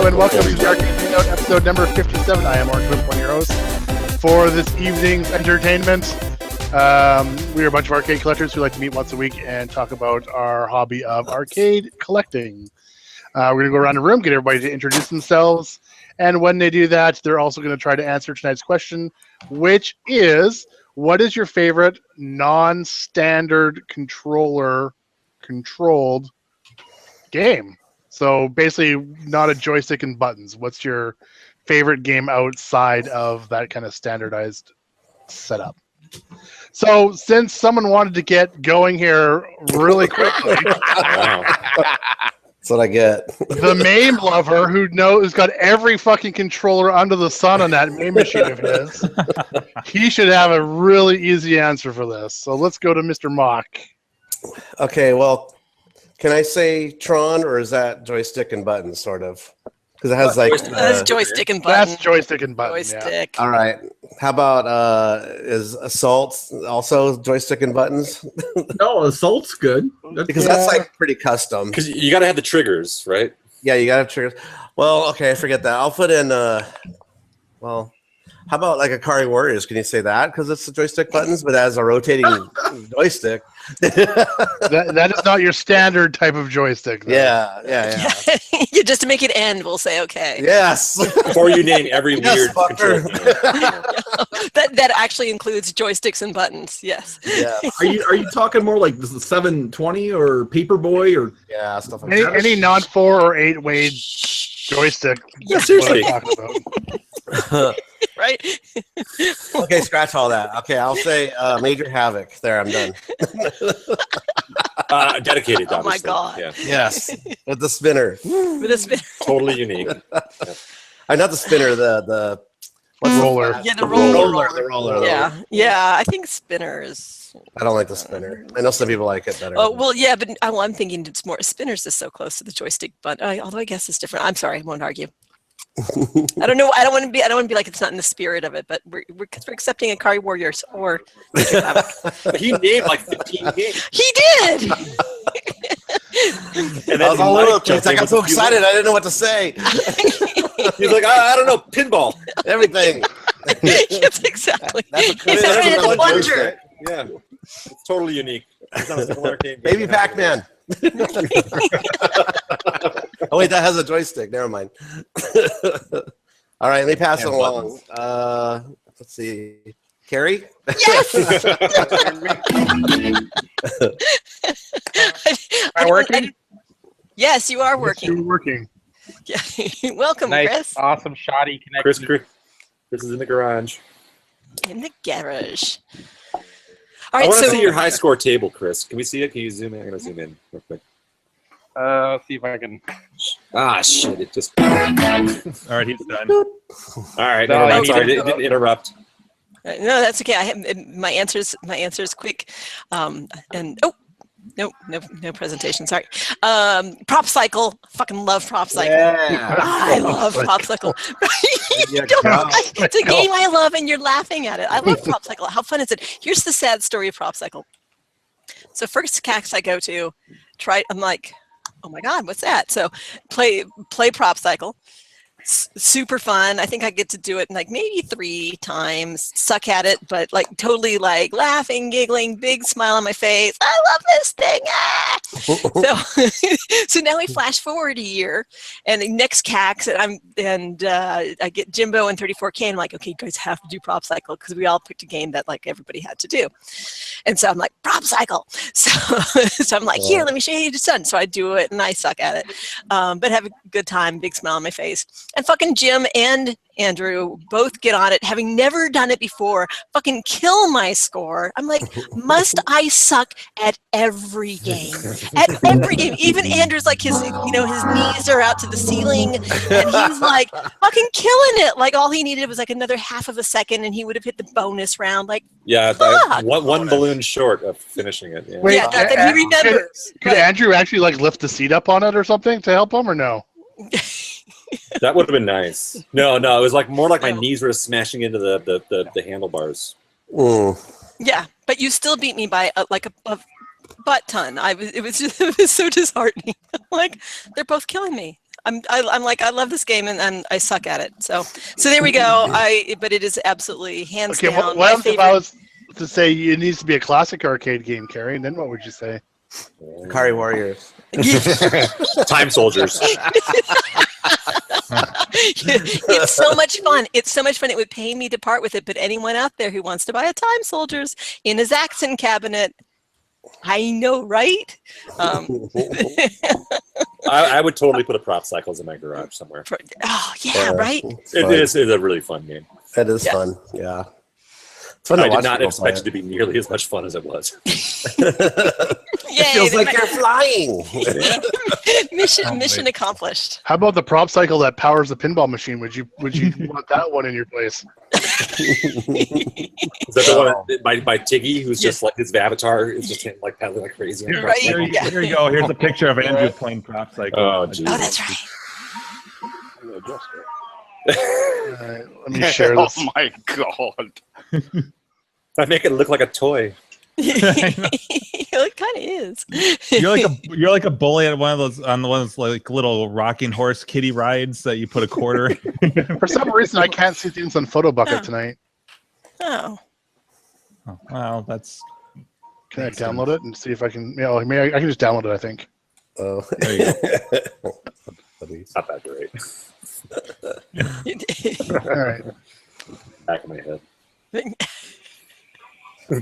and welcome to the Arcade Hangout, episode number 57. I am Mark Whip, one of your hosts for this evening's entertainment. We are a bunch of arcade collectors who like to meet once a week and talk about our hobby of arcade collecting. We're going to go around the room, get everybody to introduce themselves, and when they do that, they're also going to try to answer tonight's question, which is, what is your favorite non-standard controller-controlled game? So basically not a joystick and buttons. What's your favorite game outside of that kind of standardized setup? So since someone wanted to get going here really quickly, that's what I get. The MAME lover who's got every fucking controller under the sun on that MAME machine of his, he should have a really easy answer for this. So let's go to Mr. Mock. Okay, well, can I say Tron, or is that joystick and buttons, sort of? Because it has that's joystick and buttons. That's joystick and buttons. Joystick. Yeah. All right. How about is Assault also joystick and buttons? No, Assault's good. Because that's like pretty custom. Because you got to have the triggers, right? Yeah, you got to have triggers. Well, okay, I forget that. I'll put in. Well, how about like Akari Warriors? Can you say that? Because it's the joystick buttons, but it has a rotating joystick. that is not your standard type of joystick, though. Yeah. Just to make it end, we'll say okay. Yes. Before you name every weird control. that actually includes joysticks and buttons. Yes. Yeah. Are you talking more like the 720 or Paperboy or stuff like that? Any non 4 or 8 way joystick? Yeah, seriously. Right. Okay, scratch all that. Okay, I'll say Major Havoc. There, I'm done. Dedicated. Oh my obviously. god. Yeah. Yes, with the spinner. With a spinner. Totally unique. Not the spinner. The what's roller. Yeah, the roller. The roller. Yeah. I think spinner is. I don't like the spinner. I know some people like it better. Oh well, yeah, but I'm thinking it's more. Spinners is so close to the joystick, but although I guess it's different. I'm sorry, I won't argue. I don't know. I don't want to be like it's not in the spirit of it, but we're accepting Akari Warriors or Major Havoc. He named like 15 games. He did. And I was all over the place. I got so excited, I didn't know what to say. He's like, I don't know, pinball, everything. Yes, exactly. That's He's a plunger. Yeah, it's totally unique. It's not a single arcade game. Baby Pac-Man. Oh wait, that has a joystick. Never mind. All right, let me pass it along. Let's see, Carrie. Yes. Am I working? Yes, you are working. You're working. Yeah. Welcome, nice, Chris. awesome, shoddy connection. Chris is in the garage. In the garage. All right, I want to so see your high score table, Chris. Can we see it? Can you zoom in? I'm gonna zoom in real quick. Let's see if I can. Ah, shit! It just. All right, he's done. All right, No, no, sorry, it didn't interrupt. No, that's okay. I have my answers quick. And no presentation. Sorry. Prop cycle. Fucking love prop cycle. Yeah. I love prop cycle. It's a game I love, and you're laughing at it. I love prop cycle. How fun is it? Here's the sad story of prop cycle. So first CAX I go to, I'm like, oh my god, what's that? So play prop cycle. Super fun. I think I get to do it like maybe 3 times. Suck at it, but like totally like laughing, giggling, big smile on my face. I love this thing. Ah! So now we flash forward a year, and the next CAX, and I get Jimbo and 34K. And I'm like, okay, you guys have to do prop cycle because we all picked a game that like everybody had to do. And so I'm like, prop cycle. So I'm like, here, let me show you the sun. So I do it, and I suck at it, but have a good time, big smile on my face. And fucking Jim and Andrew both get on it, having never done it before, fucking kill my score. I'm like, must I suck at every game? At every game. Even Andrew's like, his knees are out to the ceiling, and he's like fucking killing it. Like all he needed was like another half of a second, and he would have hit the bonus round. Like, yeah, one balloon short of finishing it. Yeah, Wait, that he remembers. Could Andrew actually like lift the seat up on it or something to help him, or no? That would have been nice. No, it was like more like my knees were smashing into the handlebars. Yeah, but you still beat me by a butt ton. It was so disheartening. Like they're both killing me. I'm like, I love this game and I suck at it. So there we go. But it is absolutely hands Okay, down what my if I favorite. was to say it needs to be a classic arcade game, Carrie? And then what would you say? Akari Warriors. Time Soldiers. It's so much fun. It's so much fun. It would pain me to part with it, but anyone out there who wants to buy a Time Soldiers in his Zaxxon cabinet, I know, right? I would totally put a Prop Cycles in my garage somewhere. Oh, yeah, right? It's a really fun game. That is fun. Yeah. It's fun to I did watch not people expect play it to be nearly as much fun as it was. Yay, It feels like you're flying. mission accomplished. How about the prop cycle that powers the pinball machine? Would you want that one in your place? Is that the one by Tiggy, who's just like his avatar is just like paddling like crazy? On the Right. Here, Yeah. here you go. Here's a picture of Andrew playing prop cycle. Oh, geez. Oh, that's right. All right, let me share this. Oh my god. I make it look like a toy. It kind of is. You're like a bully at one of those like little rocking horse kiddie rides that you put a quarter in. For some reason, I can't see things on Photo Bucket tonight. Oh. Oh, well, that's Can I download it and see if I can? Yeah, maybe I can just download it. I think. Oh. there you go. It's not that great. All right. Back of my head.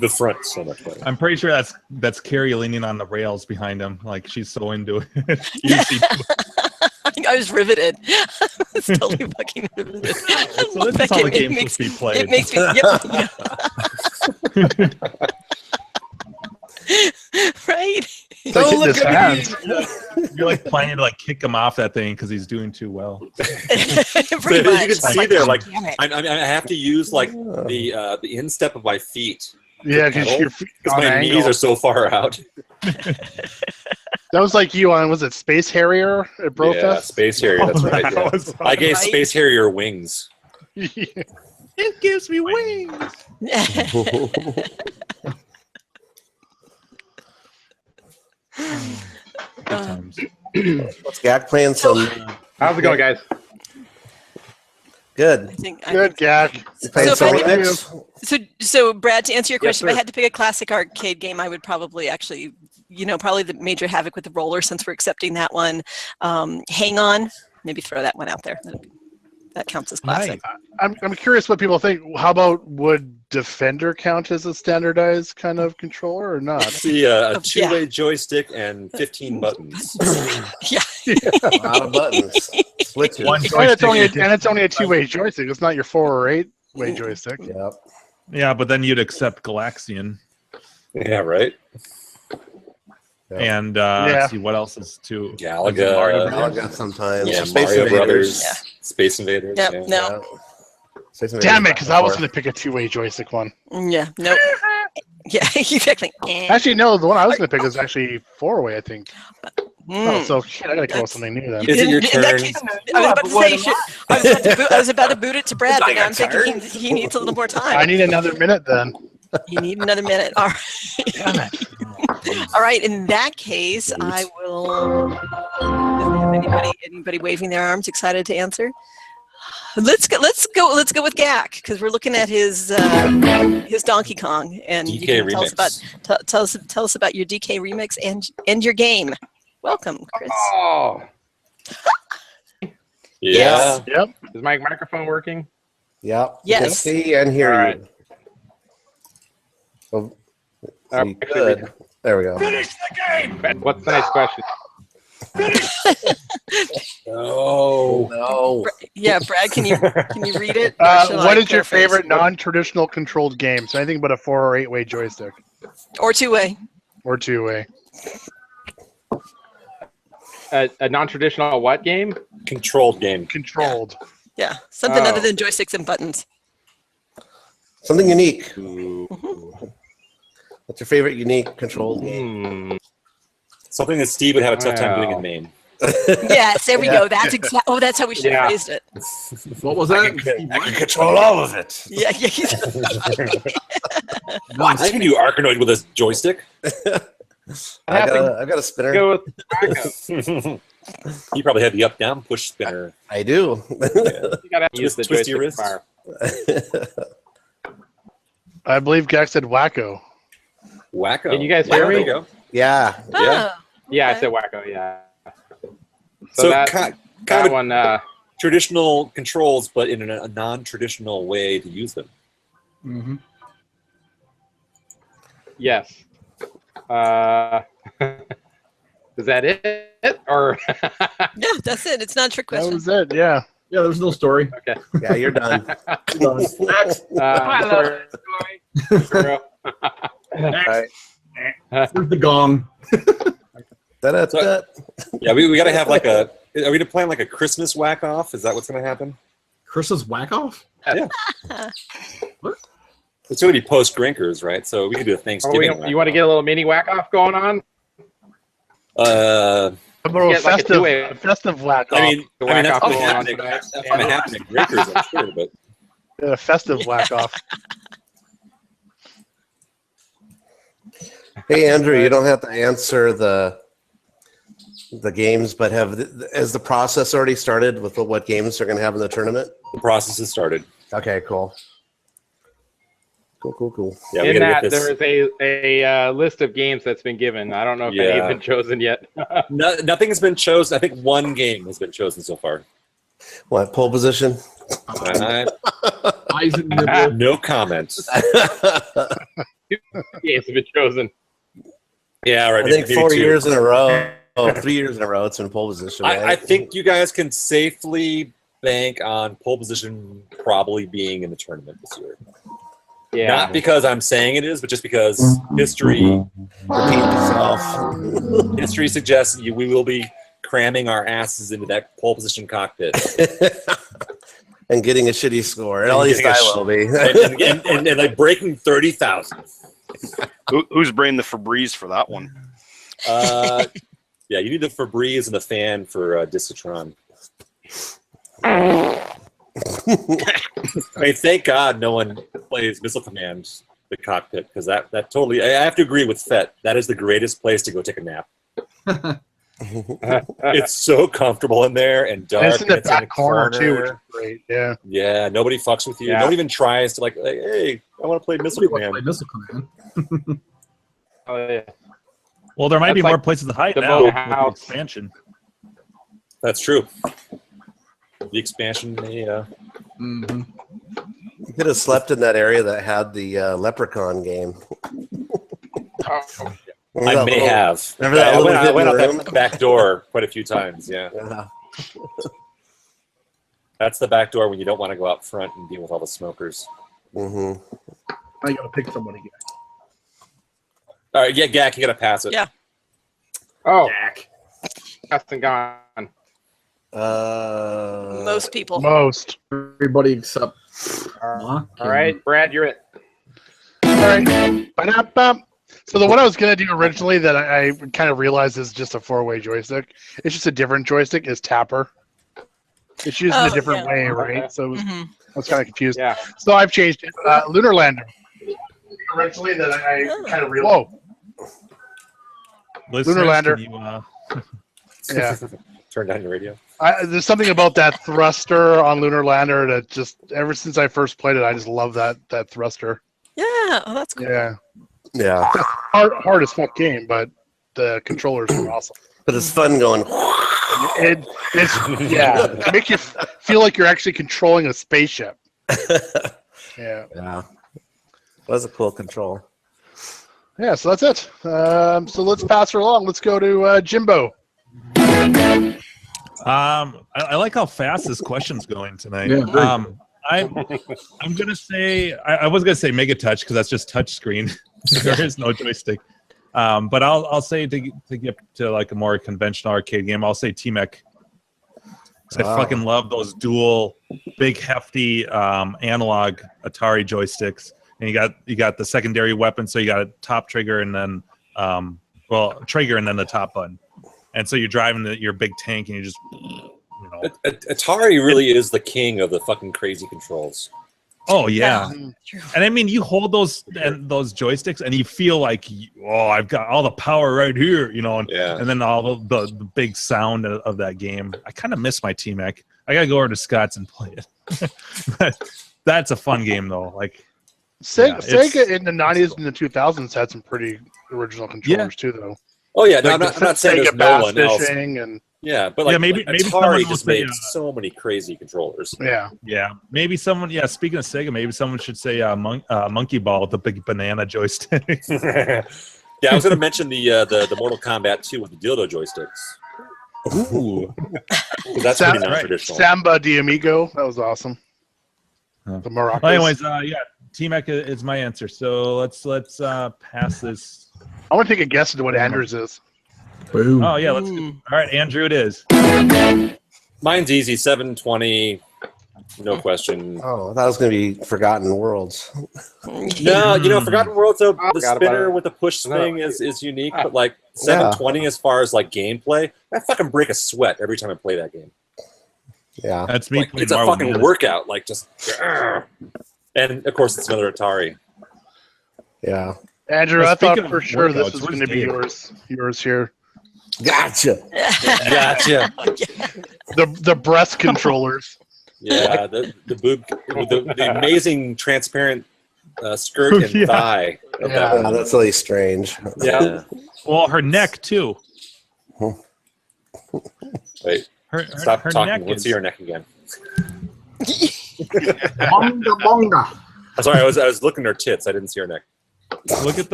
The front so much better. I'm pretty sure that's Carrie leaning on the rails behind him, like she's so into it. I think I was riveted. I was totally fucking riveted. So this is how the game's supposed to be played. It makes me. Yep. Right. It's like hitting his hands. You're like planning to like kick him off that thing because he's doing too well. Pretty But much. you can see there, like damn it. I have to use like the instep of my feet. Yeah, because your feet Because on my angle. knees are so far out. That was like you on, was it Space Harrier at Brofest? Yeah, Space Harrier. That's right. That Yeah. was I gave Right? Space Harrier wings. It gives me wings. Good times. What's Gak playing some? How's it going, guys? Good. I Good, Gak. You playing So some if I remix? So Brad, to answer your question, if I sir. had to pick a classic arcade game, I would probably actually, probably the Major Havoc with the roller, since we're accepting that one. Hang On, maybe throw that one out there. That counts as classic. I'm curious what people think. How about would Defender count as a standardized kind of controller or not? See a Yeah. two-way joystick and 15 buttons. Yeah. A lot of buttons. Switches. One And it's only joystick. it's only a two-way joystick. It's not your 4 or 8-way joystick. Yep. Yeah, but then you'd accept Galaxian. Yeah, right. And Yeah. let's see what else is too. Galaga. Mario Galaga sometimes. Yeah, Space Mario Invaders. Brothers. Yeah. Space Invaders. Yep, yeah. no. Yeah. Space Invaders Damn it, because I was before. going to pick a two-way joystick one. Yeah, nope. Yeah, exactly. Actually, no, the one I was going to pick is actually 4-way, I think. Oh, Mm. so shit, I got to come up with something new then. Is it your In that turn? case, I was about to say, I was about to boot it to Brad, but now I'm thinking he needs a little more I time. need another minute then. You need another minute. All right. Damn it. All right. In that case, I will. Have anybody waving their arms, excited to answer? Let's go with Gak, because we're looking at his Donkey Kong, and you DK can tell us about tell us about your DK remix and your game. Welcome, Chris. Oh, Yeah. Yes. Yep. is my microphone working? Yep. You can Yes. see and hear All right. you. Oh, Actually, good. There we go. What's the next question? Oh. No. Yeah, Brad, can you read it? Or shall I What is your paraphrase? favorite non-traditional controlled game? So anything but a 4 or 8-way joystick Or two-way. or 2-way. A non-traditional what game? Controlled game. Controlled. Yeah, something Oh. other than joysticks and buttons. Something unique. Ooh. What's your favorite unique controlled game? Hmm. Something that Steve would have a tough time doing Wow. in Maine. Yes, there we Yeah. go. That's exactly. Oh, that's how we should have Yeah. phrased it. What was that? I can control all of it. Yeah, yeah. I can do Arkanoid with a joystick. I got a spinner. Go with Wagon. You probably have the up-down push spinner. I do. Yeah. You gotta use the Twist your joystick wrist. bar. I believe Gak said wacko. Wacko. Can you guys Wow, hear there me? you go. Yeah. Oh, Yeah, I okay. said wacko. Yeah. So that, kind that of one. traditional controls, but in a non-traditional way to use them. Mm-hmm. Yes. Is that it? Or No, that's it. It's not a trick That question. was it. Yeah. Yeah, there's no story. okay. Yeah, you're done. Next. I love story. Right. Here's the gong. Da-da-da. Yeah, we got to have like a. Are we to plan like a Christmas whack off? Is that what's going to happen? Chris's whack off? It's going to be post Grinkers, right? So we could do a Thanksgiving. You want to get a little mini whack off going on? Uh, A little Get like a festive, two-way- a festive whack I mean, The that's whack-off going to going on happen. tonight. That's going to happen at Grinkers, I'm sure. But a festive whack off. Hey, Andrew, you don't have to answer the games, but has the process already started with what games they're going to have in the tournament? the process has started. Okay, cool. Cool. Yeah, we In got that, to get this. there is a list of games that's been given. I don't know if any Yeah. have been chosen yet. No, nothing has been chosen. I think one game has been chosen so far. What, pole position? Uh, Eyes in the no comments. Games have been chosen. Yeah, right. I think maybe 4 two. years in a row. Oh, 3 years in a row, it's been pole position. Right? I think you guys can safely bank on pole position probably being in the tournament this year. Yeah. Not because I'm saying it is, but just because history history suggests we will be cramming our asses into that pole position cockpit. and getting a shitty score. At And least getting a I will be. and like breaking 30,000. Who's bringing the Febreze for that one? Yeah, you need the Febreze and the fan for Discitron. I mean, thank God no one plays Missile Command, the cockpit, because that totally. I have to agree with Fett. That is the greatest place to go take a nap. It's so comfortable in there and dark. And it's in the and back corner too, which is great. Yeah. Yeah, nobody fucks with you. Yeah. No one even tries to like, hey, I want to play Missile Play Command. Missile Command. Oh, yeah. Well, there might That's be more like places to hide the now boat with the house. expansion. That's true. The expansion, yeah. Mm-hmm. You could have slept in that area that had the Leprechaun game. Oh, Remember I that may little- have. Remember that I little went out hidden that room? back door quite a few times. Yeah, Yeah. that's the back door when you don't want to go out front and deal with all the smokers. Mm-hmm. I gotta pick somebody again. All right, yeah, Gak, you gotta pass it. Yeah. oh, Jack. that's been gone. Most people. Most. Everybody except All right, Brad, you're it. All right. Ba-da-bum. So the one I was gonna do originally that I kind of realized is just a 4-way joystick. It's just a different joystick. Is Tapper. It's used in Oh, a different yeah. way, right? Okay. So hmm I was kind of confused. Yeah. So I've changed it. Lunar Lander. Originally that I kind of realized. Whoa. Listeners, Lander. can you, Yeah. Turn down your radio. There's something about that thruster on Lunar Lander that just ever since I first played it, I just love that thruster. Yeah. Oh, that's cool. Yeah. Yeah. Hard as fuck game, but the controllers are awesome. But it's fun going. It's yeah, make you feel like you're actually controlling a spaceship. Yeah. Yeah. Was a cool control. Yeah, so that's it. So let's pass her along. Let's go to Jimbo. I like how fast this question's going tonight. Yeah, great. I'm gonna say I was gonna say Mega Touch because that's just touch screen. There is no joystick. But I'll say to get to like a more conventional arcade game, I'll say T-Mech. 'Cause I fucking love those dual, big, hefty analog Atari joysticks, and you got the secondary weapon, so you got a top trigger and then trigger and then the top button, and so you're driving your big tank and you just Atari really is the king of the fucking crazy controls. Oh yeah, True. and I mean, you hold those joysticks, and you feel like, oh, I've got all the power right here, you know, and, Yeah. and then all the big sound of that game. I kind of miss my T-Mac. I gotta go over to Scott's and play it. But that's a fun game though. Like Sega in the 90s and the 2000s had some pretty original controllers too, though. Oh yeah, no, Like I'm not saying Sega there's no Bass one else. Fishing and Yeah, but like Yeah, maybe someone Atari will just say, made so many crazy controllers. yeah, maybe someone. Yeah, speaking of Sega, maybe someone should say Monkey Ball with the big banana joystick. Yeah, I was going to mention the Mortal Kombat 2 with the dildo joysticks. Ooh, That's pretty non-traditional. Samba de Amigo. That was awesome. Huh. The maracas. Well, anyways, yeah, T-Mac is my answer. So let's pass this. I want to take a guess at what Andrews is. Boom. Oh yeah, let's. All right, Andrew, it is. Mine's easy, 720, no question. Oh, that was going to be Forgotten Worlds. No, Forgotten Worlds, though, the Forgot about spinner it. with the push No. thing is unique, but like 720 as far as like gameplay, I fucking break a sweat every time I play that game. Yeah. That's me. Like, playing it's a Marvel fucking Madness. workout, like just. And of course, it's another Atari. Yeah. Andrew, Well, I thought speaking for of sure this workouts, was where's going to be Dave? yours here. Gotcha. Gotcha. The breast controllers. Yeah, the boob, the amazing transparent skirt and Yeah. thigh. Of Yeah. that Yeah, that's really strange. Yeah. Well, her neck too. Wait, Her stop her talking. neck Let's is- see her neck again. Bonga, bonga. I'm sorry, I was looking at her tits. I didn't see her neck. Look at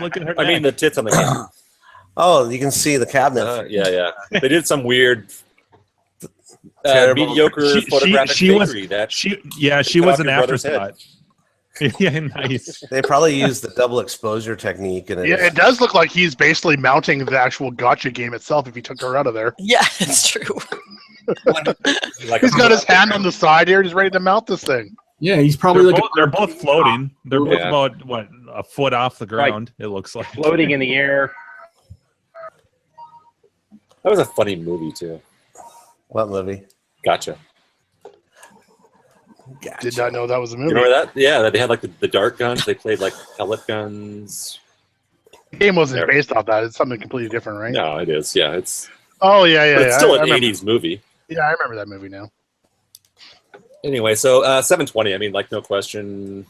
look at her. I mean, the neck. tits on the camera. Oh, you can see the cabinet. Yeah. They did some weird, Terrible. mediocre photographic she was fakery. she cut was off an your brother's afterthought. Yeah, nice. They probably used the double exposure technique. And Yeah, it does look like he's basically mounting the actual gotcha game itself if he took her out of there. Yeah, it's true. Like, He's got his hand on the side here. He's ready to mount this thing. Yeah, he's probably They're both floating. They're both Yeah. about what, a foot off the ground. It looks like Floating in the air. That was a funny movie too. What movie? Gotcha. Gotcha. Did not know that was a You movie. remember that? Yeah, they had like the dart guns. They played like pellet guns. The game wasn't There. based off that. It's something completely different, right? No, it is. Yeah, it's. Oh, yeah. But it's still I an remember. '80s movie. Yeah, I remember that movie now. Anyway, so 720. I mean, like no question,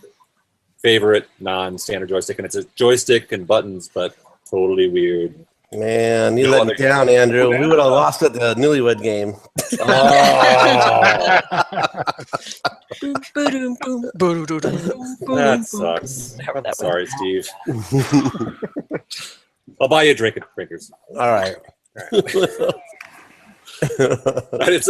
favorite non-standard joystick, and it's a joystick and buttons, but totally weird. Man, you No let other me down, Andrew. We would have lost at the Newlywed Game. That sucks. However that Sorry, Steve. I'll buy you a drink at Drinkers. All right. It's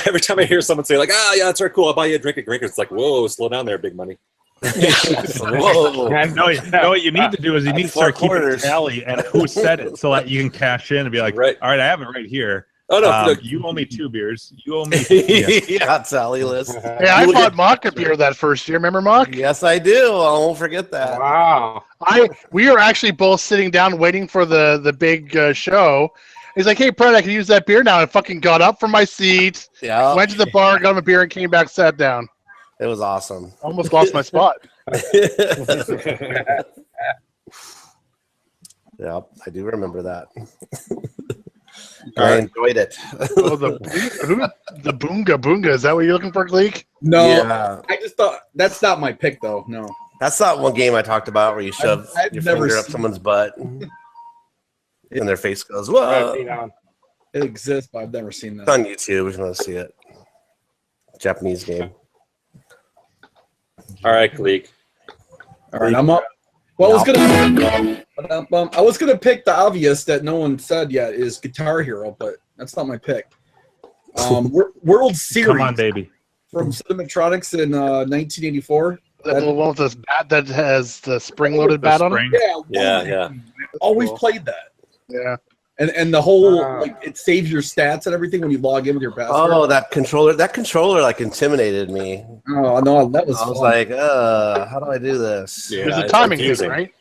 every time I hear someone say like, yeah, that's right, cool. I'll buy you a drink at Drinkers. It's like, whoa, slow down there, big money. Whoa. No, what you need to do is you need to start keeping a quarters. tally and who said it so that you can cash in and be like, Right. all right, I have it right here. Oh no, look, You owe me 2 beers. You owe me. Yeah. Yeah, Sally list. Hey, I bought Mock a beer that first year. Remember Mock? Yes, I do. I won't forget that. Wow. We were actually both sitting down waiting for the big show. He's like, "Hey, Brett, I can use that beer now." I fucking got up from my seat, Yeah, went to the bar, got him a beer, and came back, sat down. it was awesome. Almost lost my spot. Yep, I do remember that. I enjoyed it. Oh, the Boonga Boonga. Is that what you're looking for, Gleek? No, Yeah. I just thought that's not my pick though. No, That's not one game I talked about where you shove I've your never finger up seen- someone's butt and their face goes, I've whoa. seen on. it exists, but I've never seen It's that. on YouTube if you want to see it. Japanese game. all right, Gleek. All right, I'm up. Well, I was gonna pick the obvious that no one said yet is Guitar Hero, but that's not my pick. World Series Come on, baby. from Cinematronics in 1984. That one with this bat that has the spring-loaded The bat on it. spring. Yeah. Always played that, Yeah. and the whole Wow. like it saves your stats and everything when you log in with your password. Oh, that controller like intimidated me. Oh no, that was I was fun. like, how do I do this? Yeah, It was a it's timing confusing. thing, right?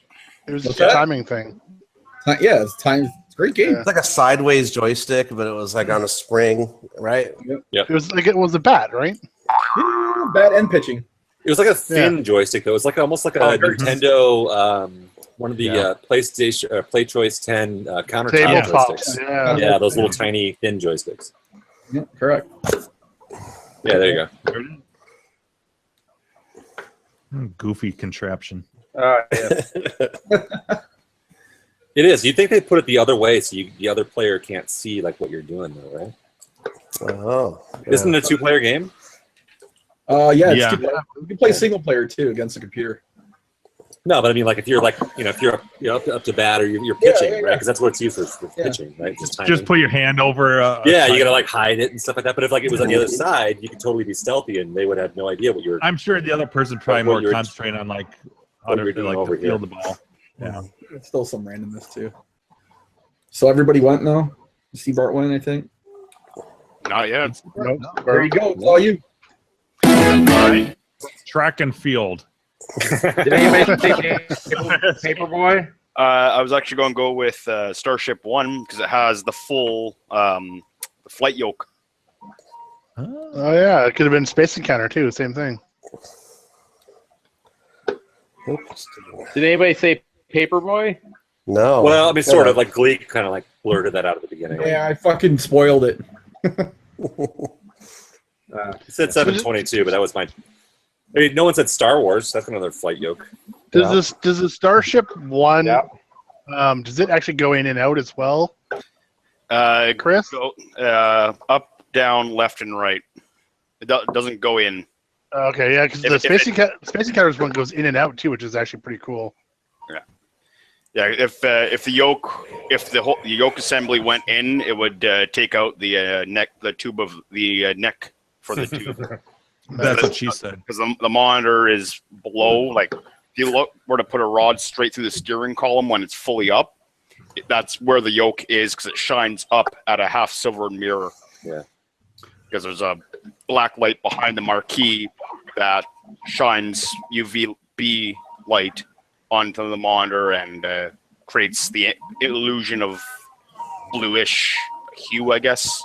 It was What's just a that? timing thing. Yeah, it's time. It's a great game. It's like a sideways joystick, but it was like on a spring, right? It was a bat, right? Yeah, bat and pitching. It was like a thin joystick, though. It was like almost like a Nintendo, one of the PlayStation PlayChoice 10 countertop joysticks. Yeah, those little tiny thin joysticks. Yeah, correct. Yeah, there you go. Goofy contraption. Yeah. It is. You'd think they'd put it the other way so the other player can't see like what you're doing, though, right? Oh, Isn't it a 2-player game? Yeah, it's you can play single player too against a computer. No, but I mean, like if you're if you're up to bat or you're pitching, right? Because that's what it's used for pitching, right? Just put your hand over. You gotta like hide it and stuff like that. But if like it was on the other side, you could totally be stealthy, and they would have no idea what you were. I'm sure the other person probably more concentrating on like how to like field the ball. Yeah, it's still some randomness too. So everybody went now. See Bart win, I think. Not yet. Nope. There you go. It's all you. Track and field. Did anybody take Paperboy? I was actually going to go with Starship 1 because it has the full flight yoke. Oh yeah, it could have been Space Encounter too. Same thing. Did anybody say Paperboy? No. Well, I mean, sort of like Gleek kind of like blurted that out at the beginning. Yeah, I fucking spoiled it. It said 722, but that was my. I mean, no one said Star Wars. That's another flight yoke. Does the Starship 1? Does it actually go in and out as well? Chris? Go, up, down, left, and right. It doesn't go in. Okay, yeah, because the Space Encounters one goes in and out too, which is actually pretty cool. Yeah, if the yoke assembly went in, it would take out the tube of the neck for the tube. That's what she said. Because the monitor is below. Like if you were to put a rod straight through the steering column when it's fully up, that's where the yoke is because it shines up at a half silver mirror. Yeah. Because there's a black light behind the marquee that shines UVB light onto the monitor and creates the illusion of bluish hue, I guess.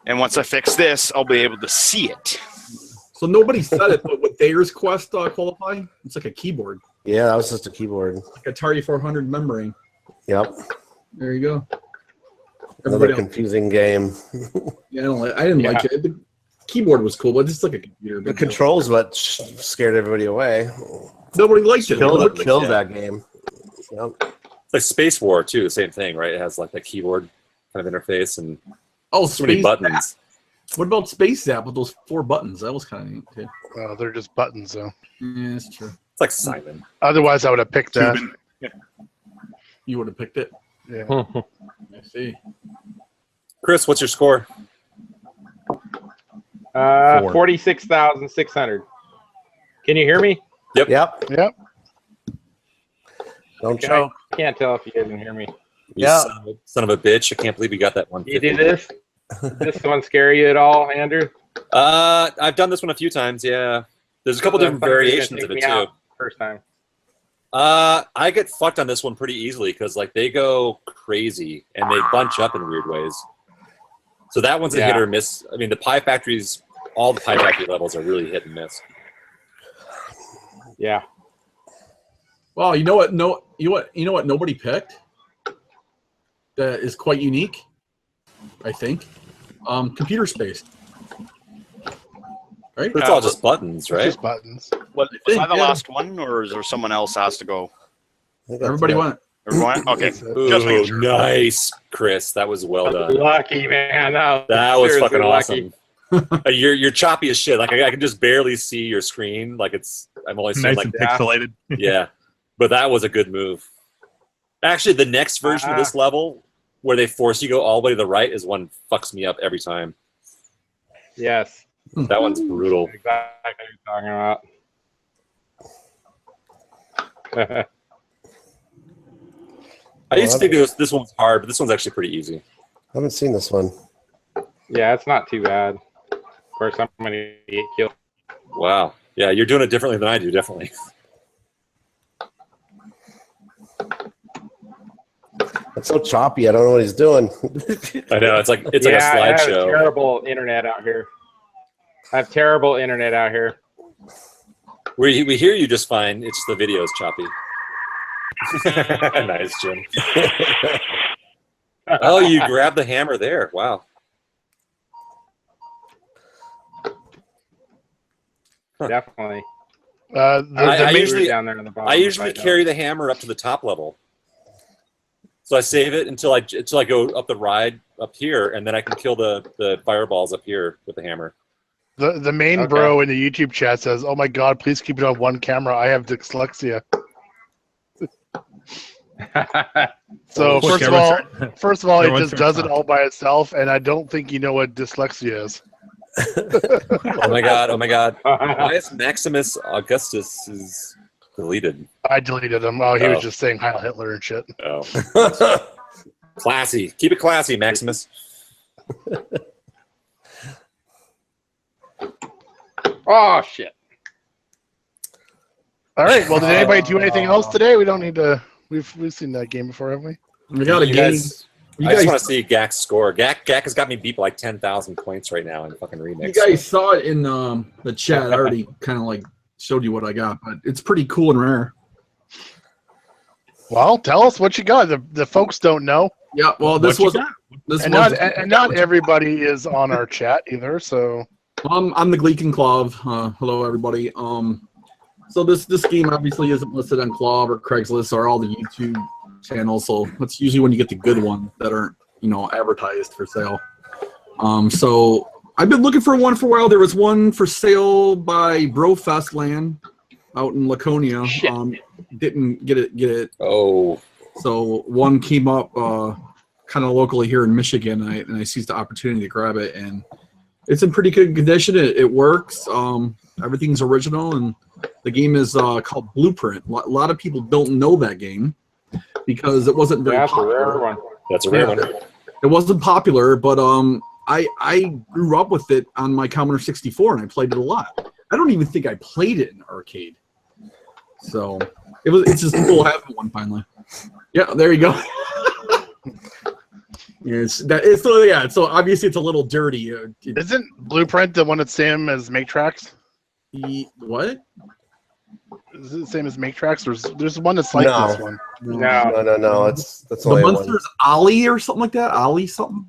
And once I fix this, I'll be able to see it. So nobody said it, but would Thayer's Quest qualify? It's like a keyboard. Yeah, that was just a keyboard. Like Atari 400 membrane. Yep. There you go. Another confusing game. Yeah, I didn't like it. The keyboard was cool, but it's like a computer. The controls what scared everybody away. Nobody liked it. Killed that game. Yep. It's like Space War too. The same thing, right? It has like that keyboard kind of interface and so many buttons. What about Space Zap with those 4 buttons? That was kind of neat too. Well, they're just buttons, though. Yeah, that's true. It's like Simon. Otherwise, I would have picked that. You would have picked it. Yeah. I see. Chris, what's your score? 46,600. Can you hear me? Yep. Don't choke. I can't tell if you guys can hear me. You son of a bitch. I can't believe you got that one. You did this? Did this one scare you at all, Andrew? I've done this one a few times, yeah. There's a couple different variations of it, too. First time. I get fucked on this one pretty easily because, like, they go crazy and they bunch up in weird ways. So that one's a hit or miss. I mean, the Pie Factories, all the Pie Factory levels are really hit and miss. Yeah. Well, you know what? You know what? Nobody picked. That is quite unique, I think. Computer space. Right? But it's all just buttons, right? It's just buttons. Was I the last one, or is there someone else has to go? Everybody went. Everyone? Okay. Ooh, nice, Chris. That was well done. Lucky, man. That was fucking awesome. You're choppy as shit. Like I can just barely see your screen. Like I'm only seeing nice like and pixelated. Yeah, but that was a good move. Actually, the next version of this level, where they force you to go all the way to the right, is one fucks me up every time. Yes. That one's brutal. Exactly what you're talking about. I used to think this one's hard, but this one's actually pretty easy. I haven't seen this one. Yeah, it's not too bad. Of course, I'm going to get killed. Wow. Yeah, you're doing it differently than I do, definitely. It's so choppy. I don't know what he's doing. I know. It's like a I have slideshow. terrible internet out here. We hear you just fine. It's the video's choppy. Nice, Jim. Oh, you grabbed the hammer there. Wow. Definitely. I usually down there in the bottom. I usually carry the hammer up to the top level. So I save it until I go up the ride up here, and then I can kill the fireballs up here with the hammer. The main bro in the YouTube chat says, "Oh my God, please keep it on one camera. I have dyslexia." So first of all, it just does it all by itself, and I don't think you know what dyslexia is. Oh my God! Oh my God! Why is Maximus Augustus is deleted? I deleted him. Oh, he was just saying Heil Hitler and shit. Oh, classy. Keep it classy, Maximus. Oh shit! All right. Well, did anybody do anything else today? We don't need to. We've seen that game before, haven't we? We got a game. I just want to see Gak's score. Gak has got me beat by like 10,000 points right now in fucking remix. You guys saw it in the chat. I already kind of like showed you what I got, but it's pretty cool and rare. Well, tell us what you got. The folks don't know. Yeah. Well, this was not everybody is on our chat either. So I'm the Gleek and Clav. Hello, everybody. So this game obviously isn't listed on Clav or Craigslist or all the YouTube channels. So that's usually when you get the good ones that aren't, advertised for sale. So I've been looking for one for a while. There was one for sale by Brofest Land out in Laconia. Didn't get it. Oh. So one came up kind of locally here in Michigan, and I seized the opportunity to grab it, and it's in pretty good condition. It works. Everything's original, and the game is called Blueprint. A lot of people don't know that game because it wasn't very popular. A rare one. That's a rare one. It wasn't popular, but I grew up with it on my Commodore 64, and I played it a lot. I don't even think I played it in arcade. So it's just cool having one finally. Yeah, there you go. So obviously it's a little dirty. Isn't Blueprint the one that's same as Make Tracks? What? Is it the same as Make Tracks, or there's one that's like this one? No. That's the only monster's one. Ollie or something like that. Ollie something.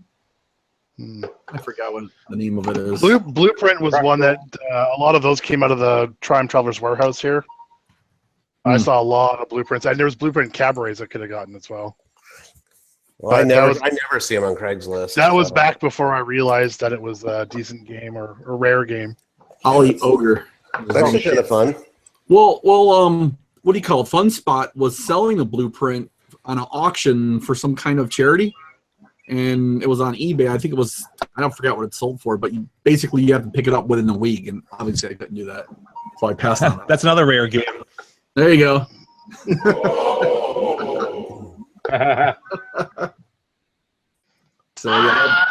I forgot what the name of it is. Blueprint was one that a lot of those came out of the Triumph Travelers Warehouse here. I saw a lot of blueprints, and there was Blueprint cabarets I could have gotten as well. Well, I never see them on Craigslist. That was back before I realized that it was a decent game or a rare game. Ollie Ogre. That's actually kind of fun. Well, what do you call it? Fun Spot was selling a Blueprint on an auction for some kind of charity, and it was on eBay. I think it was, I don't forget what it sold for, but you have to pick it up within a week, and obviously I couldn't do that, so I passed on it. That's another rare game. There you go. So yeah,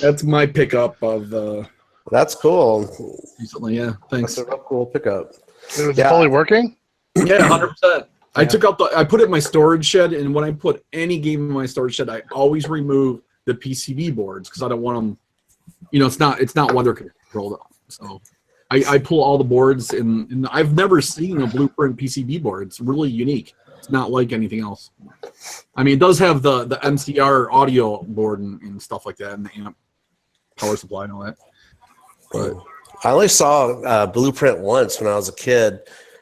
that's my pickup of. That's cool. Recently, yeah. Thanks. That's a real cool pickup. It was fully working? Yeah, 100%. I took out I put it in my storage shed, and when I put any game in my storage shed, I always remove the PCB boards because I don't want them. It's not weather controlled. So I pull all the boards, and I've never seen a Blueprint PCB board. It's really unique. It's not like anything else. I mean, it does have the MCR audio board and stuff like that, and the amp, power supply, and all that. But I only saw Blueprint once when I was a kid,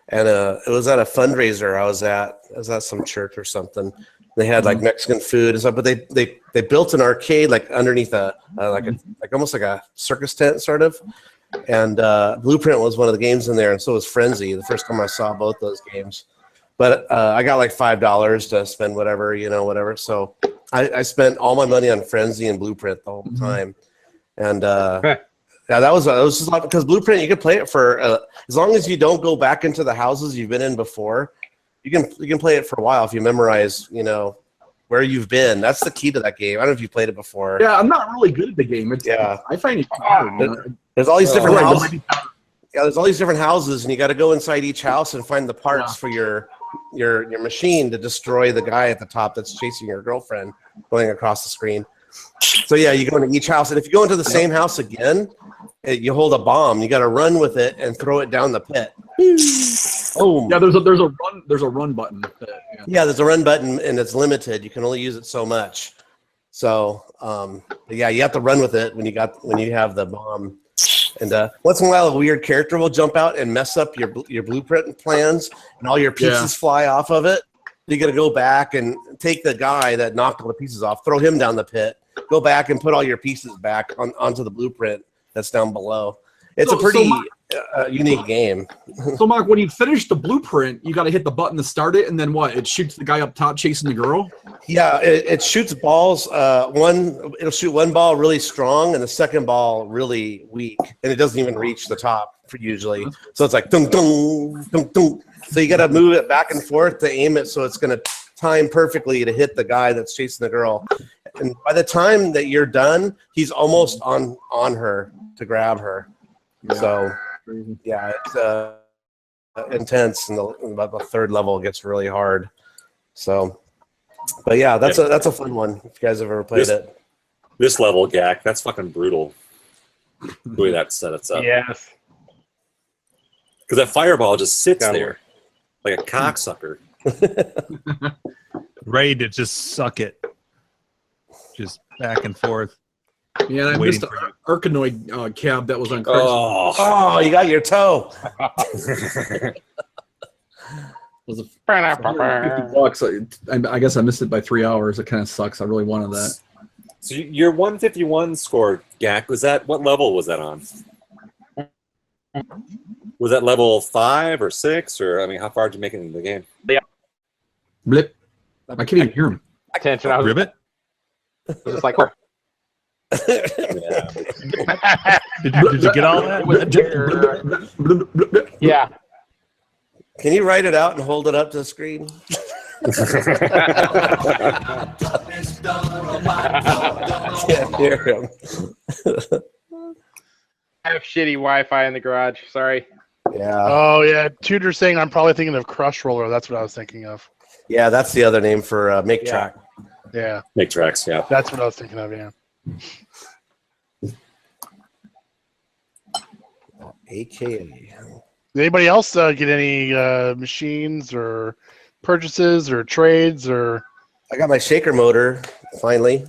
and it was at a fundraiser I was at some church or something. They had like Mexican food and stuff, but they built an arcade like underneath almost like a circus tent sort of. And Blueprint was one of the games in there, and so was Frenzy. The first time I saw both those games, but I got like $5 to spend whatever. So I spent all my money on Frenzy and Blueprint the whole time, and. Yeah, that was just a lot because Blueprint, you can play it for as long as you don't go back into the houses you've been in before. You can play it for a while if you memorize, where you've been. That's the key to that game. I don't know if you played it before. Yeah, I'm not really good at the game. I find it hard. There's all these different houses. Yeah, there's all these different houses, and you got to go inside each house and find the parts for your machine to destroy the guy at the top that's chasing your girlfriend going across the screen. So yeah, you go into each house, and if you go into the same house again, you hold a bomb. You got to run with it and throw it down the pit. Oh Yeah, there's a run button. yeah, there's a run button and it's limited. You can only use it so much. So yeah, you have to run with it when you have the bomb. And once in a while, a weird character will jump out and mess up your blueprint plans, and all your pieces fly off of it. You got to go back and take the guy that knocked all the pieces off, throw him down the pit, go back and put all your pieces back onto the blueprint that's down below. It's a pretty unique game. So, Mark, when you finish the blueprint, you got to hit the button to start it, and then what? It shoots the guy up top chasing the girl? Yeah, it shoots balls. It'll shoot one ball really strong and the second ball really weak, and it doesn't even reach the top usually. So it's like dun dun dun dun. So you got to move it back and forth to aim it so it's going to time perfectly to hit the guy that's chasing the girl. And by the time that you're done, he's almost on her to grab her. Yeah. So yeah, it's intense, and about the third level it gets really hard. So, but yeah, that's a fun one if you guys have ever played it. This level, Gak, that's fucking brutal. The way that set us up. Yes. Because that fireball just sits there like a cocksucker. Ready to just suck it. Just back and forth. Yeah, and I missed the Arkanoid cab that was on Craigslist. Oh, you got your toe. Was $50. I guess I missed it by 3 hours. It kind of sucks. I really wanted that. So your 151 score, Gak, what level was that on? Was that level 5 or 6, or I mean, how far did you make it in the game? Yeah. Blip. I can't even hear him. Attention, I was Ribbit? just like, Did you get all that? yeah. Can you write it out and hold it up to the screen? Can't hear him. I have shitty Wi-Fi in the garage. Sorry. Yeah. Oh yeah, Tudor's saying I'm probably thinking of Crush Roller. That's what I was thinking of. Yeah, that's the other name for Make Track. Yeah. Make Tracks, yeah. That's what I was thinking of. Yeah. AKA. Did anybody else get any machines or purchases or trades or? I got my shaker motor finally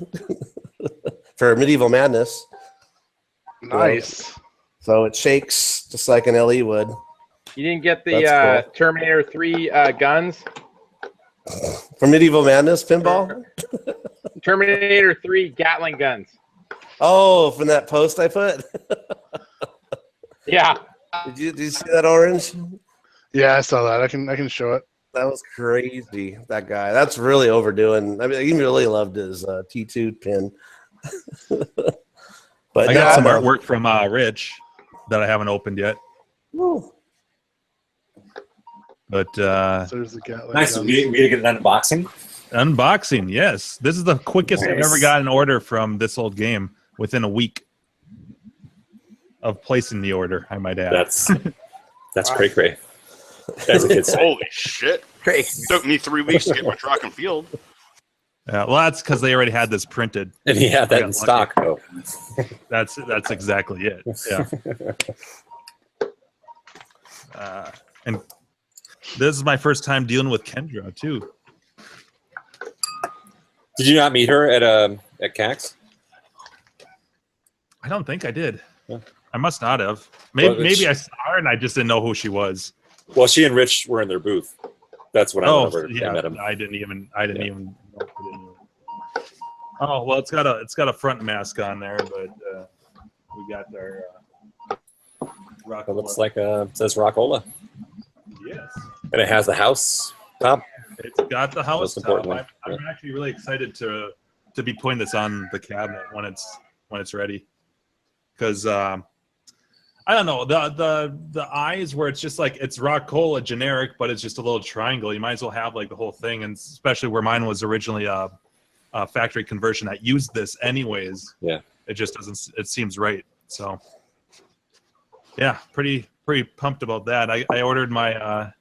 for Medieval Madness. Nice. So it shakes just like an LE would. You didn't get the cool. Terminator 3 guns? For Medieval Madness pinball? Terminator 3 Gatling guns. Oh, from that post I put? Yeah. Did you see that, Orange? Yeah, I saw that. I can show it. That was crazy, that guy. That's really overdoing. I mean, he really loved his T2 pin. But I got some artwork from Rich that I haven't opened yet. Woo. But So there's the Gatling nice. guns. We get an unboxing. Unboxing, yes. This is the quickest I've ever got an order from this old game within a week of placing the order, I might add. That's cray-cray. That's a good say. Holy shit. Great. Took me 3 weeks to get my track and field. Well, that's because they already had this printed. And he had that in stock, though. That's exactly it. Yeah. And this is my first time dealing with Kendra too. Did you not meet her at CAX? I don't think I did. Yeah. I must not have. Maybe Well, maybe I saw her and I just didn't know who she was. Well, she and Rich were in their booth. That's when I remember I met him. I didn't even know. Oh well, it's got a front mask on there, but we got our Rockola. It looks like it says Rockola. Yes. And it has the house top. It's got the house Most top. importantly, I'm actually really excited to be putting this on the cabinet when it's ready, because I don't know, the eyes where it's just like it's Rockola generic, but it's just a little triangle. You might as well have like the whole thing, and especially where mine was originally a factory conversion that used this anyways. Yeah, it just doesn't. It seems right. So yeah, pretty pumped about that. I ordered my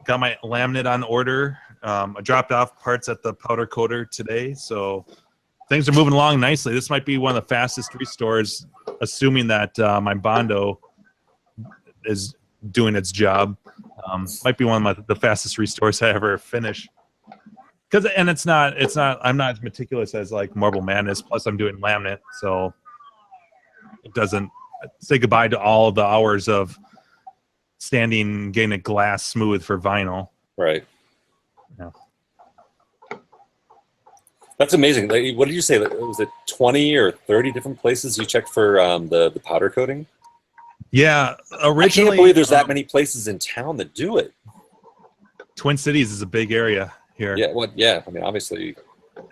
got my laminate on order. I dropped off parts at the powder coater today, so things are moving along nicely. This might be one of the fastest restores assuming that my Bondo is doing its job. Might be one of the fastest restores I ever finish. And it's not. I'm not as meticulous as like Marble Man is. Plus, I'm doing laminate, so it doesn't say goodbye to all of the hours of standing, getting a glass smooth for vinyl. Right. Yeah. That's amazing. Like, what did you say? Was it 20 or 30 different places you checked for the powder coating? Yeah, originally. I can't believe there's that many places in town that do it. Twin Cities is a big area here. Yeah. What? Yeah. I mean, obviously.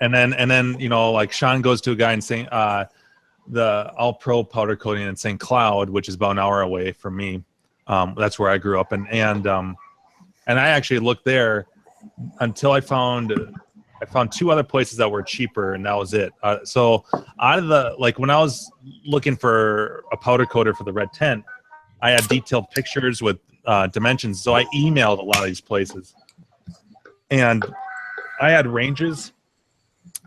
And then like Sean goes to a guy in St. The All Pro powder coating in St. Cloud, which is about an hour away from me. That's where I grew up, and I actually looked there until I found two other places that were cheaper, and that was it. So out of the, like, when I was looking for a powder coater for the red tent, I had detailed pictures with dimensions. So I emailed a lot of these places, and I had ranges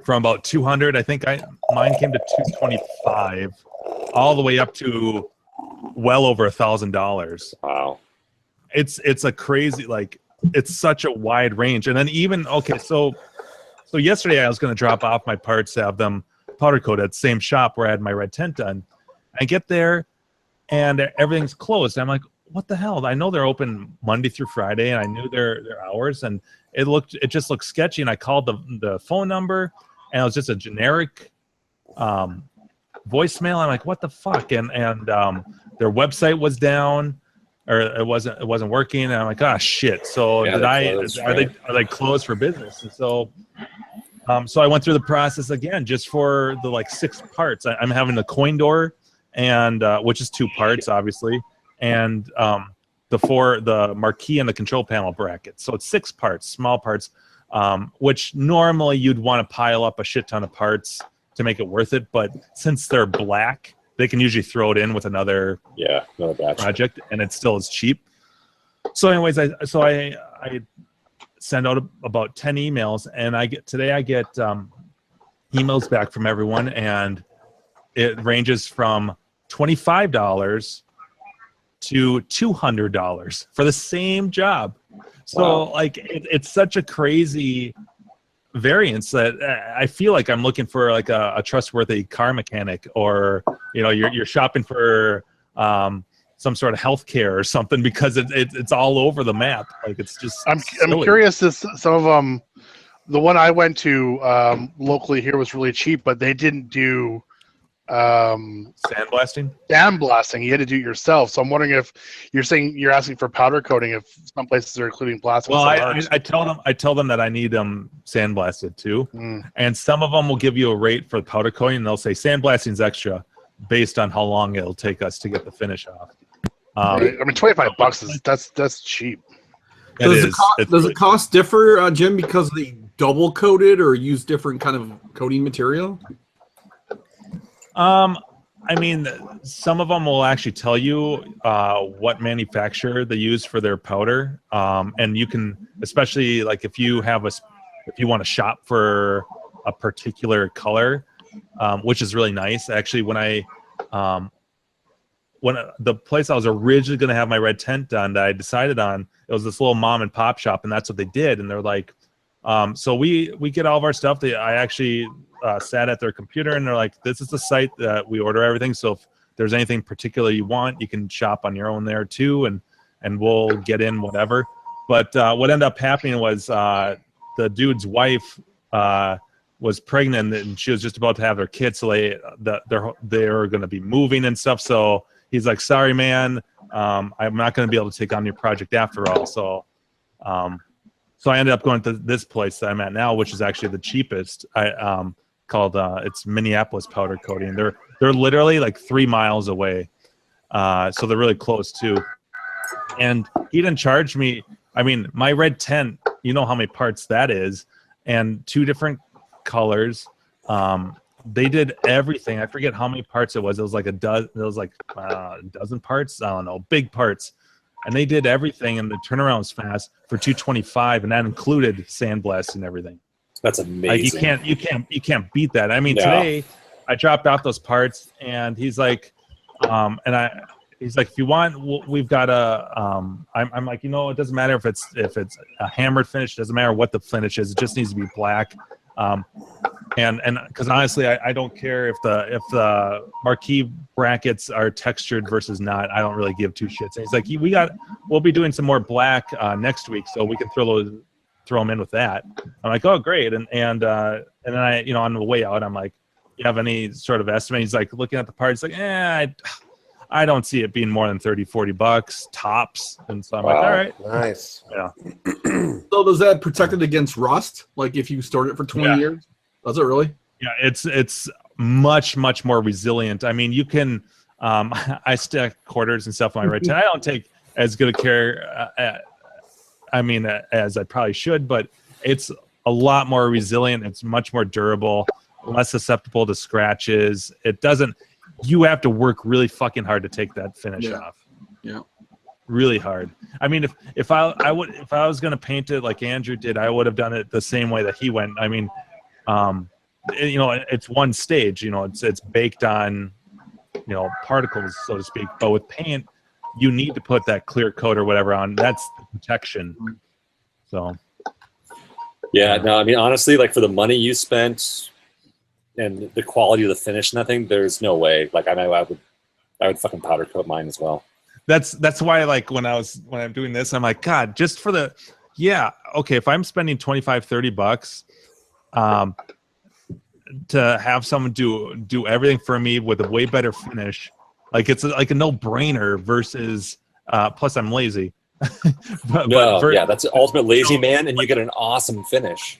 from about 200. I think mine came to 225, all the way up to well over $1,000. Wow. It's a crazy, like, it's such a wide range. And then even, okay, so yesterday I was going to drop off my parts to have them powder coated at the same shop where I had my red tent done. I get there and everything's closed. I'm like, what the hell? I know they're open Monday through Friday, and I knew their hours, and it just looked sketchy. And I called the phone number, and it was just a generic voicemail. I'm like, what the fuck? And their website was down, or it wasn't working. And I'm like, ah, shit. So are they closed for business? And so I went through the process again, just for the like 6 parts. I'm having the coin door, and which is 2 parts, obviously, and the marquee and the control panel bracket. So it's 6 parts, small parts, which normally you'd want to pile up a shit ton of parts to make it worth it. But since they're black, they can usually throw it in with another project, and it still is cheap. So anyways, I send out about 10 emails, and I get emails back from everyone, and it ranges from $25 to $200 for the same job. So like it's such a crazy variance that I feel like I'm looking for like a trustworthy car mechanic, or you're shopping for some sort of healthcare or something, because it's all over the map. Like, it's just I'm curious. Some of them, the one I went to locally here was really cheap, but they didn't do sandblasting. You had to do it yourself. So I'm wondering if you're asking for powder coating, if some places are including plastic. Well, I tell them that I need them sandblasted too, and some of them will give you a rate for powder coating, and they'll say sandblasting's extra based on how long it'll take us to get the finish off. I mean, $25 that's cheap. Does the cost differ, Jim, because they double coated or use different kind of coating material? I mean, some of them will actually tell you what manufacturer they use for their powder, and you can, especially like if you want to shop for a particular color, which is really nice. Actually, when the place I was originally going to have my red tent done that I decided on, it was this little mom and pop shop, and that's what they did. And they're like, so we get all of our stuff. I actually sat at their computer, and they're like, this is the site that we order everything. So if there's anything particular you want, you can shop on your own there too, and we'll get in whatever. But what ended up happening was the dude's wife was pregnant, and she was just about to have their kid, so they're going to be moving and stuff. So he's like, sorry, man, I'm not going to be able to take on your project after all. So I ended up going to this place that I'm at now, which is actually the cheapest. Called it's Minneapolis Powder Coating. They're literally like 3 miles away, so they're really close too. And he didn't charge me. I mean, my red tent, you know how many parts that is, and 2 different colors. They did everything. I forget how many parts it was. It was like a dozen parts. I don't know, big parts. And they did everything, and the turnaround was fast for $225, and that included sandblasting and everything. That's amazing. Like, you can't beat that. I mean, today I dropped off those parts, and he's like, He's like, if you want, we've got a. I'm like, it doesn't matter if it's a hammered finish. It doesn't matter what the finish is. It just needs to be black. And because honestly, I don't care if the marquee brackets are textured versus not. I don't really give two shits. And he's like, we'll be doing some more black next week, so we can throw them in with that. I'm like, oh great. And then I, on the way out, I'm like, you have any sort of estimate? He's like looking at the part. He's like, I don't see it being more than $30-$40 tops. And so I'm like, all right. Nice. Yeah. So does that protect it against rust? Like if you stored it for 20 years? Does it really? Yeah, it's much, much more resilient. I mean, you can, I stack quarters and stuff on my right side. I don't take as good a care, as I probably should, but it's a lot more resilient. It's much more durable, less susceptible to scratches. You have to work really fucking hard to take that finish off. Yeah. Really hard. I mean, if I was going to paint it like Andrew did, I would have done it the same way that he went. I mean, it's one stage, it's baked on, particles, so to speak. But with paint, you need to put that clear coat or whatever on. That's the protection. So. Yeah, no, I mean, honestly, like for the money you spent and the quality of the finish and everything, there's no way. Like I would fucking powder coat mine as well. That's why, like when I'm doing this, I'm like, God, just for if I'm spending $25-$30 to have someone do everything for me with a way better finish, like it's like a no-brainer versus plus I'm lazy. That's ultimate lazy man, and you get an awesome finish.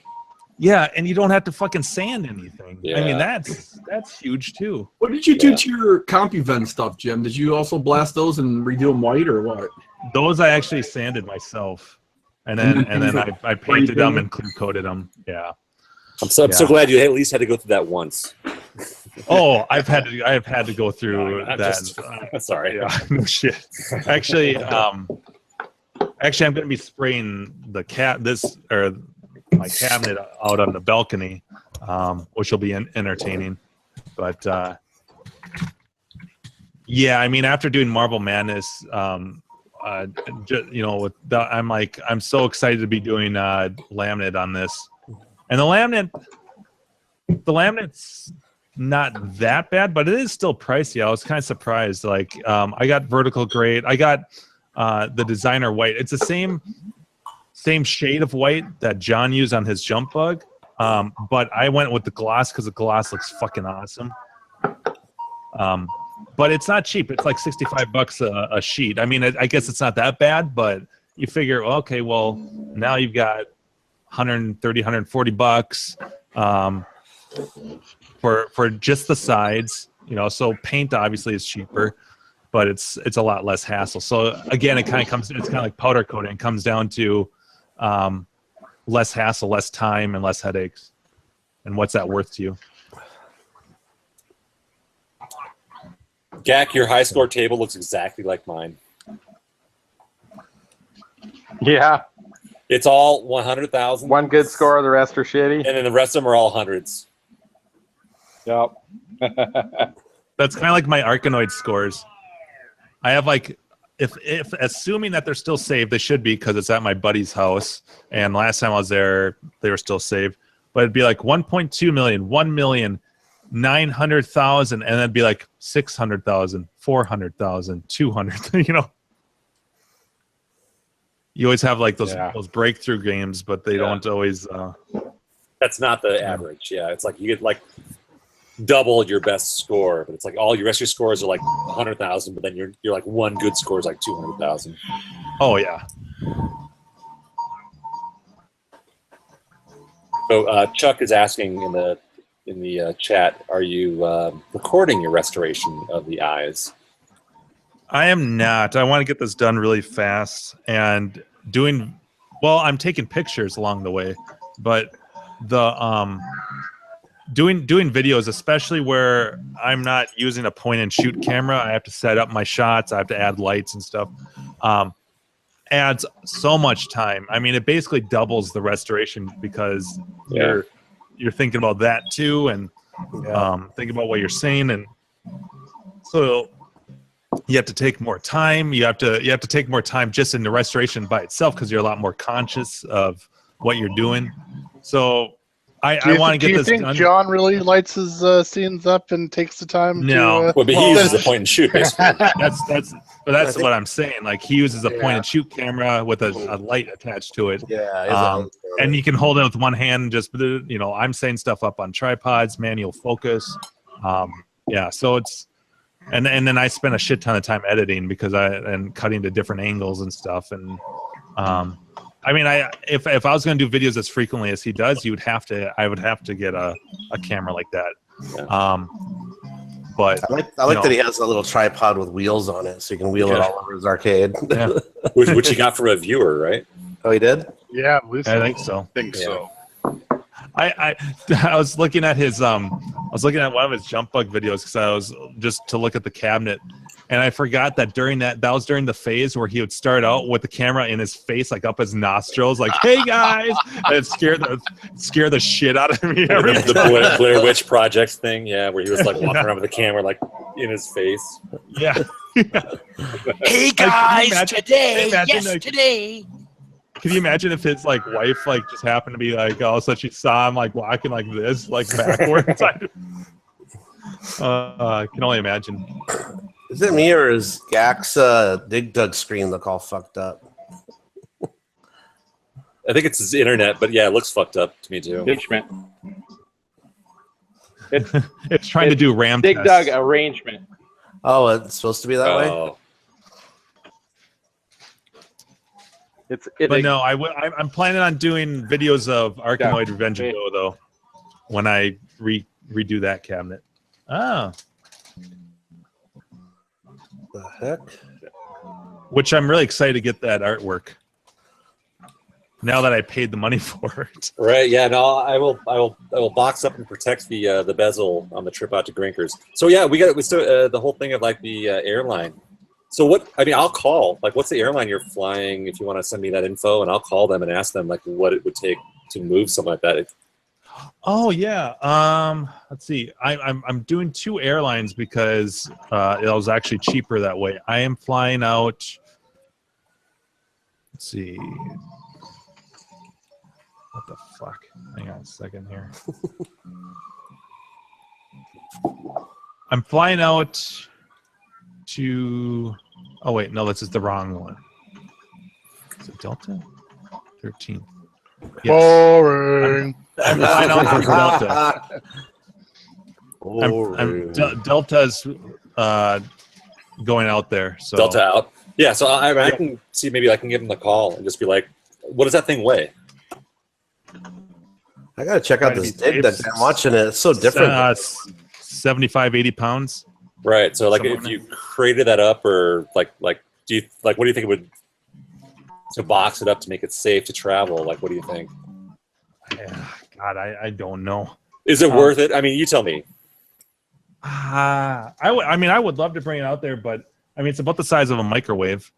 Yeah, and you don't have to fucking sand anything. Yeah. I mean, that's huge too. What did you do to your comp event stuff, Jim? Did you also blast those and redo them white or what? Those I actually sanded myself, and then I painted them and clear coated them. Yeah. I'm so glad you at least had to go through that once. Oh, I've had to go through that. Sorry. Yeah, no shit. Actually, I'm going to be spraying my cabinet out on the balcony, which will be entertaining. But I mean, after doing Marble Madness, I'm so excited to be doing laminate on this. And the laminate's not that bad, but it is still pricey. I was kind of surprised. Like, I got vertical grade. I got the designer white. It's the same shade of white that John used on his jump bug. But I went with the gloss because the gloss looks fucking awesome. But it's not cheap. It's like $65 a sheet. I mean, I guess it's not that bad, but you figure, okay, well, now you've got $130, $140 for just the sides, so paint obviously is cheaper, but it's a lot less hassle. So again, it's kind of like powder coating. It comes down to less hassle, less time, and less headaches. And what's that worth to you? Gak, your high score table looks exactly like mine. Yeah. It's all 100,000. One good score, the rest are shitty. And then the rest of them are all hundreds. Yep. That's kind of like my Arkanoid scores. I have like, if assuming that they're still saved, they should be because it's at my buddy's house. And last time I was there, they were still saved. But it'd be like 1.2 million, 1 million, 900,000, and then it'd be like 600,000, 400,000, 200. You always have like those breakthrough games, but they don't always. That's not the average. Yeah, it's like you get like double your best score, but it's like all your rest of your scores are like 100,000, but then you're like one good score is like 200,000. Oh yeah. So Chuck is asking in the chat, are you recording your restoration of the eyes? I am not. I want to get this done really fast and I'm taking pictures along the way, but the doing videos, especially where I'm not using a point and shoot camera, I have to set up my shots, I have to add lights and stuff. Adds so much time. I mean, it basically doubles the restoration because you're thinking about that too, and thinking about what you're saying, and so you have to take more time. You have to take more time just in the restoration by itself because you're a lot more conscious of what you're doing. So I want to get this done. Do you think John really lights his scenes up and takes the time No. to... Well, but he uses a point and shoot, basically. That's what I'm saying. Like he uses a point and shoot camera with a light attached to it. Yeah. And you can hold it with one hand. Just I'm setting stuff up on tripods, manual focus. So it's and then I spend a shit ton of time editing because and cutting to different angles and stuff. And if I was going to do videos as frequently as he does, I would have to get a camera like that. Yeah. But I like that he has a little tripod with wheels on it, so you can wheel it all over his arcade. Yeah. which he got from a viewer, right? Oh, he did? Yeah, I think so. So. I was looking at his one of his jump bug videos because I was just to look at the cabinet, and I forgot that that was during the phase where he would start out with the camera in his face, like up his nostrils, like "Hey guys," and it scared the shit out of me. The Blair Witch Project thing, where he was like walking around with the camera like in his face. Yeah. Hey guys, today. Can you imagine if his wife just happened to be all of a sudden she saw him walking like this, backwards? I can only imagine. Is it me or is Gak's Dig Dug screen look all fucked up? I think it's his internet, but yeah, it looks fucked up to me too. Arrangement. It's trying to do RAM Dig tests. Dug arrangement. Oh, it's supposed to be that way? But no, I'm planning on doing videos of Arkanoid Revenge and Go though when I redo that cabinet. Oh. The heck? Which I'm really excited to get that artwork. Now that I paid the money for it. Right? Yeah. No, I will box up and protect the bezel on the trip out to Grinkers. So yeah, we still the whole thing of the airline. So I'll call. What's the airline you're flying? If you want to send me that info, and I'll call them and ask them what it would take to move something like that. Oh yeah. Let's see. I'm doing 2 airlines because it was actually cheaper that way. I am flying out. Let's see. What the fuck? Hang on a second here. I'm flying out to. Oh wait, no, this is the wrong one. Is it Delta? 13. Yes. Boring. I'm flying out for Delta. Delta's going out there. So Delta out. Yeah, so I can see maybe I can give them the call and just be like, "What does that thing weigh?" I gotta check out this Dig Dug. I'm watching it. It's so different. 75, 80 pounds. Right. So if you created that up, or do you what do you think it would to box it up to make it safe to travel? What do you think? God, I don't know. Is it worth it? I mean, you tell me. I would love to bring it out there, but it's about the size of a microwave,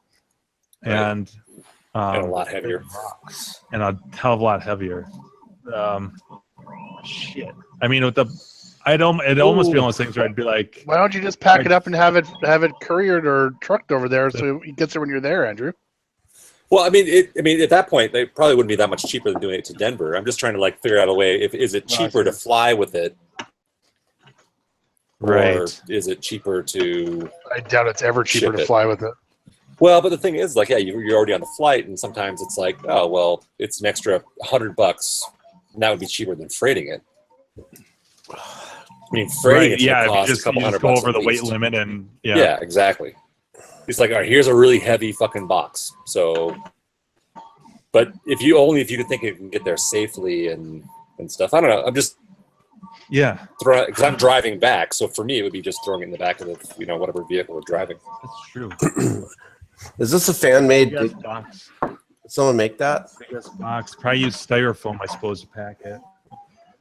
and a lot heavier, and a hell of a lot heavier. Shit. It'd almost be one of those things where I'd be like, why don't you just pack it up and have it couriered or trucked over there so it gets there when you're there, Andrew? Well, at that point, they probably wouldn't be that much cheaper than doing it to Denver. I'm just trying to figure out a way. Is it cheaper to fly with it, right? Or is it cheaper to? I doubt it's ever cheaper to fly with it. Well, but the thing is, you're already on the flight, and sometimes it's oh well, it's an extra $100, and that would be cheaper than freighting it. Freighting it costs just a couple $100 go over the weight least. limit, and yeah, exactly. It's all right, here's a really heavy fucking box. So, but if you could think you can get there safely and stuff, I don't know. I'm just throwing because I'm driving back. So for me, it would be just throwing it in the back of the whatever vehicle we're driving. That's true. Is this a fan made? Did someone make that? Biggest box. Probably use styrofoam, I suppose, to pack it.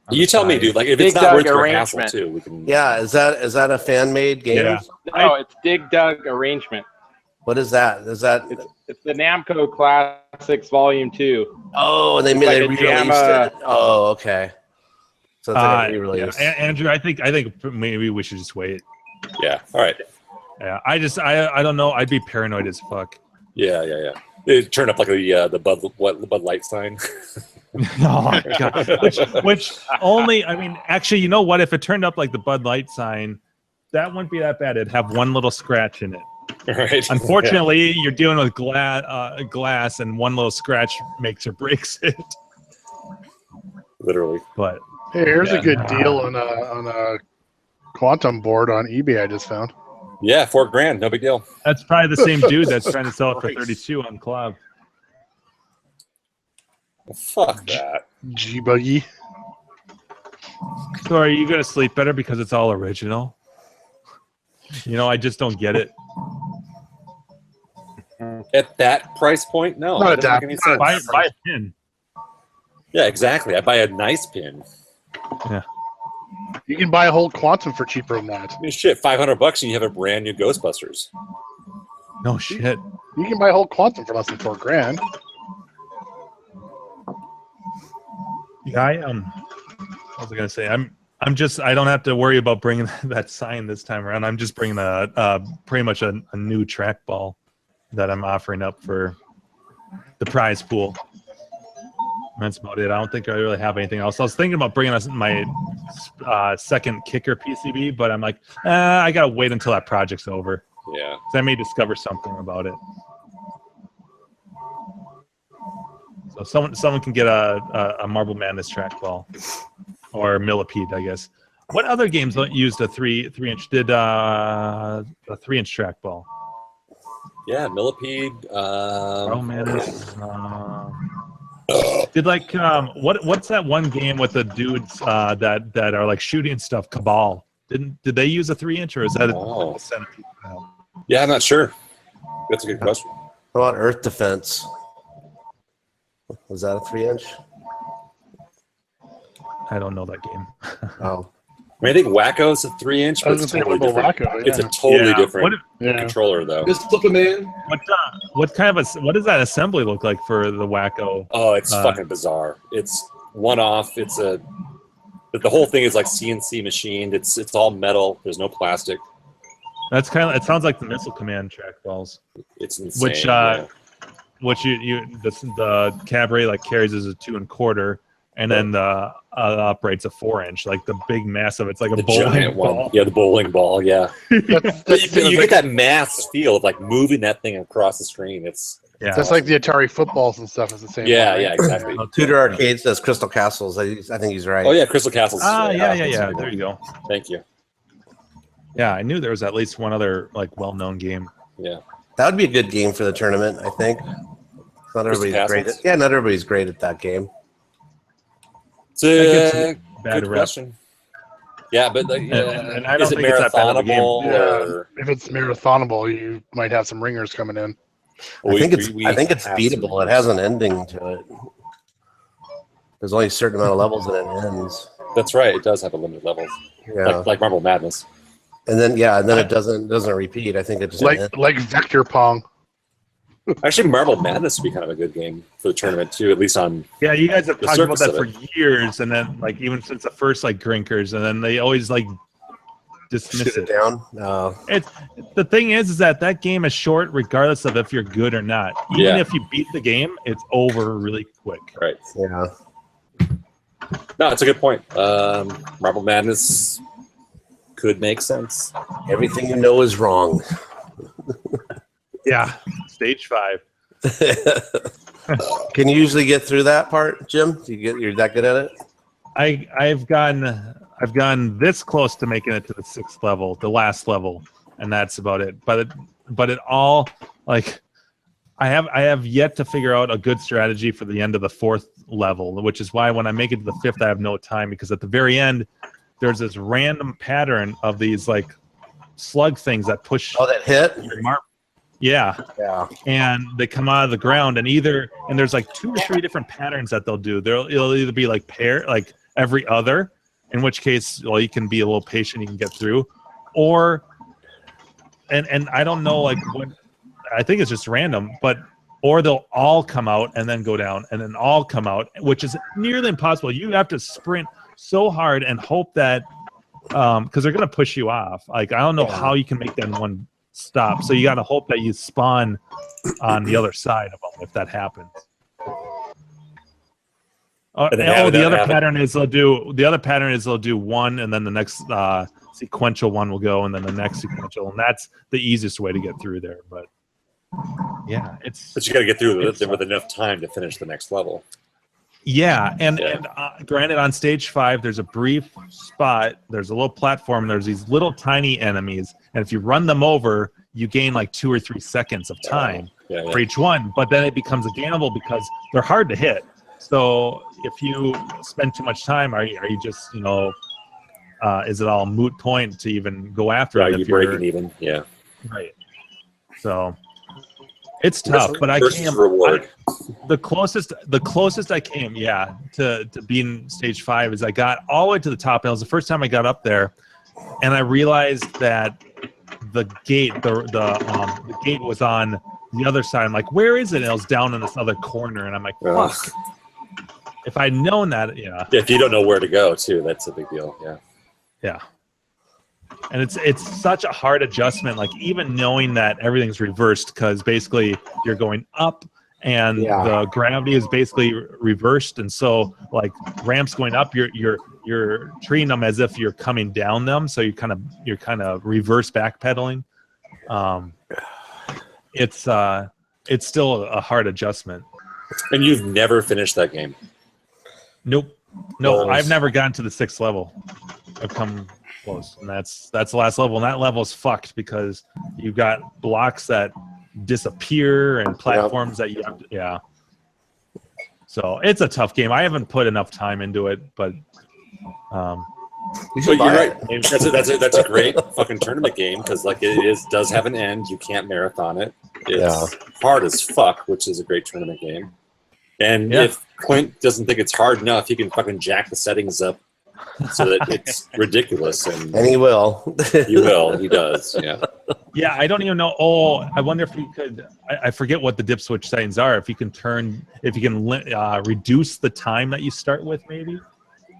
You tell me, dude. If it's not worth your hassle, too, we can. Yeah, is that a fan made game? Yeah. No, it's Dig Dug arrangement. What is that? Is that? It's the Namco Classics Volume 2. Oh, and they re-released it. Oh, okay. So it's re-release. Andrew, I think maybe we should just wait. Yeah. All right. Yeah, I don't know. I'd be paranoid as fuck. Yeah. It turned up like the Bud Light sign. Oh my god! Which only, I mean, actually, you know what? If it turned up like the Bud Light sign, that wouldn't be that bad. It'd have one little scratch in it. Right. Unfortunately, you're dealing with glass, and one little scratch makes or breaks it. Literally. But Hey, here's a good deal on a quantum board on eBay I just found. Yeah, $4,000, no big deal. that's probably the same dude that's trying to sell it for 32 on Cloud. Fuck that. G-Buggy. So are you gonna sleep better because it's all original? You know, I just don't get it. At that price point, no. Not That at doesn't that- make any not at sense. Buy a pin. Yeah, exactly. I buy a nice pin. You can buy a whole quantum for cheaper than that. I mean, shit, $500 and you have a brand new Ghostbusters. No shit. You can buy a whole quantum for less than $4,000. Yeah, what was I gonna say? I'm just, I don't have to worry about bringing that sign this time around. I'm just bringing pretty much a new trackball that I'm offering up for the prize pool. That's about it. I don't think I really have anything else. I was thinking about bringing my second kicker PCB, but I'm like, I gotta wait until that project's over. Yeah. So I may discover something about it. So someone can get a Marble Madness trackball or Millipede, I guess. What other games used a 3-inch? Did a 3-inch trackball? Yeah, Millipede. Marble Madness. Did like what's that one game with the dudes that are like shooting stuff? Cabal. Did they use a 3-inch or is that a centipede? Yeah, I'm not sure. That's a good question. What about Earth Defense? Was that a 3-inch? I don't know that game. Oh. I mean, I think Wacko's a 3-inch, I but was it's gonna say, totally what about different. Wacko? It's a Yeah. totally Yeah. different Yeah. controller, though. Just look a man. What kind of what does that assembly look like for the Wacko? Oh, it's fucking bizarre. It's one-off. It's the whole thing is like CNC machined. It's all metal. There's no plastic. That's kind of, it sounds like the Missile Command trackballs, It's insane. which yeah. the Cabaret like carries as a 2 1/4, and then the operates a 4-inch, like the big massive. It's like a The bowling giant ball. one. Yeah, the bowling ball. Yeah. But you get that mass feel of like moving that thing across the screen. It's That's like the Atari footballs and stuff. It's the same. yeah, one, yeah, right? exactly. Tudor Arcade says Crystal Castles. I think he's right. Oh yeah, Crystal Castles. Yeah. There you go. Thank you. Yeah, I knew there was at least one other like well-known game. Yeah. That would be a good game for the tournament, I think. Not everybody's great at, not everybody's great at that game. It's a Bad good rep. question. Yeah, but like, And I don't is it think it's that bad of a game. marathonable? Or If it's marathonable, you might have some ringers coming in. I think it's have some- beatable. It has an ending to it. There's only a certain amount of levels and it ends. That's right. It does have a limited levels, Yeah. like Marble Madness. And then it doesn't repeat. I think it just ends. Like Vector Pong. Actually, Marble Madness would be kind of a good game for the tournament too, at least on. Yeah, you guys have The talked about surface that of for years, and then like even since the first like Grinkers, and then they always like dismiss Shoot it. it down. No. It's the thing is that game is short, regardless of if you're good or not. Even Yeah. if you beat the game, it's over really quick. Right. Yeah. No, it's a good point. Marble Madness could make sense. Everything you know is wrong. Yeah, stage 5. Can you usually get through that part, Jim? You're that good at it? I've gone this close to making it to the 6th level, the last level, and that's about it. But it all like I have yet to figure out a good strategy for the end of the 4th level, which is why when I make it to the 5th, I have no time, because at the very end there's this random pattern of these like slug things that push. Oh, that hit? Your mark. Yeah. Yeah. And they come out of the ground, and there's like 2 or 3 different patterns that they'll do. It'll either be like like every other, in which case, well, you can be a little patient, you can get through, or and I don't know like what, I think it's just random, or they'll all come out and then go down and then all come out, which is nearly impossible. You have to sprint so hard and hope that because they're going to push you off. Like I don't know how you can make that in one stop. So you got to hope that you spawn on the other side of them if that happens. The other pattern is they'll do one, and then the next sequential one will go, and then the next sequential, and that's the easiest way to get through there. But yeah, but you got to get through with enough time to finish the next level. Yeah, and granted, on stage 5, there's a brief spot. There's a little platform. And there's these little tiny enemies, and if you run them over, you gain like 2 or 3 seconds of time for each one. But then it becomes a gamble because they're hard to hit. So if you spend too much time, are you just is it all moot point to even go after it? You break it even, right. So it's tough, but I came reward. The closest I came, to being stage 5 is I got all the way to the top, and it was the first time I got up there, and I realized that the gate, the gate was on the other side. I'm like, where is it? And it was down in this other corner, and I'm like, fuck. If I'd known that, if you don't know where to go, too, that's a big deal. Yeah. And it's such a hard adjustment, like even knowing that everything's reversed, because basically you're going up and the gravity is basically reversed, and so like ramps going up, you're treating them as if you're coming down them, so you're kind of reverse backpedaling. It's still a hard adjustment. And you've never finished that game? Nope. No, I've never gotten to the 6th level. I've come close, and that's the last level, and that level's fucked because you've got blocks that disappear and platforms that you have to, so it's a tough game. I haven't put enough time into it, but you're right. That's a great fucking tournament game, because like it does have an end. You can't marathon it. It's hard as fuck, which is a great tournament game. And if Clint doesn't think it's hard enough, he can fucking jack the settings up so that it's ridiculous, and he will. He will. He does. Yeah, I don't even know. Oh, I wonder if you could. I forget what the dip switch settings are. If you can reduce the time that you start with, maybe.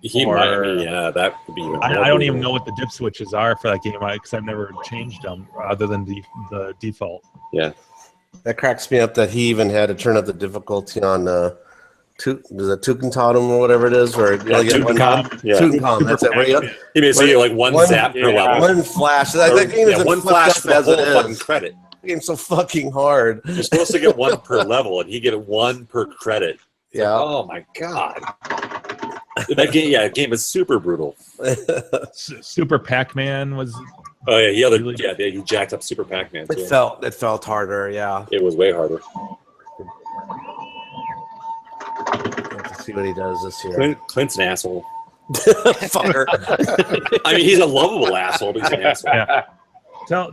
That would be. I don't even know what the dip switches are for that game because I've never changed them other than the default. Yeah, that cracks me up that he even had to turn up the difficulty on Tucumcadum or whatever it is, where you only get one Tucumcadum. That's it. He basically like one zap per level, one flash. That game is one flash for the whole fucking credit. The game's so fucking hard. You're supposed to get one per level, and he get 1 per credit. Yeah. Like, oh my god. That game is super brutal. Super Pac-Man was. Oh yeah, he jacked up Super Pac-Man. It felt harder. Yeah, it was way harder. Let's see what he does this year. Clint's an asshole. Fucker. I mean, he's a lovable asshole, but he's an asshole. Yeah.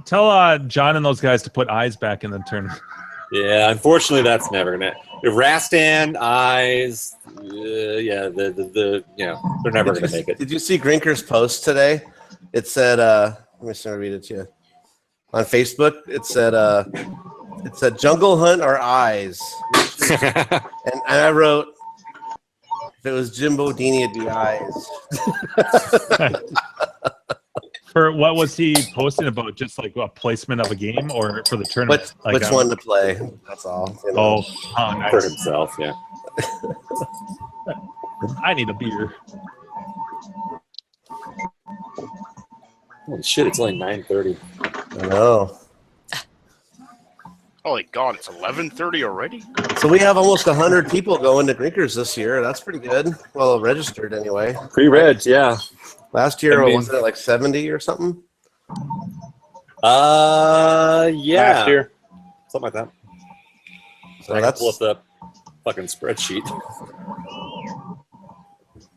Tell John and those guys to put eyes back in the tournament. Yeah, unfortunately, that's never gonna. If Rastan, eyes, they're never gonna make it. Did you see Grinker's post today? It said, let me read it to you. On Facebook, it said Jungle Hunt or eyes. And I wrote, if it was Jim Bodini, it'd be eyes. For what was he posting about? Just like a placement of a game, or for the tournament? Which one to play? That's all. Oh, nice. For himself, yeah. I need a beer. Holy shit! It's only 9:30. I know. Holy God! It's 11:30 already. So we have almost 100 people going to Grinkers this year. That's pretty good. Well, registered anyway. Pre-reg, yeah. Last year, wasn't it like 70 or something? Yeah. Last year. Something like that. So I can pull up the fucking spreadsheet.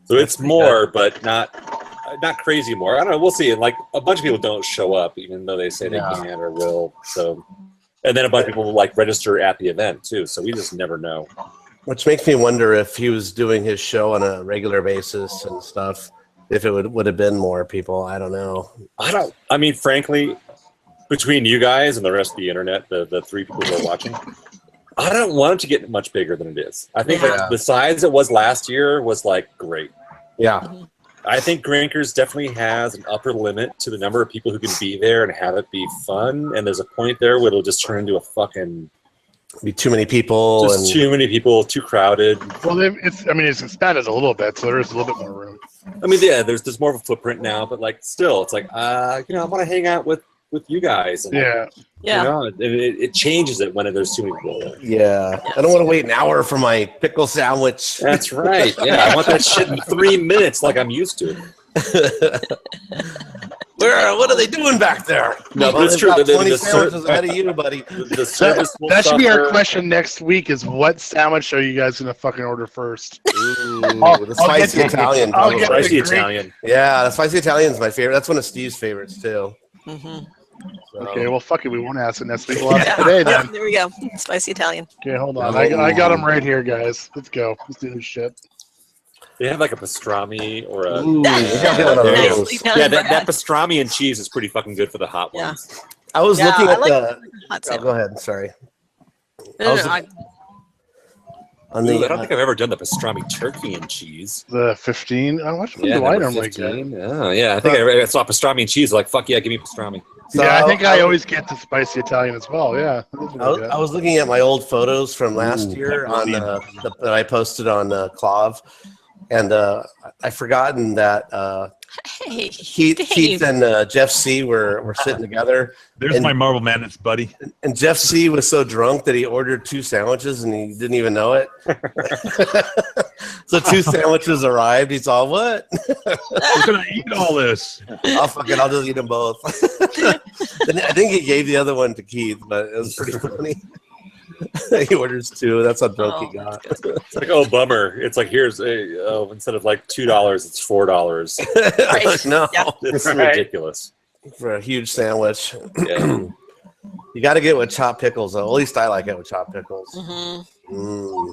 So it's more, but not crazy more. I don't know. We'll see. And like a bunch of people don't show up, even though they say they can or will. So, and then a bunch of people will like register at the event too. So we just never know. Which makes me wonder if he was doing his show on a regular basis and stuff. If it would have been more people, I don't know. I mean, frankly, between you guys and the rest of the internet, the 3 people who are watching, I don't want it to get much bigger than it is. I think that the size it was last year was like great. Yeah. I think Grinkers definitely has an upper limit to the number of people who can be there and have it be fun. And there's a point there where it'll just turn into a fucking Be too many people. just too many people, too crowded. Well, it's expanded a little bit, so there is a little bit more room. I mean, yeah, there's more of a footprint now, but like still, it's like I want to hang out with you guys. And, Yeah. Yeah. You know, it changes it when there's too many people there. Yeah. I don't want to wait an hour for my pickle sandwich. That's right. Yeah, I want that shit in 3 minutes, like I'm used to. What are they doing back there? No, Well, that's they've true. got The 20 sandwiches ahead of you, buddy. The service will That should be our suffer. question next week: is what sandwich are you guys gonna fucking order first? Ooh, I'll the get spicy the- Italian. I'll probably. get Spicy the Greek- Italian. Yeah, the spicy Italian is my favorite. That's one of Steve's favorites too. Mm-hmm. So. Okay, well, fuck it. We won't ask it next week. We'll ask it today then. There we go. Spicy Italian. Okay, hold on. I got them right here, guys. Let's go. Let's do this shit. They have like a pastrami or a. Ooh, we got one of There you go. those. Nicely done, Yeah, that Brad. pastrami and cheese is pretty fucking good for the hot Yeah. ones. I was Yeah, looking I at like the. Hot Oh, sandwich. go ahead. Sorry. No, I was- no, On Ooh, the, I don't think I've ever done the pastrami turkey and cheese. The 15. How much do I number normally get? 15. Oh, yeah. I think I saw pastrami and cheese. Like, fuck yeah, give me pastrami. so Yeah, I think I always get the spicy Italian as well. Yeah. I was looking at my old photos from last year on that I posted on Clav, and I forgotten that hey, Keith Dave. and Jeff C were sitting together, There's And- my Marvel Madness buddy. and Jeff C was so drunk that he ordered 2 sandwiches and he didn't even know it. So 2 sandwiches arrived. He's all, "What? We're gonna eat all this." I'll just eat them both." Then I think he gave the other one to Keith, but it was pretty funny. He orders 2. That's how drunk he got. It's like, oh, bummer. It's like, here's instead of like $2, it's $4. I'm like, no, Yeah. It's Right. ridiculous. for a huge sandwich. Yeah. You got to get it with chopped pickles, though. At least I like it with chopped pickles. Mm-hmm. Mm.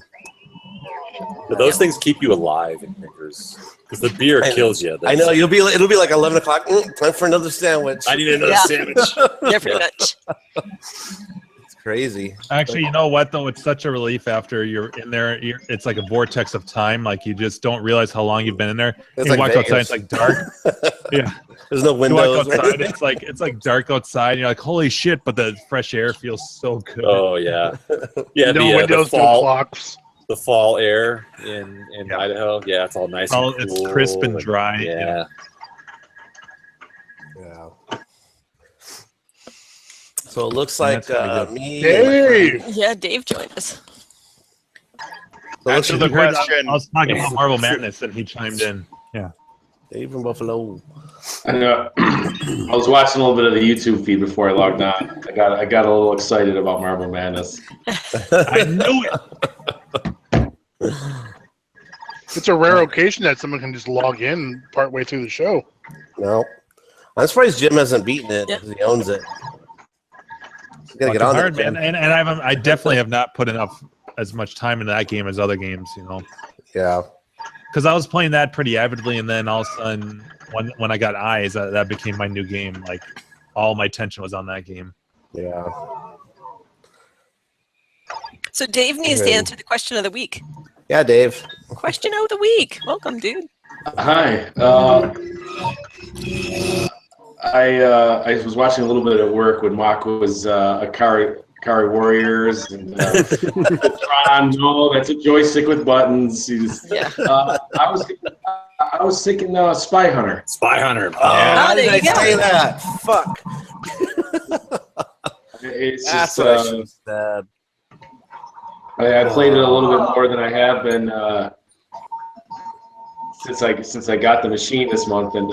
But those things keep you alive in Grinkers. Because the beer kills you. I know it'll be like 11 o'clock. Time for another sandwich. I need another Yeah. sandwich. Yeah, pretty much. It's crazy. Actually, you know what though? It's such a relief after you're in there. It's like a vortex of time. Like you just don't realize how long you've been in there. It's You like walk outside, Vegas. it's like dark. Yeah, There's no you walk windows. outside, it's like dark outside. And you're like, holy shit! But the fresh air feels so good. Oh, yeah. Yeah, No the windows, no fall, clocks. the fall air in Yeah. Idaho. Yeah, it's all nice. Oh, and it's cool crisp and dry. Yeah. Yeah. So it looks like That's pretty good. me. Dave! Yeah, Dave joined us. So it looks Answer like the You heard question. I was talking about Marvel Madness, and he chimed in. Dave from Buffalo. I know. I was watching a little bit of the YouTube feed before I logged on. I got a little excited about Marble Madness. I knew it. It's a rare occasion that someone can just log in partway through the show. No. I'm surprised Jim hasn't beaten it Yeah. because he owns it. You gotta get Fucking on hard, there, man. Jim. And I definitely have not put enough as much time into that game as other games. You know. Yeah. Because I was playing that pretty avidly, and then all of a sudden, when I got Eyes, that became my new game. Like, all my attention was on that game. Yeah. So Dave needs to Okay. answer the question of the week. Yeah, Dave. Question of the week. Welcome, dude. Hi. I was watching a little bit at work when Mock was Akari Warriors and Tron. No, that's a joystick with buttons. Yeah. I was thinking Spy Hunter. Spy Hunter. How there did I you go. say that? Fuck. It's That's just, what I should have said. I played it a little bit more than I have been since I got the machine this month, and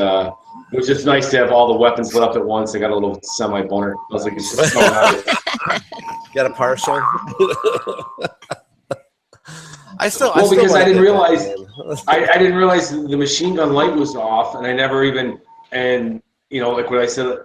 it was just nice to have all the weapons lit up at once. I got a little semi-boner. I was like, it's just so nice. Got a partial? Well, because I didn't realize I didn't realize the machine gun light was off, and I never even like what I said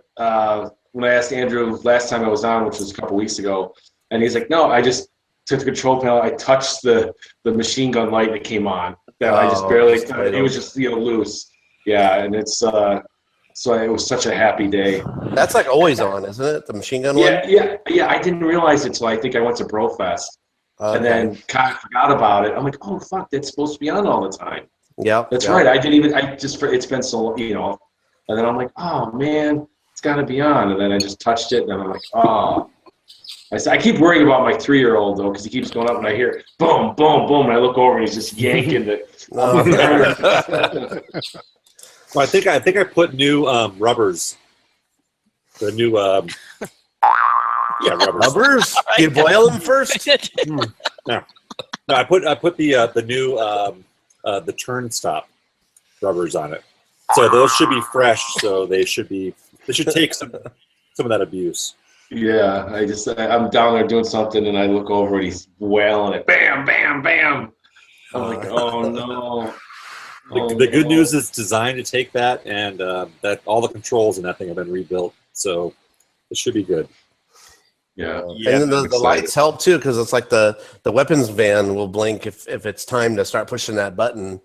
when I asked Andrew last time I was on, which was a couple weeks ago, and he's like, no, I just took the control panel, I touched the machine gun light, and it came on. I just barely. It was just loose. Yeah, and it's so it was such a happy day. That's like always on, isn't it? The machine gun one? Yeah. I didn't realize it till I think I went to Brofest. Okay. And then kind of forgot about it. I'm like, oh fuck, that's supposed to be on all the time. Yeah, That's right. It's been so, you know, and then I'm like, oh man, it's got to be on. And then I just touched it, and I'm like, oh. I keep worrying about my 3-year-old though, because he keeps going up, and I hear boom, boom, boom, and I look over, and he's just yanking the. Well, I think I put new rubbers. The new rubbers. Right. You boil them first. No, I put the new the turn stop rubbers on it. So those should be fresh. So they should take some of that abuse. Yeah, I'm down there doing something, and I look over, and he's wailing it. Bam, bam, bam. I'm like, oh no. The good news is it's designed to take that, and that all the controls in that thing have been rebuilt, so it should be good. Yeah. And then the lights help too, because it's like the weapons van will blink if it's time to start pushing that button.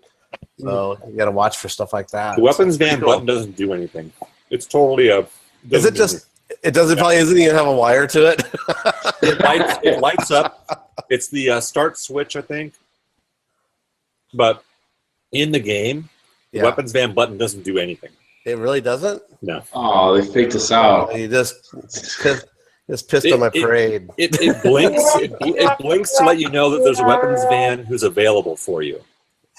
So you got to watch for stuff like that. The weapons van button doesn't do anything. It's totally a. Is it just? It doesn't probably doesn't even have a wire to it. It lights up. It's the start switch, I think. But in the game, the weapons van button doesn't do anything. It really doesn't? No. Oh, they faked us out. You just pissed on my parade. It blinks. It blinks to let you know that there's a weapons van who's available for you.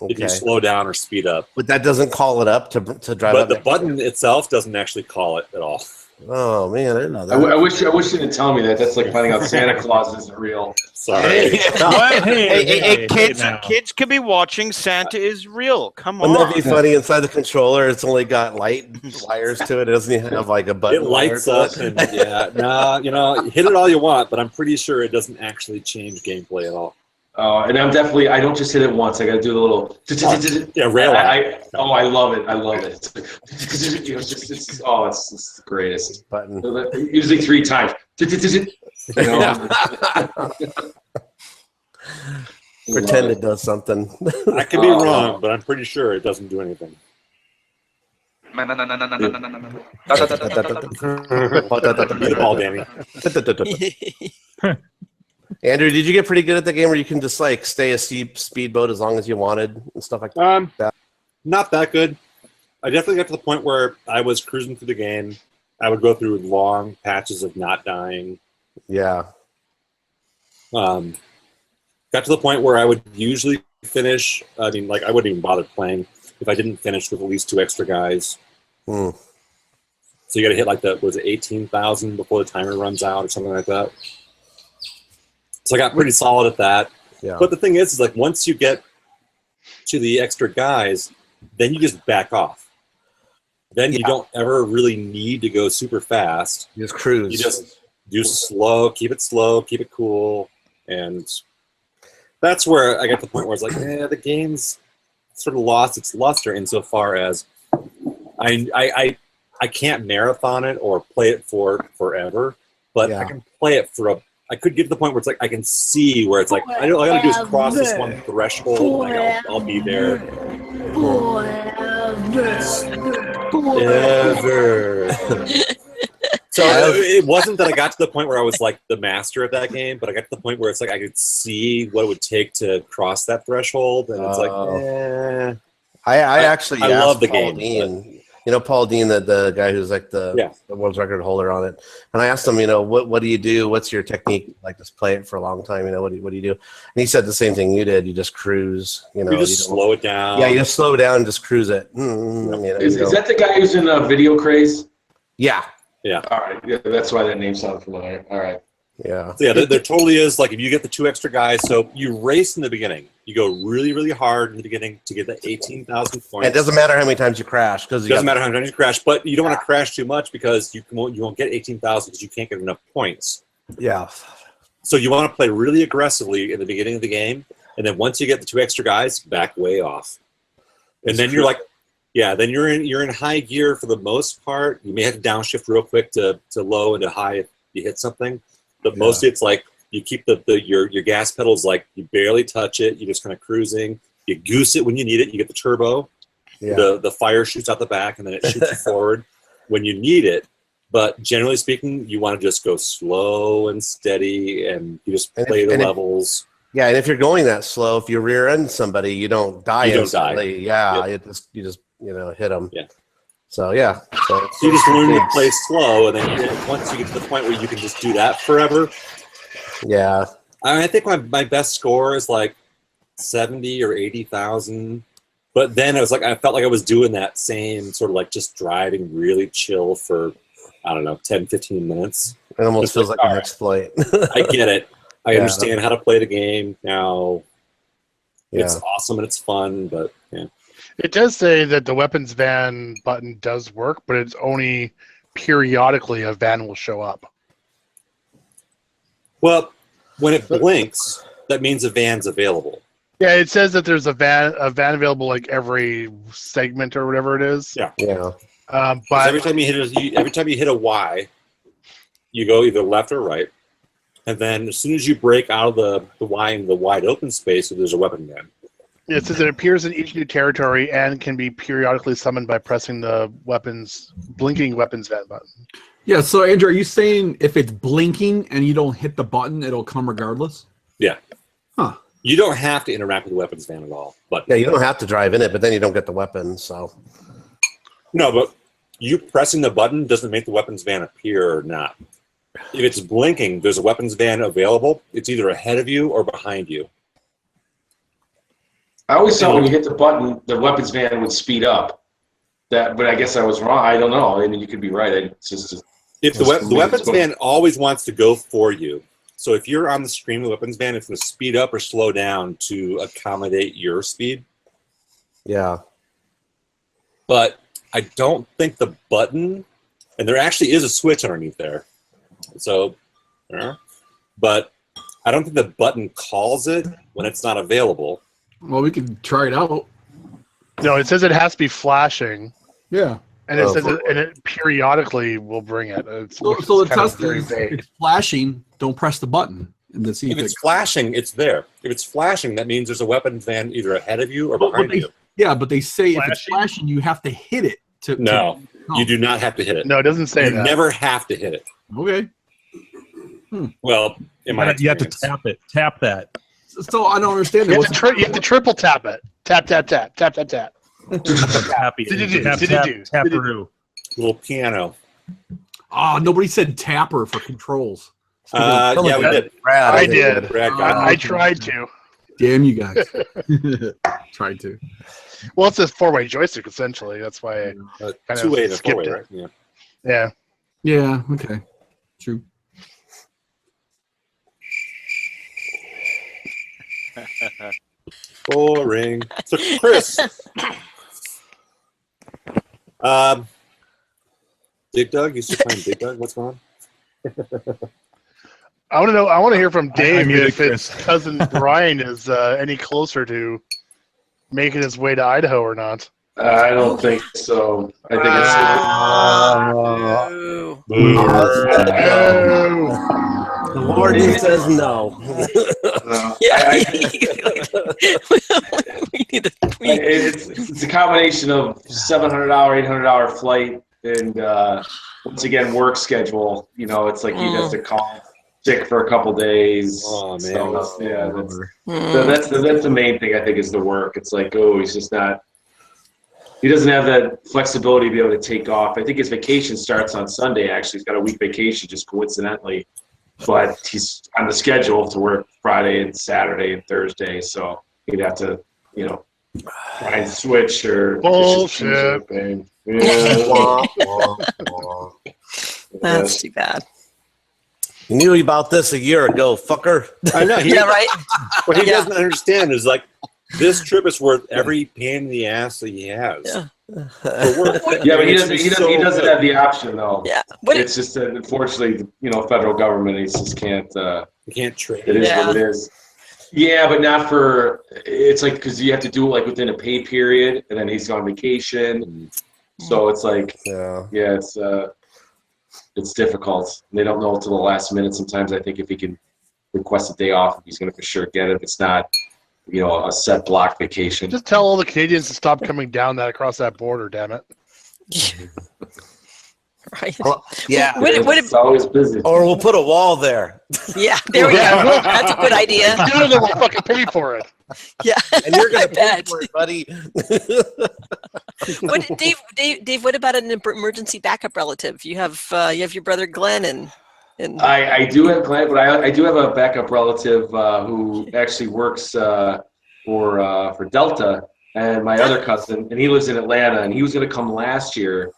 If you slow down or speed up. But that doesn't call it up to drive but up. But the button itself doesn't actually call it at all. Oh man, I didn't know that. I wish you didn't tell me that. That's like finding out Santa Claus isn't real. Sorry. Hey, kids could be watching. Santa is real. Come on. Wouldn't that be funny? Inside the controller, it's only got light wires to it. It doesn't even have like a button. It lights up, and hit it all you want, but I'm pretty sure it doesn't actually change gameplay at all. And I don't just hit it once. I got to do the little. Rail. I love it. I love it. It's the greatest button. Usually 3 times. Pretend it does something. I could be wrong, but I'm pretty sure it doesn't do anything. The ball, Danny. Andrew, did you get pretty good at the game where you can just like stay a speedboat as long as you wanted and stuff like that? Not that good. I definitely got to the point where I was cruising through the game. I would go through long patches of not dying. Yeah. Got to the point where I would usually finish. I mean, like I wouldn't even bother playing if I didn't finish with at least 2 extra guys. So you got to hit like 18,000 before the timer runs out or something like that. So I got pretty solid at that. Yeah. But the thing is like once you get to the extra guys, then you just back off. Then you don't ever really need to go super fast. You just cruise. You just do slow, keep it cool. And that's where I got to the point where it's like, the game's sort of lost its luster insofar as I can't marathon it or play it for forever, but I can play it for I could get to the point where it's like I can see where it's like all I gotta do is cross this one threshold, and like I'll be there. Forever. So it wasn't that I got to the point where I was like the master of that game, but I got to the point where it's like I could see what it would take to cross that threshold, and it's like, I love the Paul game. Dean, Paul Dean, the guy who's like the world's record holder on it, and I asked him, what do you do? What's your technique? Like, just play it for a long time. What do you do? And he said the same thing you did. You just cruise. You just slow it down. Yeah, you just slow down and just cruise it. Is that the guy who's in Video Craze? Yeah. Yeah. All right. Yeah, that's why that name sounds familiar. All right. Yeah. So there totally is. Like if you get the 2 extra guys, so you race in the beginning. You go really, really hard in the beginning to get the 18,000 points. It doesn't matter how many times you crash, because it doesn't matter how many times you crash, but you don't want to crash too much because you won't get 18,000 because you can't get enough points. Yeah. So you want to play really aggressively in the beginning of the game, and then once you get the 2 extra guys, back way off, and then you're like. Yeah, then you're in high gear for the most part. You may have to downshift real quick to low and to high if you hit something. But mostly it's like you keep your gas pedals like you barely touch it. You're just kind of cruising. You goose it when you need it. You get the turbo. Yeah. The fire shoots out the back and then it shoots you forward when you need it. But generally speaking, you want to just go slow and steady and you just play the levels. Yeah, and if you're going that slow, if you rear end somebody, you don't die instantly. Yeah, you just hit them. Yeah. So yeah, so you just learn to play slow, and then once you get to the point where you can just do that forever. Yeah. I mean, I think my best score is like 70 or 80,000. But then it was like I felt like I was doing that same sort of like just driving really chill for, I don't know, 10, 15 minutes. It almost feels like an exploit. I get it. I understand how to play the game now. It's awesome and it's fun, but yeah. It does say that the weapons van button does work, but it's only periodically a van will show up. Well, when it blinks, that means a van's available. Yeah, it says that there's a van available like every segment or whatever it is. Yeah. Yeah. But every time you hit a Y, you go either left or right, and then as soon as you break out of the Y in the wide open space, there's a weapon van. It says it appears in each new territory and can be periodically summoned by pressing the blinking weapons van button. Yeah, so Andrew, are you saying if it's blinking and you don't hit the button, it'll come regardless? Yeah. Huh. You don't have to interact with the weapons van at all. But yeah, you don't have to drive in it, but then you don't get the weapon, so. No, but you pressing the button doesn't make the weapons van appear or not. If it's blinking, there's a weapons van available. It's either ahead of you or behind you. I always thought when you hit the button, the weapons van would speed up. But I guess I was wrong. I don't know. I mean, you could be right. If the weapons van always wants to go for you, so if you're on the screen of the weapons van, it's going to speed up or slow down to accommodate your speed. Yeah. But I don't think the button, and there actually is a switch underneath there. So, but I don't think the button calls it when it's not available. Well, we can try it out. No, it says it has to be flashing. Yeah. And it says it periodically will bring it. So the test is if it's flashing, don't press the button. And then see if it's flashing, it's there. If it's flashing, that means there's a weapons van either ahead of you or behind you. Yeah, but they say if it's flashing, you have to hit it. You do not have to hit it. No, it doesn't say that. You never have to hit it. Okay. Well, you have to tap it. Tap that. So I don't understand it. You have to triple tap it. Tap, tap, tap, tap, tap, tap. Taparoo. Little piano. Oh, nobody said tapper for controls. Yeah, we did. I did. Brad I tried to. Damn you guys. Tried to. Well, it's a 4-way joystick, essentially. That's why I kind 2-way of to skipped 4-way, it. right? Yeah. Yeah. Yeah, okay. True. Boring. So, Chris. Dig Dug? You still playing Dig Dug? What's going on? I want to know. I want to hear from Dave if his cousin Brian is any closer to making his way to Idaho or not. I don't think so. I think The Lord says no. It's a combination of $700, $800 flight, and once again work schedule. You know, it's like you have to call sick for a couple days. Oh man, so, yeah, that's the main thing I think is the work. It's like, oh, he's just not. He doesn't have that flexibility to be able to take off. I think his vacation starts on Sunday. Actually, he's got a week vacation just coincidentally, but he's on the schedule to work Friday and Saturday and Thursday. So he'd have to, try and switch or bullshit. That's too bad. You knew about this a year ago, fucker. I know. Yeah, right. What he doesn't understand is like this trip is worth every pain in the ass that he has. Yeah. Yeah, but he doesn't have the option though. Yeah. It's just that unfortunately, federal government, he just can't. You can't trade. It is what it is. Yeah, but not for. It's like because you have to do it like within a pay period, and then he's on vacation. So it's like, it's difficult. They don't know until the last minute. Sometimes I think if he can request a day off, he's going to for sure get it. If it's not, a set block vacation. Just tell all the Canadians to stop coming down across that border. Damn it. Right. Well, yeah. It's always busy. Or we'll put a wall there. Yeah, there we go. That's a good idea. Canada will fucking pay for it. Yeah, And you're going to pay bet. for it, buddy. Dave, what about an emergency backup relative? You have your brother Glenn and I do have Glenn, but I do have a backup relative who actually works for Delta, and my other cousin, and he lives in Atlanta, and he was going to come last year,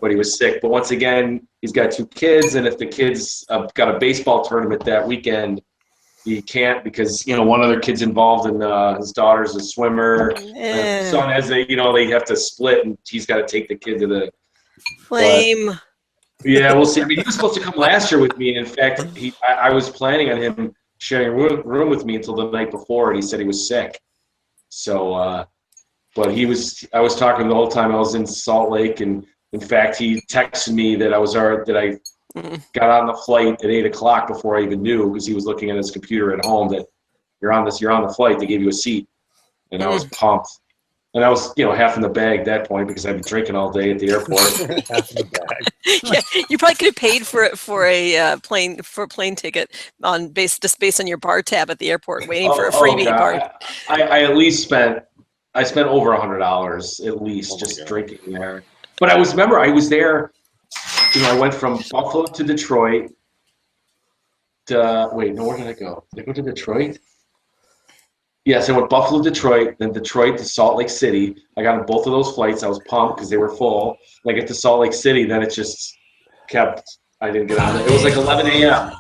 but he was sick. But once again, he's got 2 kids, and if the kids got a baseball tournament that weekend, he can't because one other kid's involved in his daughter's a swimmer. Son has they have to split, and he's got to take the kid to the Flame. Yeah, we'll see. I mean, he was supposed to come last year with me. In fact, I was planning on him sharing a room with me until the night before, and he said he was sick. So, but I was talking the whole time I was in Salt Lake, and in fact, he texted me that I got on the flight at 8:00 before I even knew, because he was looking at his computer at home that you're on the flight. They gave you a seat, and I was pumped. And I was, half in the bag at that point because I'd been drinking all day at the airport. Yeah, you probably could have paid for a plane ticket based on your bar tab at the airport, waiting for a freebie bar. I at least spent over $100 at least just drinking there. But I was there. I went from Buffalo to Detroit. Where did I go? Did I go to Detroit? Yes, I went Buffalo, Detroit, then Detroit to Salt Lake City. I got on both of those flights. I was pumped because they were full. When I get to Salt Lake City, then it just kept. I didn't get on it. It was like 11 a.m.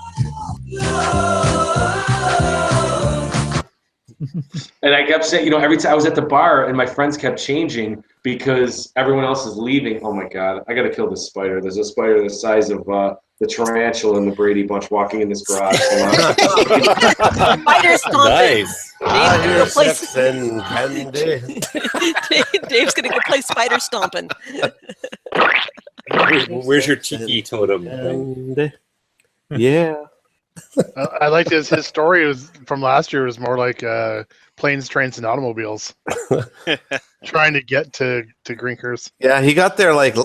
And I kept saying, every time I was at the bar and my friends kept changing because everyone else is leaving. Oh my God, I got to kill this spider. There's a spider the size of the tarantula in the Brady Bunch walking in this garage. Spider stomping. Nice. Dave's going to go play spider stomping. Where's your tiki totem? Yeah. I liked his story. Was from last year. It was more like planes, trains, and automobiles. Trying to get to Grinkers. Yeah, he got there like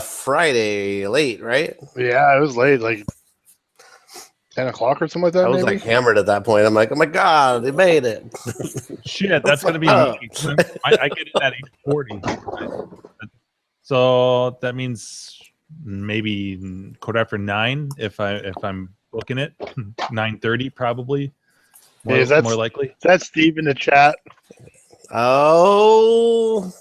Friday late, right? Yeah, it was late, like 10:00 or something like that. I was maybe? like hammered at that point. I'm like, oh my God, they made it. Shit, that's gonna be me. I get it at 8:40. So that means maybe 9:15 if I'm booking it. 9:30 probably. More likely. That's Steve in the chat. Oh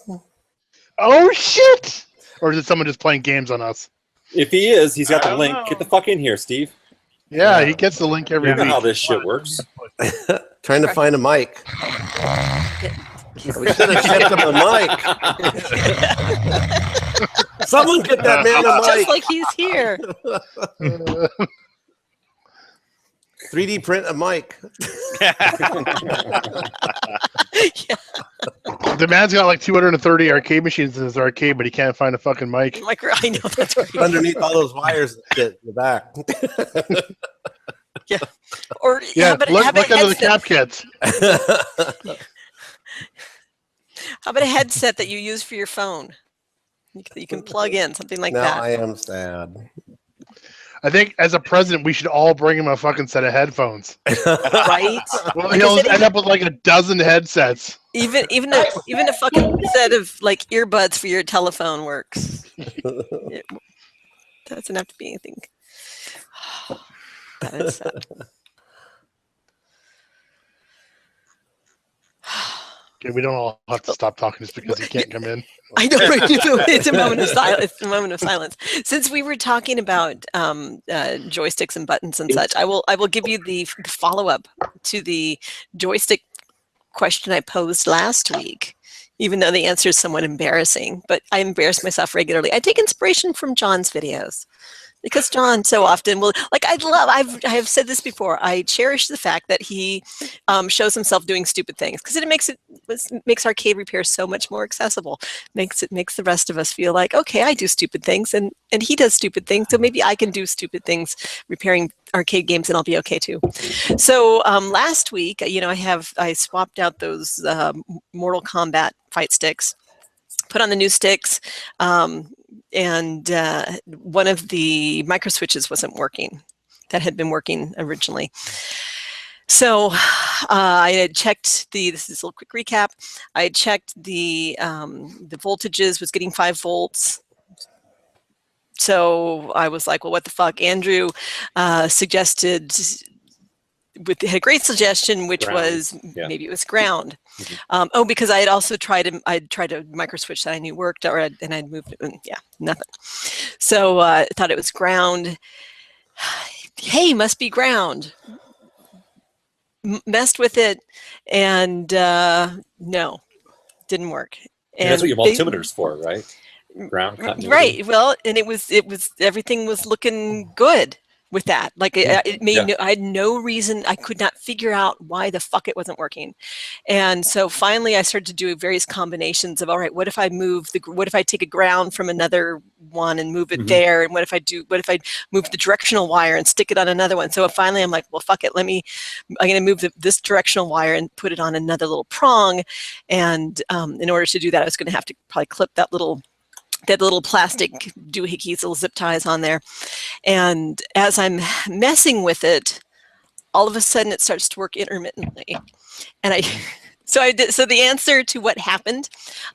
shit! Or is it someone just playing games on us? If he is, he's got the link. Get the fuck in here, Steve. Yeah, he gets the link every You know week. how this shit works. Trying to find a mic. We should have shipped him a mic. Someone get that man a mic. Just like he's here. 3D print a mic. Yeah. The man's got like 230 arcade machines in his arcade, but he can't find a fucking mic. I know that's right. Underneath all those wires in the back. Yeah. Or Yeah, but look have a under the headset. cap kits. How about a headset that you use for your phone? You can plug in something like Now that. I am sad. I think as a president, we should all bring him a fucking set of headphones. Right? Well, he'll end up with like a dozen headsets. Even a fucking set of like earbuds for your telephone works. It doesn't have to be anything. That is sad. Okay, we don't all have to stop talking just because he can't come in. I know, right? It's a moment of silence. It's a moment of silence. Since we were talking about joysticks and buttons and such, I will give you the follow-up to the joystick question I posed last week. Even though the answer is somewhat embarrassing, but I embarrass myself regularly. I take inspiration from John's videos. Because John so often will, like, I have said this before. I cherish the fact that he shows himself doing stupid things because it makes arcade repair so much more accessible. Makes the rest of us feel like, okay, I do stupid things and he does stupid things, so maybe I can do stupid things repairing arcade games and I'll be okay too. So last week, I swapped out those Mortal Kombat fight sticks, put on the new sticks. one of the micro switches wasn't working that had been working originally. So I had checked this is a little quick recap. I had checked the voltages, was getting 5 volts. So I was like, well, what the fuck? Andrew suggested, had a great suggestion, which was maybe it was ground. Because I had also tried a micro switch that I knew worked, and I'd moved it, and nothing. So I thought it was ground. Hey, must be ground. Messed with it, and no, didn't work. And that's what your multimeter's for, right? Ground continuity. Right. Well, and it was everything was looking good with that. Like it made I had no reason. I could not figure out why the fuck it wasn't working. And so finally I started to do various combinations of, all right, what if I take a ground from another one and move it there? And what if I move the directional wire and stick it on another one? So finally I'm like, well, fuck it. I'm going to move this directional wire and put it on another little prong. And in order to do that, I was going to have to probably clip that little plastic doohickeys, little zip ties on there. And as I'm messing with it, all of a sudden it starts to work intermittently. And so the answer to what happened,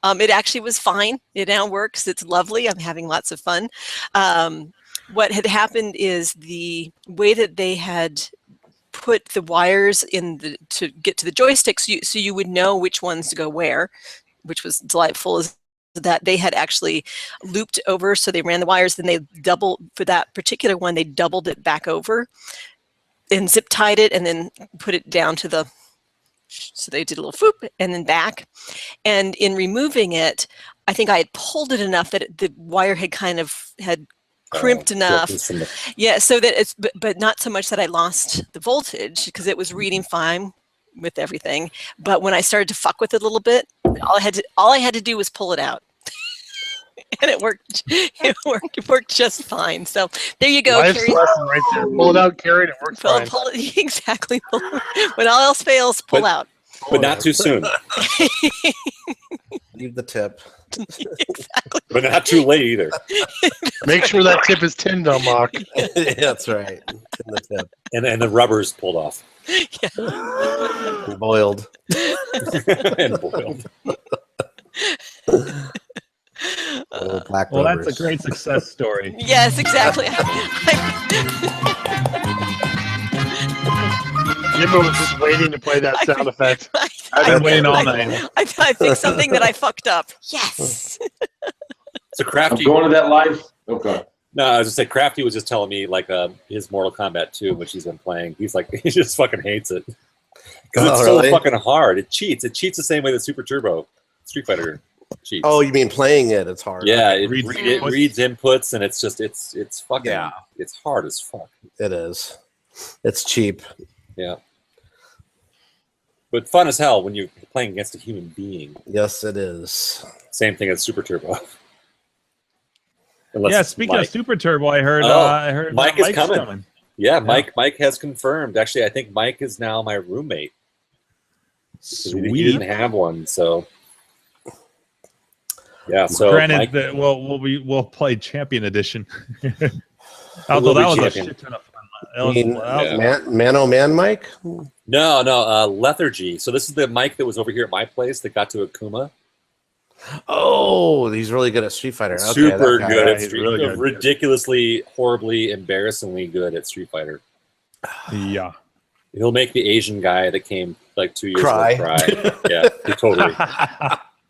it actually was fine. It now works. It's lovely. I'm having lots of fun. What had happened is the way that they had put the wires to get to the joysticks, so you would know which ones to go where, which was delightful, is that they had actually looped over. So they ran the wires, then they for that particular one, they doubled it back over and zip tied it and then put it down so they did a little whoop and then back. And in removing it, I think I had pulled it enough that the wire had crimped enough. Yeah. So that but not so much that I lost the voltage, because it was reading fine with everything. But when I started to fuck with it a little bit, all I had to do was pull it out. And it worked. It worked just fine. So there you go. Life's lesson right there. Pull it out, carry it. It works fine. Pull it, exactly. When all else fails, pull out. But not too soon. Leave the tip. Exactly. But not too late either. Make sure that tip is tinned, though, Mark. Yeah, that's right. In the tip. And the rubber's pulled off. Yeah. And boiled. And boiled. Black Well, rubbers. that's a great success story. Yes, exactly. Jimbo was just waiting to play that sound effect. I've been waiting all night. I think something that I fucked up. Yes. So Crafty. I'm going to that live. Okay. No, I was just saying, Crafty was just telling me like his Mortal Kombat 2, which he's been playing. He's like, he just fucking hates it because it's so fucking hard. It cheats. It cheats the same way that Super Turbo Street Fighter cheats. Oh, you mean playing it? It's hard. Yeah, it reads inputs, and it's just it's fucking it's hard as fuck. It is. It's cheap. Yeah. But fun as hell when you're playing against a human being. Yes, it is. Same thing as Super Turbo. Speaking of Super Turbo, I heard Mike is Mike's coming. Yeah, Mike has confirmed. Actually, I think Mike is now my roommate. Sweet. He didn't have one, so yeah. So granted, Mike, we'll play Champion Edition. Although that was a shit ton of fun. Man, Mike? No, Lethargy. So this is the Mike that was over here at my place that got to Akuma. Oh, he's really good at Street Fighter. Super good at Street Fighter. Ridiculously, horribly, embarrassingly good at Street Fighter. Yeah. He'll make the Asian guy that came like 2 years cry. ago cry. Yeah, totally.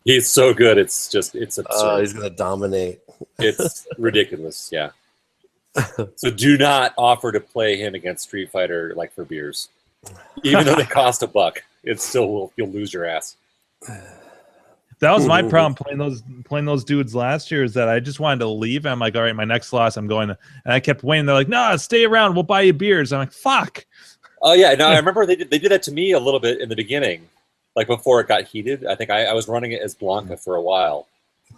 He's so good. It's absurd. He's going to dominate. It's ridiculous. Yeah. So do not offer to play him against Street Fighter like for beers. Even though they cost $1, it still you'll lose your ass. That was my problem playing those dudes last year, is that I just wanted to leave. I'm like, all right, my next loss, I'm going to, and I kept waiting. They're like, no, stay around. We'll buy you beers. I'm like, fuck. Oh yeah, no, I remember they did that to me a little bit in the beginning, like before it got heated. I think I was running it as Blanca for a while,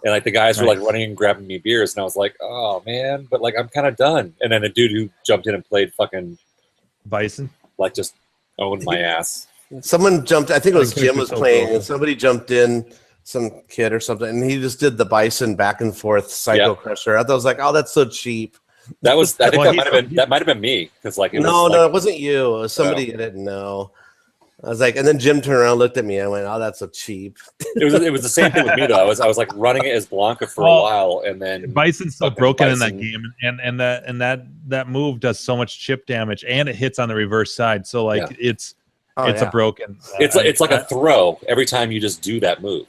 and like the guys were like running and grabbing me beers, and I was like, oh man, but like I'm kind of done. And then the dude who jumped in and played fucking Bison, like just owned my ass. Someone jumped. I think it was Jim was playing, and somebody jumped in. some kid or something, and he just did the Bison back and forth Psycho Crusher. I thought, I was like, oh, that's so cheap. That was, I think that might have been me, because like it wasn't you. It was somebody I didn't know. I was like, and then Jim turned around, and looked at me. I went, oh, that's so cheap. It was the same thing with me though. I was like running it as Blanca for a while, and then Bison's so broken in that game, and that move does so much chip damage, and it hits on the reverse side. So like it's a broken. It's like a throw every time you just do that move,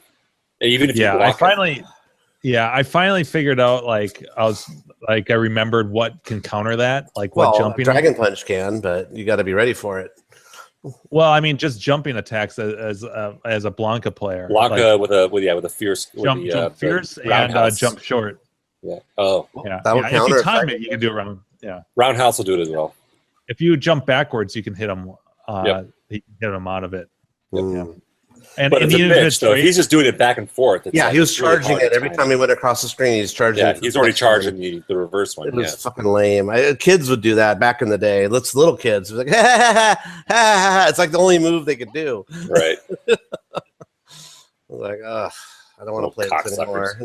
even if you block I finally figured out, like I remembered what can counter that, like what jumping Dragon Punch can, but you got to be ready for it. Well, I mean, just jumping attacks as a Blanca player. Blanca with a fierce jump fierce and jump short. Yeah. Oh. Yeah. That would counter. If you time it, you can do it around. Yeah. Roundhouse will do it as well. If you jump backwards, you can hit him. You can hit him out of it. Yeah. But it's a bitch, though. He's just doing it back and forth. He was charging it every time he went across the screen. He's charging. Yeah, he's already charging the reverse one. It was fucking lame. Kids would do that back in the day. Little kids. It was like, ha, ha, ha, ha. It's like the only move they could do. Right. I was like, ugh, I don't want to play this anymore.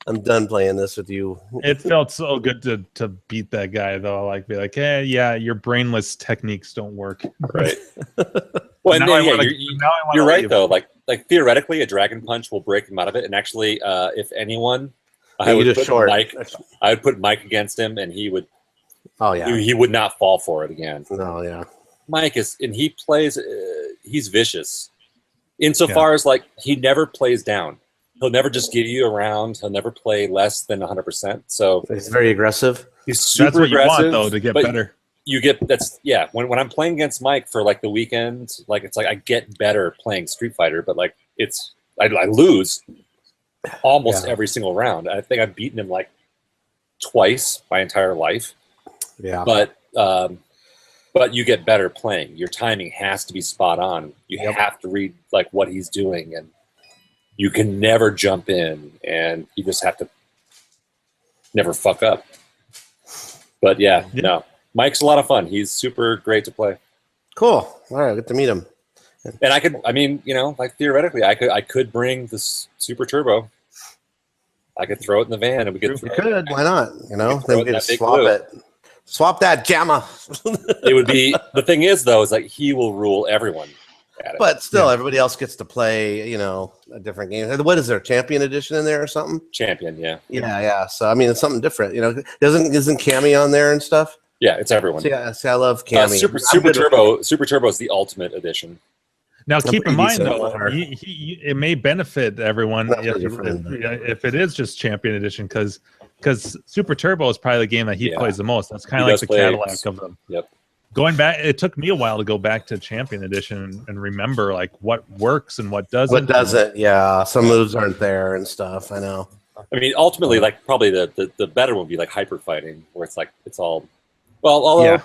I'm done playing this with you. It felt so good to beat that guy, though. Like, be like, hey, yeah, your brainless techniques don't work. Right. Well, you're right though. Like theoretically, a Dragon Punch will break him out of it. And actually, if anyone, I would put Mike against him, and he would. Oh yeah. He would not fall for it again. No, yeah. Mike he plays. He's vicious, insofar as like he never plays down. He'll never just give you a round. He'll never play less than 100%. So he's very aggressive. He's super That's what aggressive. You want, though, to get better. You get when I'm playing against Mike for like the weekend, like it's like I get better playing Street Fighter, but like I lose almost every single round. I think I've beaten him like twice my entire life. Yeah. But you get better playing. Your timing has to be spot on. You have to read like what he's doing, and you can never jump in, and you just have to never fuck up. But no. Mike's a lot of fun. He's super great to play. Cool. All right, I get to meet him. And like theoretically, I could bring this Super Turbo. I could throw it in the van, and we could. Why not? Then we could swap it. Swap that Gamma. It would be. The thing is, though, is like he will rule everyone. But still, everybody else gets to play, a different game. What is there, Champion Edition in there or something? Champion, yeah. Yeah. So it's something different. Isn't Cammy on there and stuff? Yeah, it's everyone. See, I love Cammy. Super Turbo is the ultimate edition. Now, keep in mind though, it may benefit everyone if it is just Champion Edition, because Super Turbo is probably the game that he plays the most. That's kind of like the Cadillac of them. Yep. Going back, it took me a while to go back to Champion Edition and remember like what works and what doesn't. What doesn't? Yeah, some moves aren't there and stuff. I know. I mean, ultimately, like probably the better one would be like hyper fighting, where it's like it's all. Well, although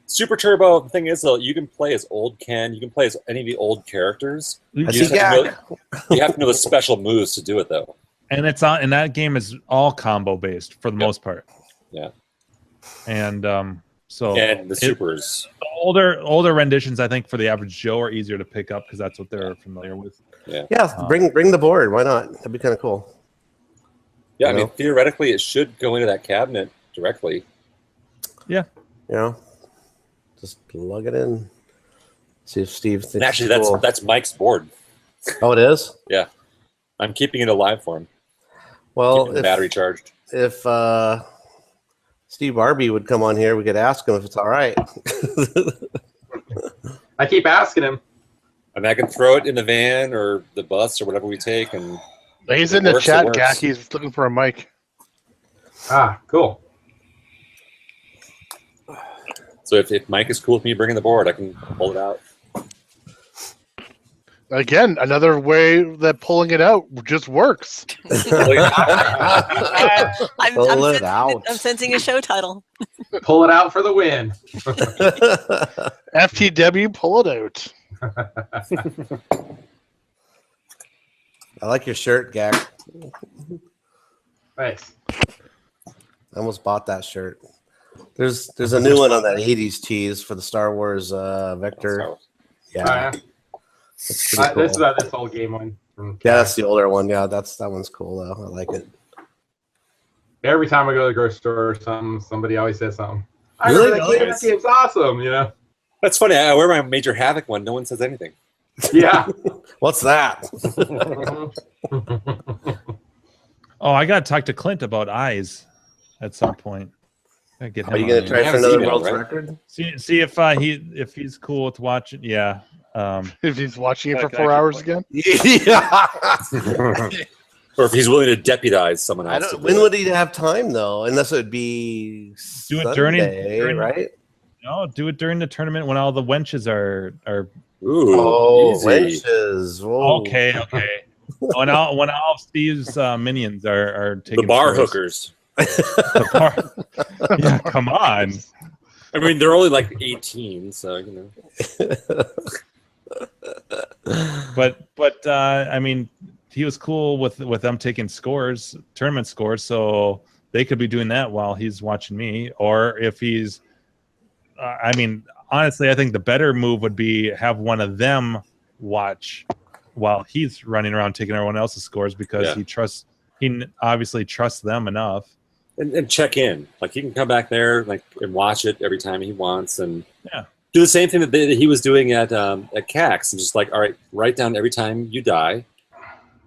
Super Turbo, the thing is though, you can play as old Ken, you can play as any of the old characters. You have to know the special moves to do it though. And and that game is all combo based for the most part. Yeah. And and the supers. Older renditions, I think, for the average Joe are easier to pick up because that's what they're familiar with. Yeah. Bring the board. Why not? That'd be kind of cool. Yeah, I mean, theoretically, it should go into that cabinet directly. Yeah. Just plug it in. See if Steve thinks. And actually, that's Mike's board. Oh, it is? Yeah. I'm keeping it alive for him. Well, the battery charged. If Steve Arby would come on here, we could ask him if it's all right. I keep asking him. I mean, I can throw it in the van or the bus or whatever we take. And he's in the chat, Gak. He's looking for a mic. Ah, cool. So if Mike is cool with me bringing the board, I can pull it out. Again, another way that pulling it out just works. I'm sensing a show title. Pull it out for the win. FTW, pull it out. I like your shirt, Gak. Nice. I almost bought that shirt. There's a new one on that 80s tees for the Star Wars Vector. Yeah. This is this whole game one. Yeah, that's the older one. Yeah, that one's cool though. I like it. Every time I go to the grocery store or something, somebody always says something. I Really? remember that game's awesome, you know? That's funny. I wear my Major Havoc one. No one says anything. Yeah. What's that? Oh, I got to talk to Clint about eyes at some point. I get him. Are you gonna try for another world record? See if he's cool with watching. Yeah. If he's watching it for 4 hours again. Yeah. Or if he's willing to deputize someone else. When would he have time though? Unless it would be do it Sunday, during right? No, do it during the tournament when all the wenches are. Ooh, easy. wenches. Whoa. Okay. when all Steve's minions are taking The bar scores. hookers. Yeah, come on. I mean, they're only like 18, so you know. But I mean, he was cool with them taking scores, tournament scores, so they could be doing that while he's watching me. Or if he's, I mean, honestly, I think the better move would be have one of them watch while he's running around taking everyone else's scores because he obviously trusts them enough. And check in. Like he can come back there and watch it every time he wants and do the same thing that he was doing at CAX. And just like, all right, write down every time you die.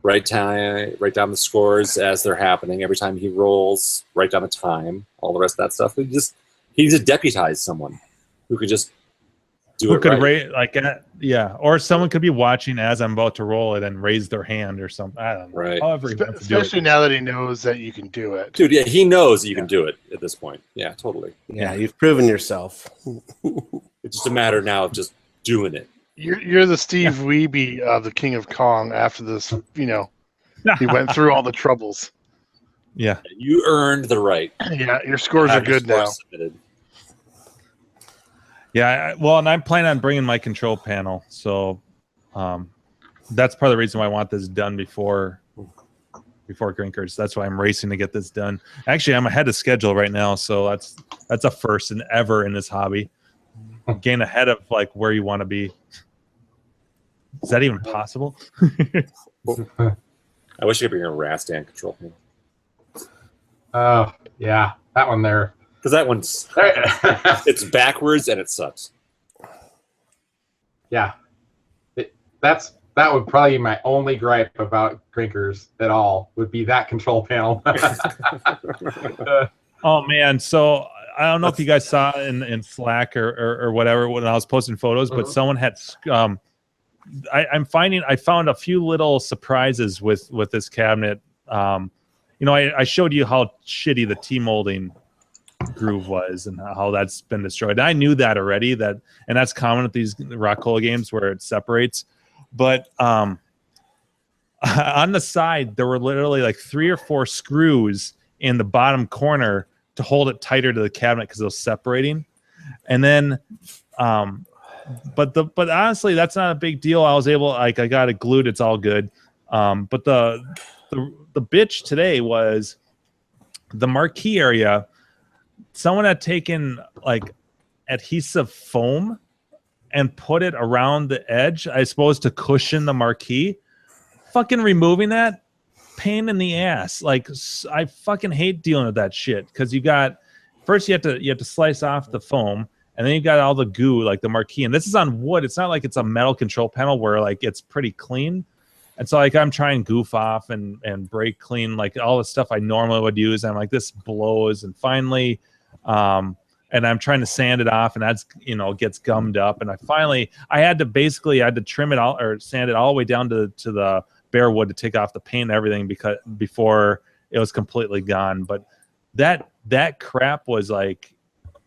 Write down the scores as they're happening. Every time he rolls, write down the time, all the rest of that stuff. He needs to deputize someone who could just do it right. Or someone could be watching as I'm about to roll it and raise their hand or something. I don't know. Right. However he wants to do it. Especially now that he knows that you can do it. Dude, yeah, he knows that you can do it at this point. Yeah, totally. Yeah, you've proven yourself. It's just a matter now of just doing it. You're the Steve Wiebe of the King of Kong after this, you know, he went through all the troubles. Yeah. You earned the right. Yeah, your scores are good now. Submitted. Yeah, and I'm planning on bringing my control panel, so that's part of the reason why I want this done before Grinkers. That's why I'm racing to get this done. Actually, I'm ahead of schedule right now, so that's a first and ever in this hobby. Gain ahead of like where you want to be. Is that even possible? I wish you could bring a Rastan control panel. Oh, yeah, that one there. Because that one's it's backwards and it sucks. Yeah, that would probably be my only gripe about Grinkers at all. Would be that control panel. Oh man, so I don't know if you guys saw in Slack or whatever when I was posting photos, but someone had. I found a few little surprises with this cabinet. I showed you how shitty the T-molding groove was and how that's been destroyed. And I knew that already, and that's common with these Rockola games where it separates. But on the side, there were literally like 3 or 4 screws in the bottom corner to hold it tighter to the cabinet because it was separating. And then, but honestly, that's not a big deal. I was able, I got it glued. It's all good. But the bitch today was the marquee area. Someone had taken like adhesive foam and put it around the edge, I suppose, to cushion the marquee. Fucking removing that, pain in the ass. Like, I fucking hate dealing with that shit because you have to slice off the foam, and then you got all the goo, like the marquee. And this is on wood. It's not like it's a metal control panel where like it's pretty clean. And so like I'm trying to goof off and break clean like all the stuff I normally would use. And I'm like, this blows. And finally, and I'm trying to sand it off, and that's gets gummed up. And I had to trim it all or sand it all the way down to the bare wood to take off the paint and everything before it was completely gone. But that crap was like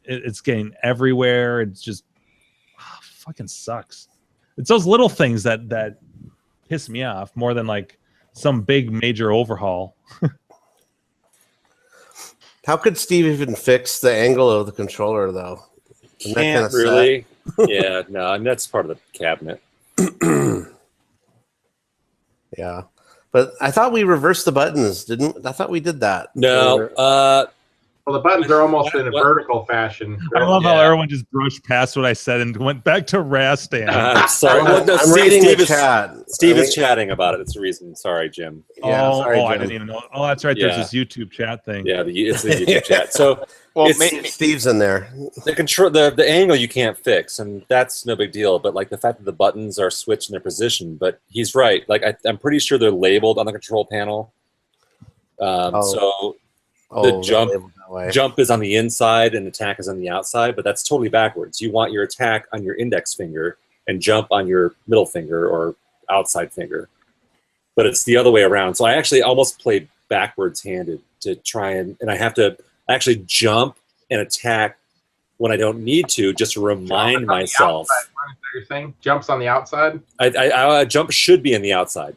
it's getting everywhere. It's just fucking sucks. It's those little things that piss me off more than like some big major overhaul. How could Steve even fix the angle of the controller though? Can't really. Yeah, no, I mean, that's part of the cabinet. Yeah, but I thought we reversed the buttons, didn't? I thought we did that. No, Well, the buttons are almost in a vertical fashion. I love how everyone just brushed past what I said and went back to Rastan. I'm sorry. I'm reading the chat. Steve is chatting about it. That's the reason. Sorry, Jim. Yeah, sorry, I Jim. didn't even know. Oh, that's right. There's this YouTube chat thing. Yeah, it's the YouTube chat. So Steve's in there. The angle you can't fix, and that's no big deal. But like the fact that the buttons are switched in their position. But he's right. Like I'm pretty sure they're labeled on the control panel. So the jump is on the inside and attack is on the outside, but that's totally backwards. You want your attack on your index finger and jump on your middle finger or outside finger. But it's the other way around. So I actually almost played backwards handed to try and I have to actually jump and attack when I don't need to, just to remind myself. You're saying jumps on the outside? Jump should be in the outside.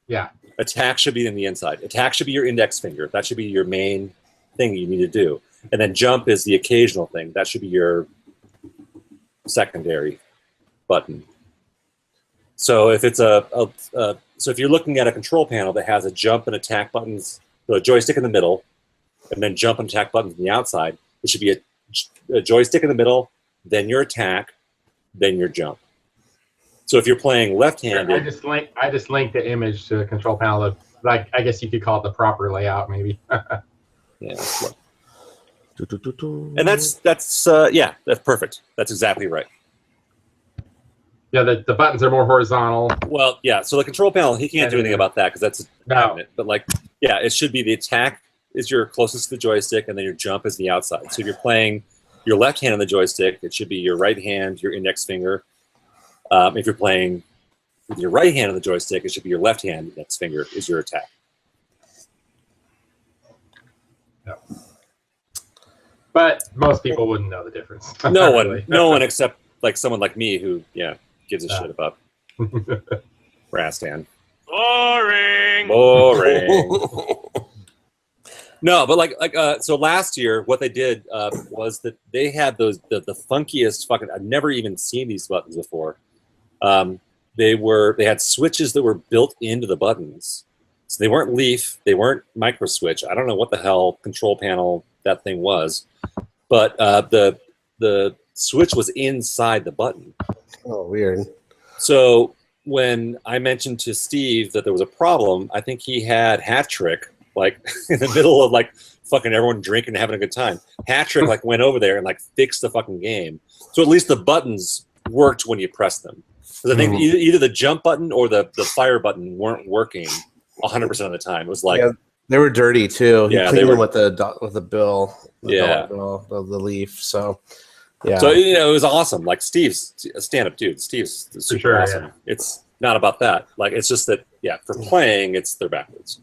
Yeah. Attack should be in the inside. Attack should be your index finger. That should be your main thing you need to do. And then jump is the occasional thing. That should be your secondary button. So if it's so if you're looking at a control panel that has a jump and attack buttons, so a joystick in the middle, and then jump and attack buttons on the outside, it should be a joystick in the middle, then your attack, then your jump. So if you're playing left-handed, I just linked the image to the control panel. Like I guess you could call it the proper layout, maybe. Yeah. And that's perfect. That's exactly right. Yeah, the buttons are more horizontal. Well, yeah. So the control panel, he can't do anything about that because that's a cabinet. But like, yeah, it should be the attack is your closest to the joystick, and then your jump is the outside. So if you're playing your left hand on the joystick, it should be your right hand, your index finger. If you're playing with your right hand on the joystick, it should be your left hand, index finger is your attack. Yep. But most people wouldn't know the difference. No one except like someone like me who gives a shit about Rastan. Boring. No, but so last year what they did was that they had the funkiest fucking. I've never even seen these buttons before. They had switches that were built into the buttons, so they weren't leaf, they weren't micro switch. I don't know what the hell control panel that thing was, but the switch was inside the button. Oh, weird. So when I mentioned to Steve that there was a problem, I think he had Hat Trick like in the middle of like fucking everyone drinking and having a good time. Hat Trick like went over there and like fixed the fucking game. So at least the buttons worked when you pressed them. Because I think either the jump button or the fire button weren't working 100% of the time. It was like they were dirty too. Yeah, they were with the bill. The leaf. So yeah. So it was awesome. Like Steve's a stand-up dude. Steve's super awesome. Yeah. It's not about that. Like it's just that for playing, they're backwards.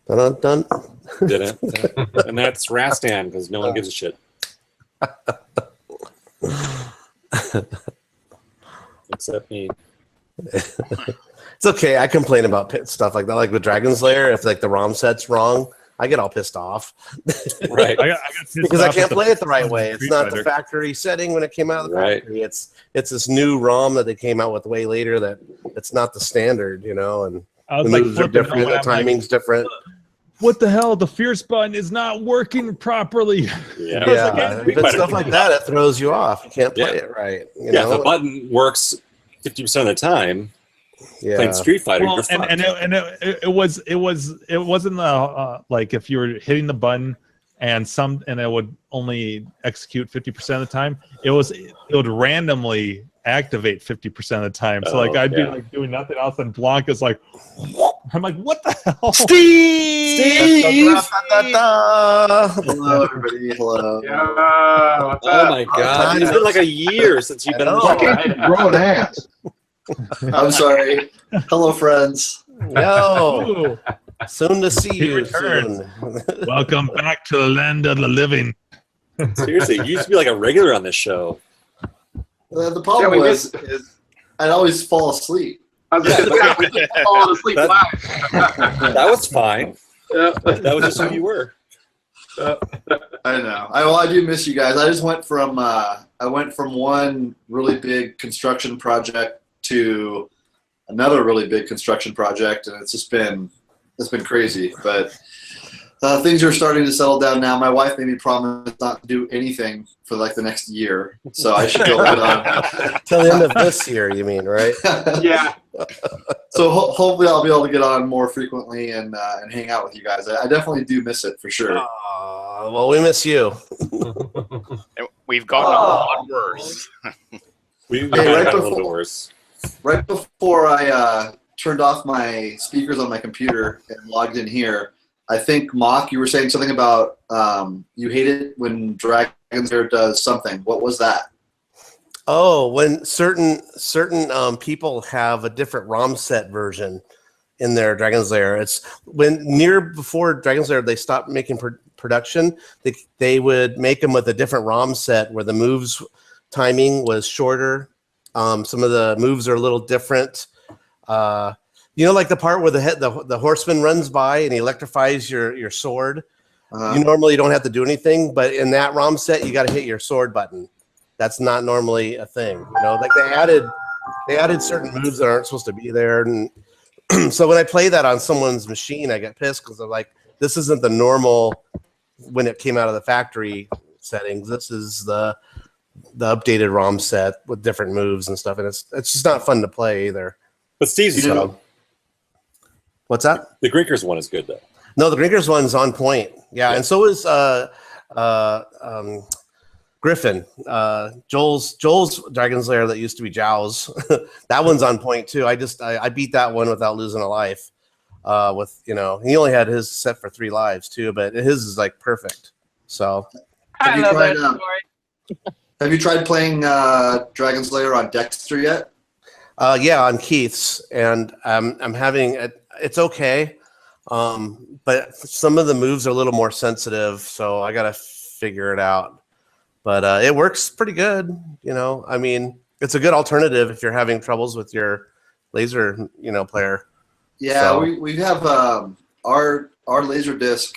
Dun. And that's Rastan because no one gives a shit. Except me. It's okay. I complain about stuff like that, like with Dragon's Lair. If like the ROM set's wrong, I get all pissed off. Right. I got pissed because off I can't play it the right way. Street It's not Fighter. the factory setting when it came out of the factory. It's this new ROM that they came out with way later that it's not the standard, and I was the like, moves are different, the timing's different. What the hell? The fierce button is not working properly. Yeah. If it's stuff like that, it throws you off. You can't play it right. You know? If the button works 50% of the time, playing Street Fighter, you're fucked. And it wasn't like if you were hitting the button and it would only execute 50% of the time. It would randomly activate 50% of the time. So I'd be like doing nothing else, and Blanca's like, I'm like, what the hell? Steve! Hello, everybody. Hello. What's up? Oh my god! It's been like a year since you've been on the show. Grown ass. I'm sorry. Hello, friends. Yo, soon to see you. Returns. Welcome back to the land of the living. Seriously, you used to be like a regular on this show. The problem is I'd always fall asleep. I was falling asleep live. That was fine. That was just who you were. I know. I do miss you guys. I just went from one really big construction project to another really big construction project, and it's been crazy. But Things are starting to settle down now. My wife made me promise not to do anything for like the next year, so I should go on. Till the end of this year, you mean, right? Yeah. So hopefully I'll be able to get on more frequently and hang out with you guys. I definitely do miss it for sure. Well, we miss you. We've gotten a lot worse. We've Hey, gotten right a little before- bit worse. Right before I turned off my speakers on my computer and logged in here, I think, Mock, you were saying something about you hate it when Dragon's Lair does something. What was that? Oh, when certain people have a different ROM set version in their Dragon's Lair. It's before Dragon's Lair they stopped making production. They would make them with a different ROM set where the moves timing was shorter. Some of the moves are a little different. Like the part where the horseman runs by and he electrifies your sword. You normally don't have to do anything, but in that ROM set, you got to hit your sword button. That's not normally a thing. Like they added certain moves that aren't supposed to be there, and so when I play that on someone's machine, I get pissed because they're like, "This isn't the normal when it came out of the factory settings. This is the updated ROM set with different moves and stuff, and it's just not fun to play either." But Steve's is good. What's that? The Grinkers one is good though. No, the Grinkers one's on point. Yeah, and so is Griffin. Joel's Dragon's Lair that used to be Jow's. That one's on point too. I beat that one without losing a life. He only had his set for 3 lives too, but his is like perfect. So Have you tried playing Dragon's Lair on Dexter yet? Yeah, on Keith's, and I'm having it. It's okay, but some of the moves are a little more sensitive, so I gotta figure it out. But it works pretty good. I mean, it's a good alternative if you're having troubles with your laser, player. Yeah, So- we have our laser disc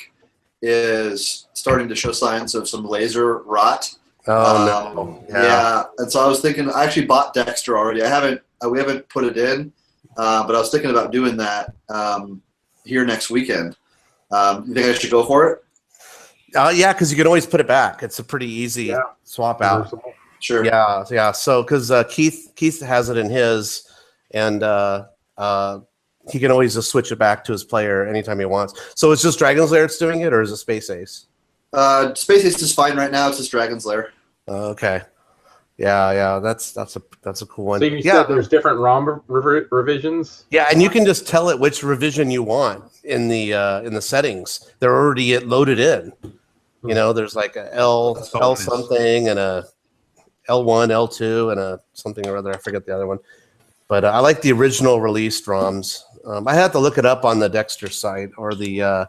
is starting to show signs of some laser rot. Oh no! Yeah, and so I was thinking. I actually bought Dexter already. We haven't put it in, but I was thinking about doing that here next weekend. You think I should go for it? Yeah, because you can always put it back. It's a pretty easy swap out. Sure. Yeah. So because Keith has it in his, and he can always just switch it back to his player anytime he wants. So it's just Dragon's Lair that's doing it, or is it Space Ace? Space Ace is fine right now. It's just Dragon's Lair. Okay. Yeah. That's a cool one. So you said there's different ROM revisions. Yeah, and you can just tell it which revision you want in the settings. They're already loaded in. There's like a L something and a L1, L2, and a something or other. I forget the other one. But I like the original released ROMs. I had to look it up on the Dexter site or the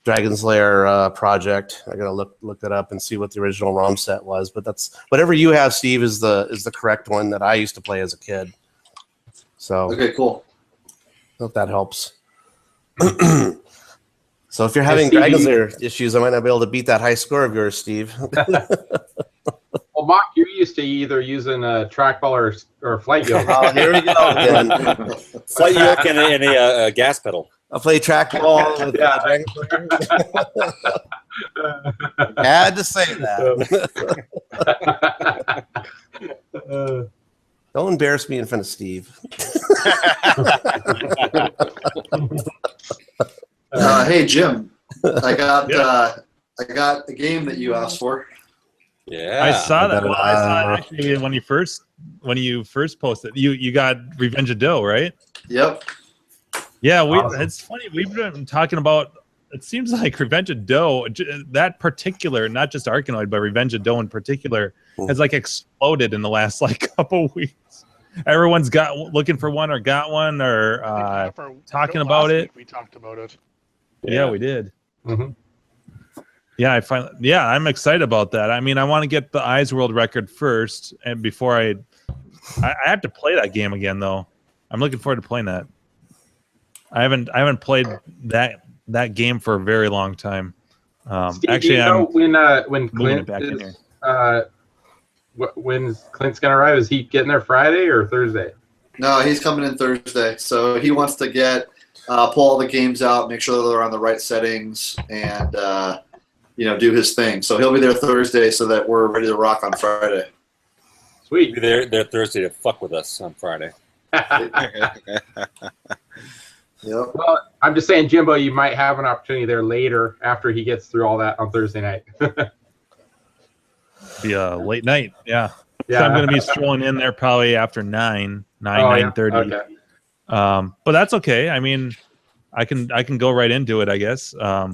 Dragon's Lair project. I gotta look it up and see what the original ROM set was. But that's whatever you have, Steve, is the correct one that I used to play as a kid. So Okay, cool. hope that helps. So if you're having Dragon's Lair issues, I might not be able to beat that high score of yours, Steve. Well, Mark, you're used to either using a trackball or flight yoke. Oh, here we go again. Flight yoke and a gas pedal. I'll play trackball with Dragon's Lair. Had to say that. Don't embarrass me in front of Steve. Hey Jim, I got a game that you asked for. Yeah, I saw that. Well, I saw it actually when you first posted. You got Revenge of Doe, right? Yep. Yeah, Awesome. It's funny. We've been talking about. It seems like Revenge of Doe, that particular, not just Arkanoid, but Revenge of Doe in particular, has like exploded in the last couple weeks. Everyone's looking for one or got one or talking about it. We talked about it. Yeah, we did. Mm-hmm. Yeah, I'm excited about that. I mean, I want to get the Eyes World record first, and before I have to play that game again, though. I'm looking forward to playing that. I haven't played that game for a very long time. Steve, Actually, do you know when moving it Clint back in is here. when Clint's gonna arrive? Is he getting there Friday or Thursday? No, he's coming in Thursday. So he wants to get pull all the games out, make sure that they're on the right settings, and do his thing. So he'll be there Thursday so that we're ready to rock on Friday. Sweet. They're Thursday to fuck with us on Friday. Yep. Well, I'm just saying, Jimbo, you might have an opportunity there later after he gets through all that on Thursday night. Be a late night, yeah. Yeah. So I'm going to be strolling in there probably after 9:30. Okay. But that's okay. I mean, I can go right into it, I guess. Yeah,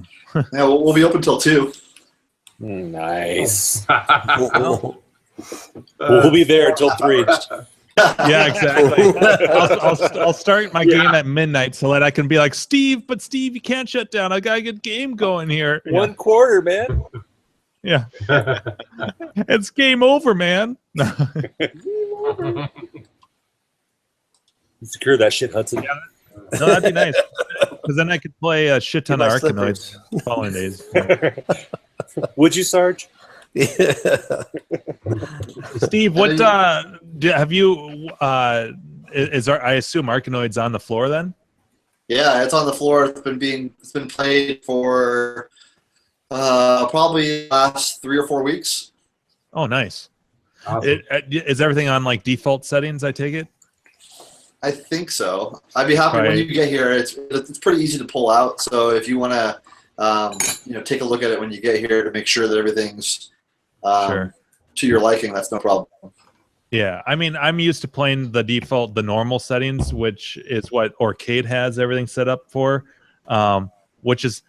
we'll be open till 2. Nice. We'll be there until 3. Yeah, exactly. I'll start my game at midnight so that I can be like, Steve, you can't shut down. I got a good game going here. 1 quarter, man. Yeah. It's game over, man. Secure that shit, Hudson. Yeah. No, that'd be nice. Because then I could play a shit ton of Arkanoids following days. Would you, Sarge? Yeah. Steve, what have you? I assume Arkanoids on the floor then? Yeah, it's on the floor. It's been played for probably last 3 or 4 weeks. Oh, nice. Awesome. Is everything on like default settings? I take it. I think so. I'd be happy when you get here. It's pretty easy to pull out. So if you want to, take a look at it when you get here to make sure that everything's to your liking, that's no problem. Yeah, I mean, I'm used to playing the normal settings, which is what Arcade has everything set up for, which is,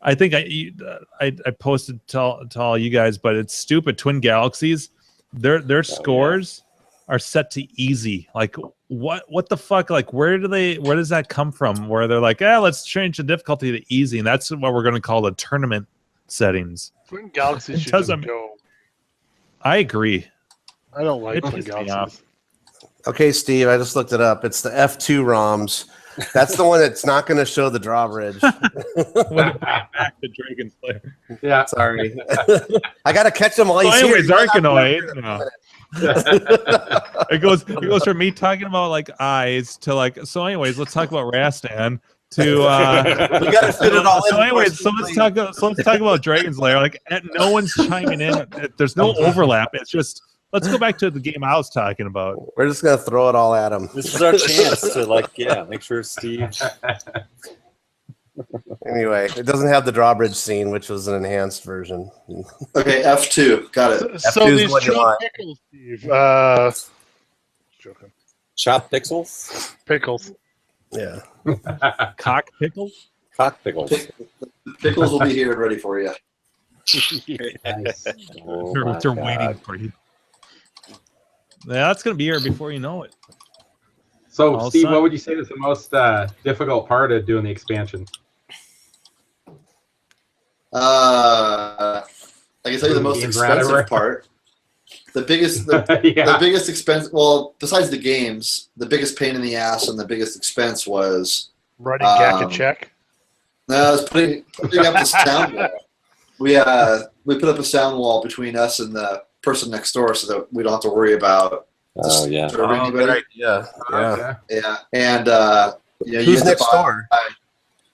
I think I posted to all you guys, but it's stupid. Twin Galaxies, their scores are set to easy. Like what the fuck? Like where does that come from? Where they're like, let's change the difficulty to easy, and that's what we're going to call the tournament settings. Twin Galaxies should just go. I agree. I don't like Twin Galaxies. Okay, Steve, I just looked it up. It's the F2 ROMs. That's the one that's not going to show the drawbridge. Back to Dragon Slayer. Yeah, sorry. I got to catch them all. Anyways, Arkanoid. No. It goes from me talking about like eyes to like. So, anyways, let's talk about Rastan. To we got to fit it all in. So, anyways, let's talk about Dragon Slayer. Like, no one's chiming in. There's no overlap. It's just. Let's go back to the game I was talking about. We're just gonna throw it all at him. This is our chance to make sure Steve. Anyway, it doesn't have the drawbridge scene, which was an enhanced version. Okay, F2, got it. So these chopped pickles, Steve. Chopped pixels? Pickles. Yeah. Cock pickles? Cock pickles. Pickles will be here and ready for you. Nice. They're waiting for you. Yeah, that's going to be here before you know it. So, Steve, what would you say is the most difficult part of doing the expansion? I can tell you the most expensive part. The biggest expense. Well, besides the games, the biggest pain in the ass and the biggest expense was writing Gak a check. No, it was putting up the sound wall. We put up a sound wall between us and the person next door, so that we don't have to worry about disturbing anybody. Yeah. And who's next door?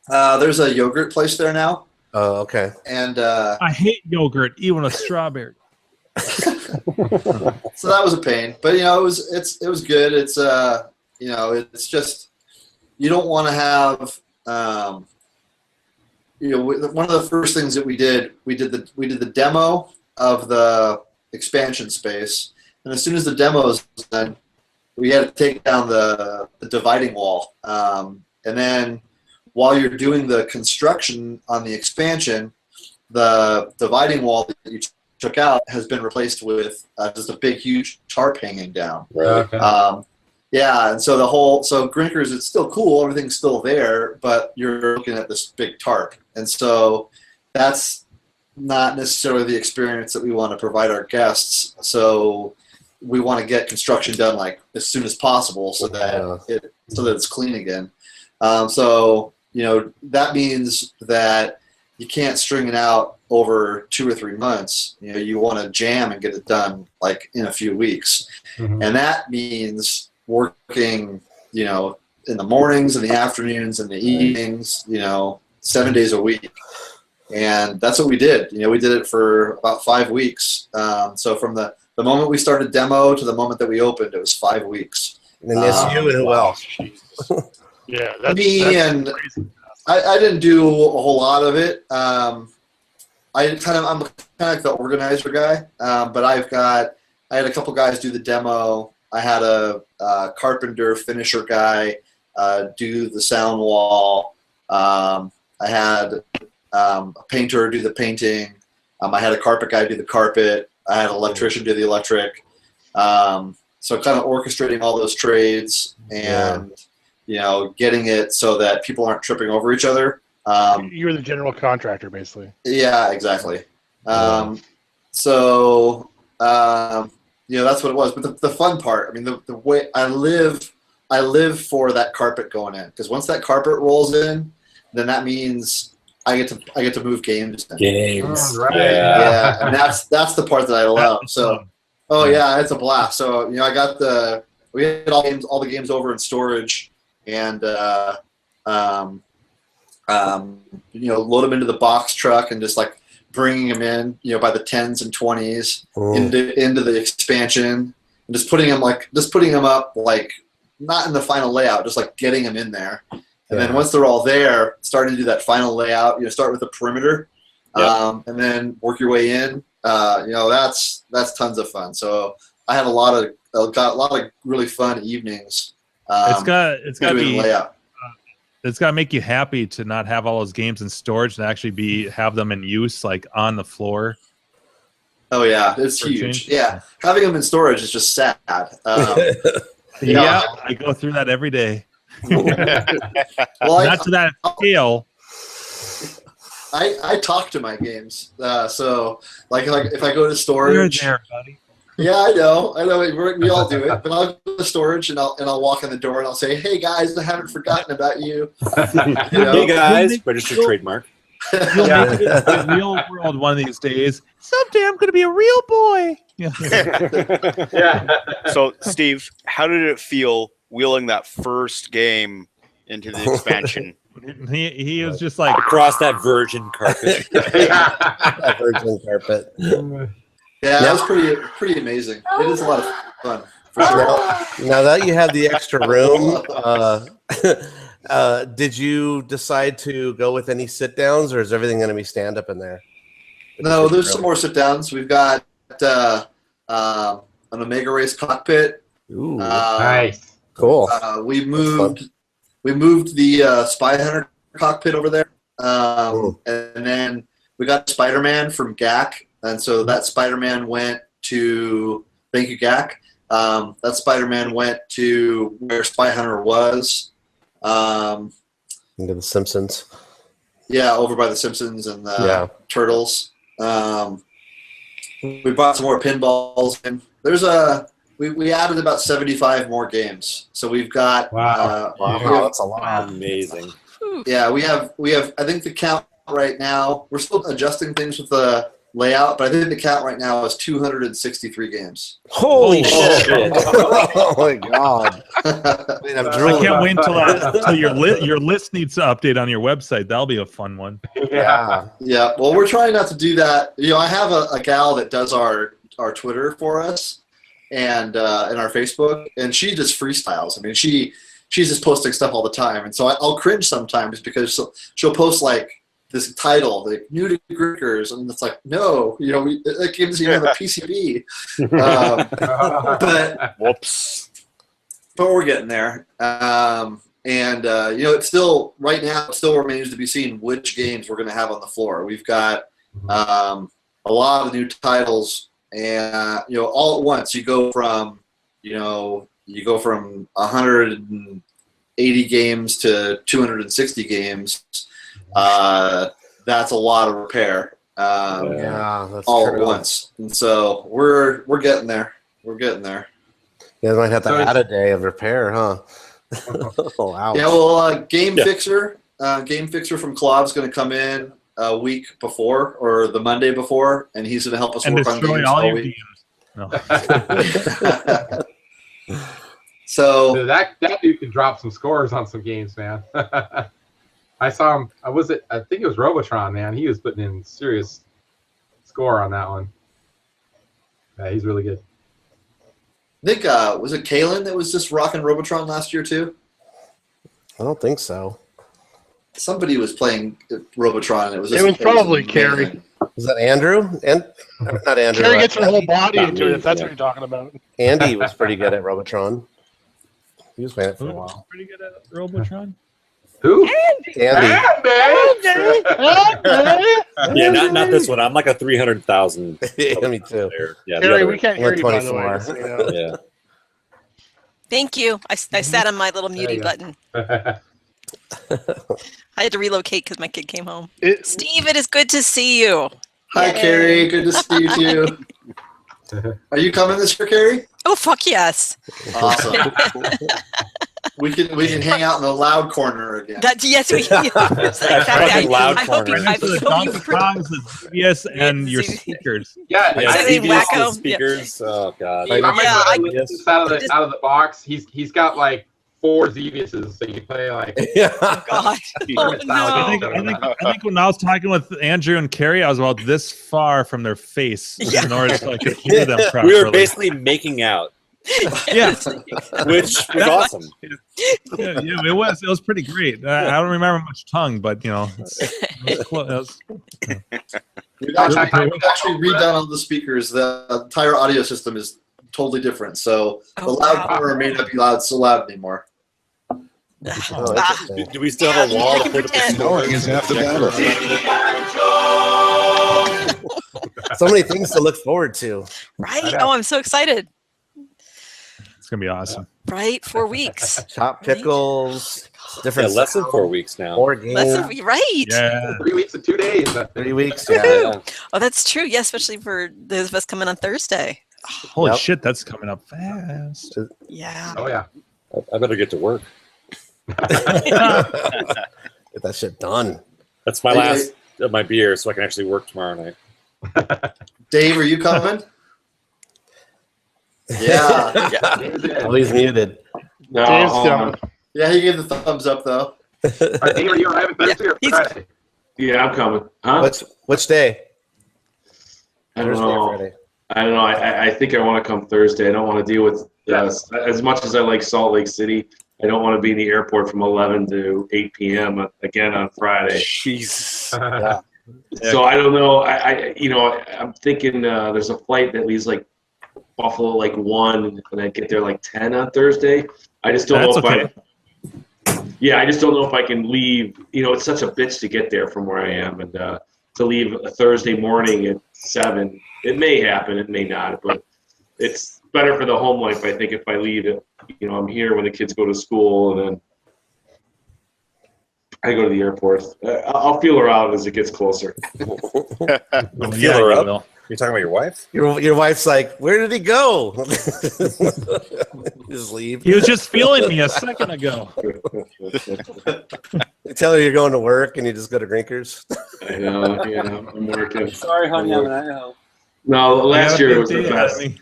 There's a yogurt place there now. Oh, okay. And I hate yogurt, even a strawberry. So that was a pain, but it was good. It's it's just you don't want to have. One of the first things that we did the demo of the expansion space, and as soon as the demo is done, we had to take down the dividing wall, and then while you're doing the construction on the expansion, the dividing wall that you took out has been replaced with just a big, huge tarp hanging down. Right. And so Grinkers, it's still cool, everything's still there, but you're looking at this big tarp. And so that's not necessarily the experience that we want to provide our guests. So we want to get construction done like as soon as possible so that it's clean again. That means that you can't string it out over 2 or 3 months. You want to jam and get it done like in a few weeks. Mm-hmm. And that means working, in the mornings, in the afternoons, in the evenings. 7 days a week, and that's what we did. We did it for about 5 weeks. So from the moment we started demo to the moment that we opened, it was 5 weeks. And it's you and who else? Yeah, Me and crazy. I didn't do a whole lot of it. I'm kind of like the organizer guy, but I had a couple guys do the demo. I had a carpenter finisher guy do the sound wall. I had a painter do the painting. I had a carpet guy do the carpet. I had an electrician do the electric. So kind of orchestrating all those trades and getting it so that people aren't tripping over each other. You're the general contractor, basically. Yeah, exactly. That's what it was. But the fun part, I mean, the way I live for that carpet going in, because once that carpet rolls in, then that means I get to move games in. Games. Right. Yeah, and that's the part that I love. So, it's a blast. So we had all the games over in storage, and load them into the box truck and just like bringing them in, by the 10s and 20s into the expansion, and just putting them up like not in the final layout, just like getting them in there. And then once they're all there, starting to do that final layout, start with the perimeter, and then work your way in. That's tons of fun. So I had a lot of really fun evenings. It's got to be layout. It's got to make you happy to not have all those games in storage and actually have them in use, like on the floor. Oh yeah, it's huge. Yeah, having them in storage is just sad. I go through that every day. Well, not to that scale. I talk to my games, so like if I go to storage, you're there, buddy. Yeah, I know. We all do it. But I'll go to storage and I'll walk in the door and I'll say, "Hey guys, I haven't forgotten about you." Hey guys, registered trademark. You'll make it in the real world one of these days. Someday I'm going to be a real boy. Yeah. So, Steve, how did it feel wheeling that first game into the expansion? He was just like across that virgin carpet. That virgin carpet. Yeah, that was pretty amazing. It is a lot of fun. For sure. Now that you have the extra room, did you decide to go with any sit downs, or is everything going to be stand up in there? No, there's some more sit downs. We've got an Omega Race cockpit. Ooh, nice, cool. We moved the Spy Hunter cockpit over there, and then we got Spider-Man from GAC. And so that Spider-Man went to, thank you, GAC. That Spider-Man went to where Spy Hunter was. Into the Simpsons. Yeah, over by the Simpsons and the Turtles. We bought some more pinballs. And we added about 75 more games. So we've got. Wow, that's a lot. Amazing. Yeah, we have. I think the count right now. We're still adjusting things with the layout, but I think the count right now is 263 games. Holy shit! Oh my god! I can't wait until your list needs to update on your website. That'll be a fun one. Yeah. Yeah. Well, we're trying not to do that. I have a gal that does our Twitter for us and our Facebook, and she just freestyles. I mean, she's just posting stuff all the time, and so I'll cringe sometimes because she'll post like this title, like new to Grinkers, and it's like, no, that gives you the PCB. But whoops. But we're getting there. It's still right now. It still remains to be seen which games we're going to have on the floor. We've got a lot of new titles, and all at once you go from 180 games to 260 games. That's a lot of repair. That's all true. at once, and so we're getting there. We're getting there. You guys might have to add a day of repair, huh? Wow. Yeah. Well, Game Fixer from Klob's going to come in a week before or the Monday before, and he's going to help us work on games all week. No. So Dude, that dude can drop some scores on some games, man. I saw him. I think it was Robotron, man. He was putting in serious score on that one. Yeah, he's really good. I think was it Kalen that was just rocking Robotron last year too? I don't think so. Somebody was playing Robotron. And it was probably amazing. Carrie. Was that Andrew? And not Andrew. Carrie gets her whole body Not into it, me, if that's yeah. what you're talking about. Andy was pretty good at Robotron. He was playing it for a Who's while. pretty good at Robotron? Who? Andy. Yeah, not this one. I'm like a 300,000. Yeah, me too. player. Yeah, the Carrie, other we one. can't hear you, by the way. 24. just so you know. Yeah. Thank you. I sat on my little muted you button. go. I had to relocate because my kid came home. It- Steve, it is good to see you. Hi, Carrie. Good to see you too. Are you coming this year, Carrie? Oh, fuck yes. Awesome. we can hang out in the loud corner again. Yes, we can. Fucking loud I hope you, corner. I The hope you Donkey Kongs, the CBS, and your See- speakers. Yeah, Yeah, Is it CBS Wacko? and speakers. Oh god. I remember Yeah, when I looked this out of the box. He's got like 4 Xeviouses, so you can play like. Yeah. God. Oh, no. I think when I was talking with Andrew and Carrie, I was about this far from their face in order so I could hear them properly. We were basically making out, yeah, which was awesome. yeah, it was pretty great. I don't remember much tongue, but you know, it was close. We've actually redone all the speakers. The entire audio system is totally different. So the loud corner may not be so loud anymore. Oh, interesting. Do we still have a wall to put the Knowing is half the battle. So many things to look forward to. Right? Oh, I'm so excited. It's gonna be awesome. Right? 4 weeks. Chopped pickles, different less than sound, 4 weeks now. more games. Right. Yeah. 3 weeks and 2 days. 3 weeks. Yeah. Woohoo. Oh, that's true. Yeah, especially for those of us coming on Thursday. Holy Yep. shit, that's coming up fast. Yeah. Oh yeah. I better get to work. Get that shit done. That's my last of my beer, so I can actually work tomorrow night. Dave, are you coming? Yeah. Oh, he's muted. No, Dave's coming. Yeah, he gave the thumbs up though. Are you having Thursday or Friday? Yeah, I'm coming. Huh? Which day? I don't Thursday or know. Friday? I don't know. I think I want to come Thursday. I don't want to deal with as much as I like Salt Lake City. I don't want to be in the airport from 11 to 8 p.m. again on Friday. Jesus. Yeah. So I don't know. I'm thinking there's a flight that leaves like Buffalo like 1, and I get there like 10 on Thursday. I just don't know if I just don't know if I can leave. It's such a bitch to get there from where I am, and to leave a Thursday morning at 7. It may happen, it may not, but it's better for the home life, I think, if I leave it. I'm here when the kids go to school, and then I go to the airport. I'll feel her out as it gets closer. Feel her up? You're talking about your wife? Your wife's like, where did he go? Just leave. He was just feeling me a second ago. You tell her you're going to work and you just go to Drinkers. I know, I'm working. Sorry, honey, I'm in Idaho. No, last year it was the Day best. at me.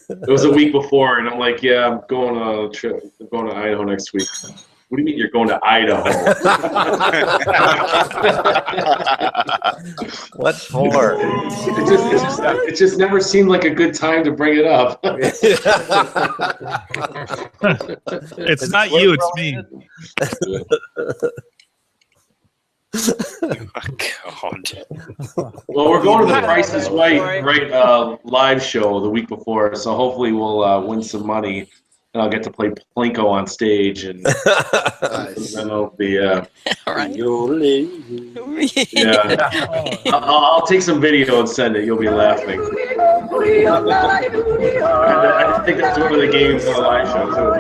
It was a week before, and I'm like, yeah, I'm going on a trip. I'm going to Idaho next week. What do you mean you're going to Idaho? What for? It just never seemed like a good time to bring it up. It's not you, it's me. God. Well, we're going to the Price is Right live show the week before, so hopefully we'll win some money. And I'll get to play Plinko on stage, and then it'll be All right. yeah. I'll take some video and send it. You'll be laughing. I think that's one of the games on the live show too.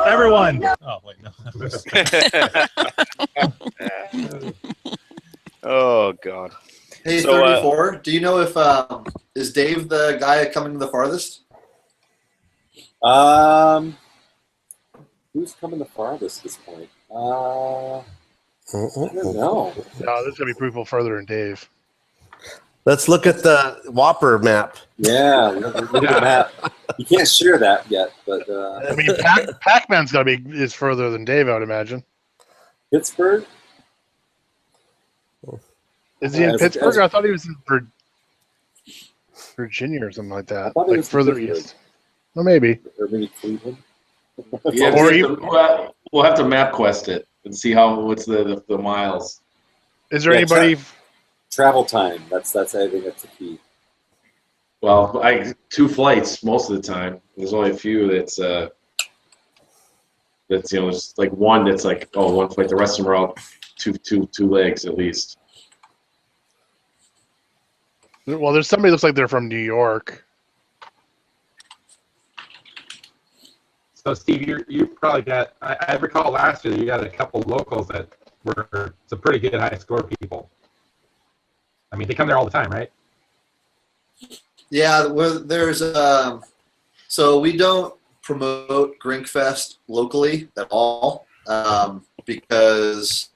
Everyone. Oh, wait, no. Oh, God. Hey, So, 34. Do you know if is Dave the guy coming the farthest? Who's coming the farthest at this point? I don't know. No, there's gonna be people further than Dave. Let's look at the Whopper map. Yeah, look at the map. You can't share that yet, but I mean, Pac-Man's got to be is further than Dave, I would imagine. Pittsburgh. Is he in Pittsburgh? I thought he was in Virginia or something like that. Like further east. Well, maybe. Or maybe Cleveland. Yeah, we'll have to map quest it and see what's the miles. Is there anybody? Travel time. That's I think that's the key. Well, 2 flights most of the time. There's only a few that's just like one that's like one flight. The rest of them are all two legs at least. Well, there's somebody that looks like they're from New York. So, Steve, you probably got. I recall last year you got a couple locals that were some pretty good high score people. I mean, they come there all the time, right? Yeah, there's so we don't promote Grinkfest locally at all because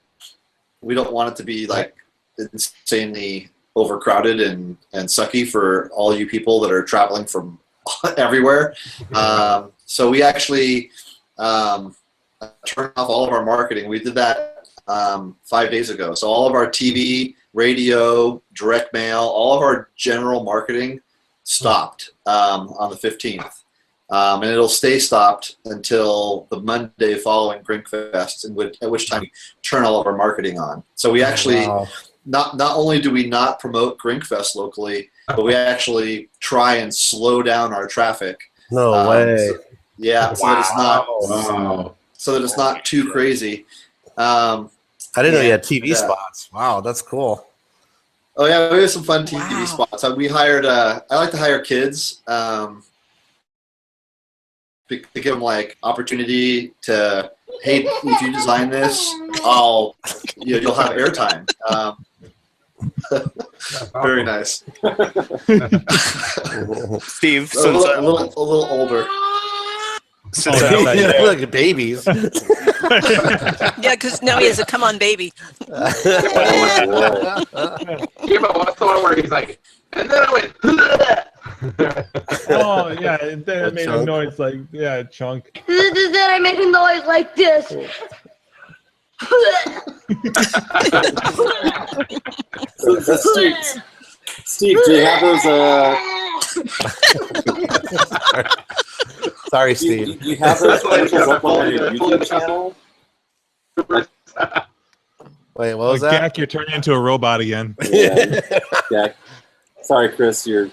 we don't want it to be like insanely overcrowded and sucky for all you people that are traveling from everywhere. So we actually turn off all of our marketing. We did that 5 days ago. So all of our TV, radio, direct mail, all of our general marketing stopped on the 15th. And it'll stay stopped until the Monday following Grinkfest, at which time we turn all of our marketing on. So we actually, not only do we not promote Grinkfest locally, but we actually try and slow down our traffic. No way. Yeah, so that it's not too crazy. I didn't know you had TV spots. Wow, that's cool. Oh yeah, we have some fun TV spots. We hired. I like to hire kids to give them like opportunity to. Hey, if you design this, you'll have airtime. Very nice. Steve, a little older. Like babies. Yeah, because now he has a come on baby. Yeah, but what's the one where he's like, and then I went. Oh yeah, and then it made a noise like chunk. Then I make a noise like this. So Steve, do you have those? Sorry, Steve. Do you have those commercials up on your YouTube channel? Wait, what was that? Gak, you're turning into a robot again. Yeah. Gak. Sorry, Chris, you're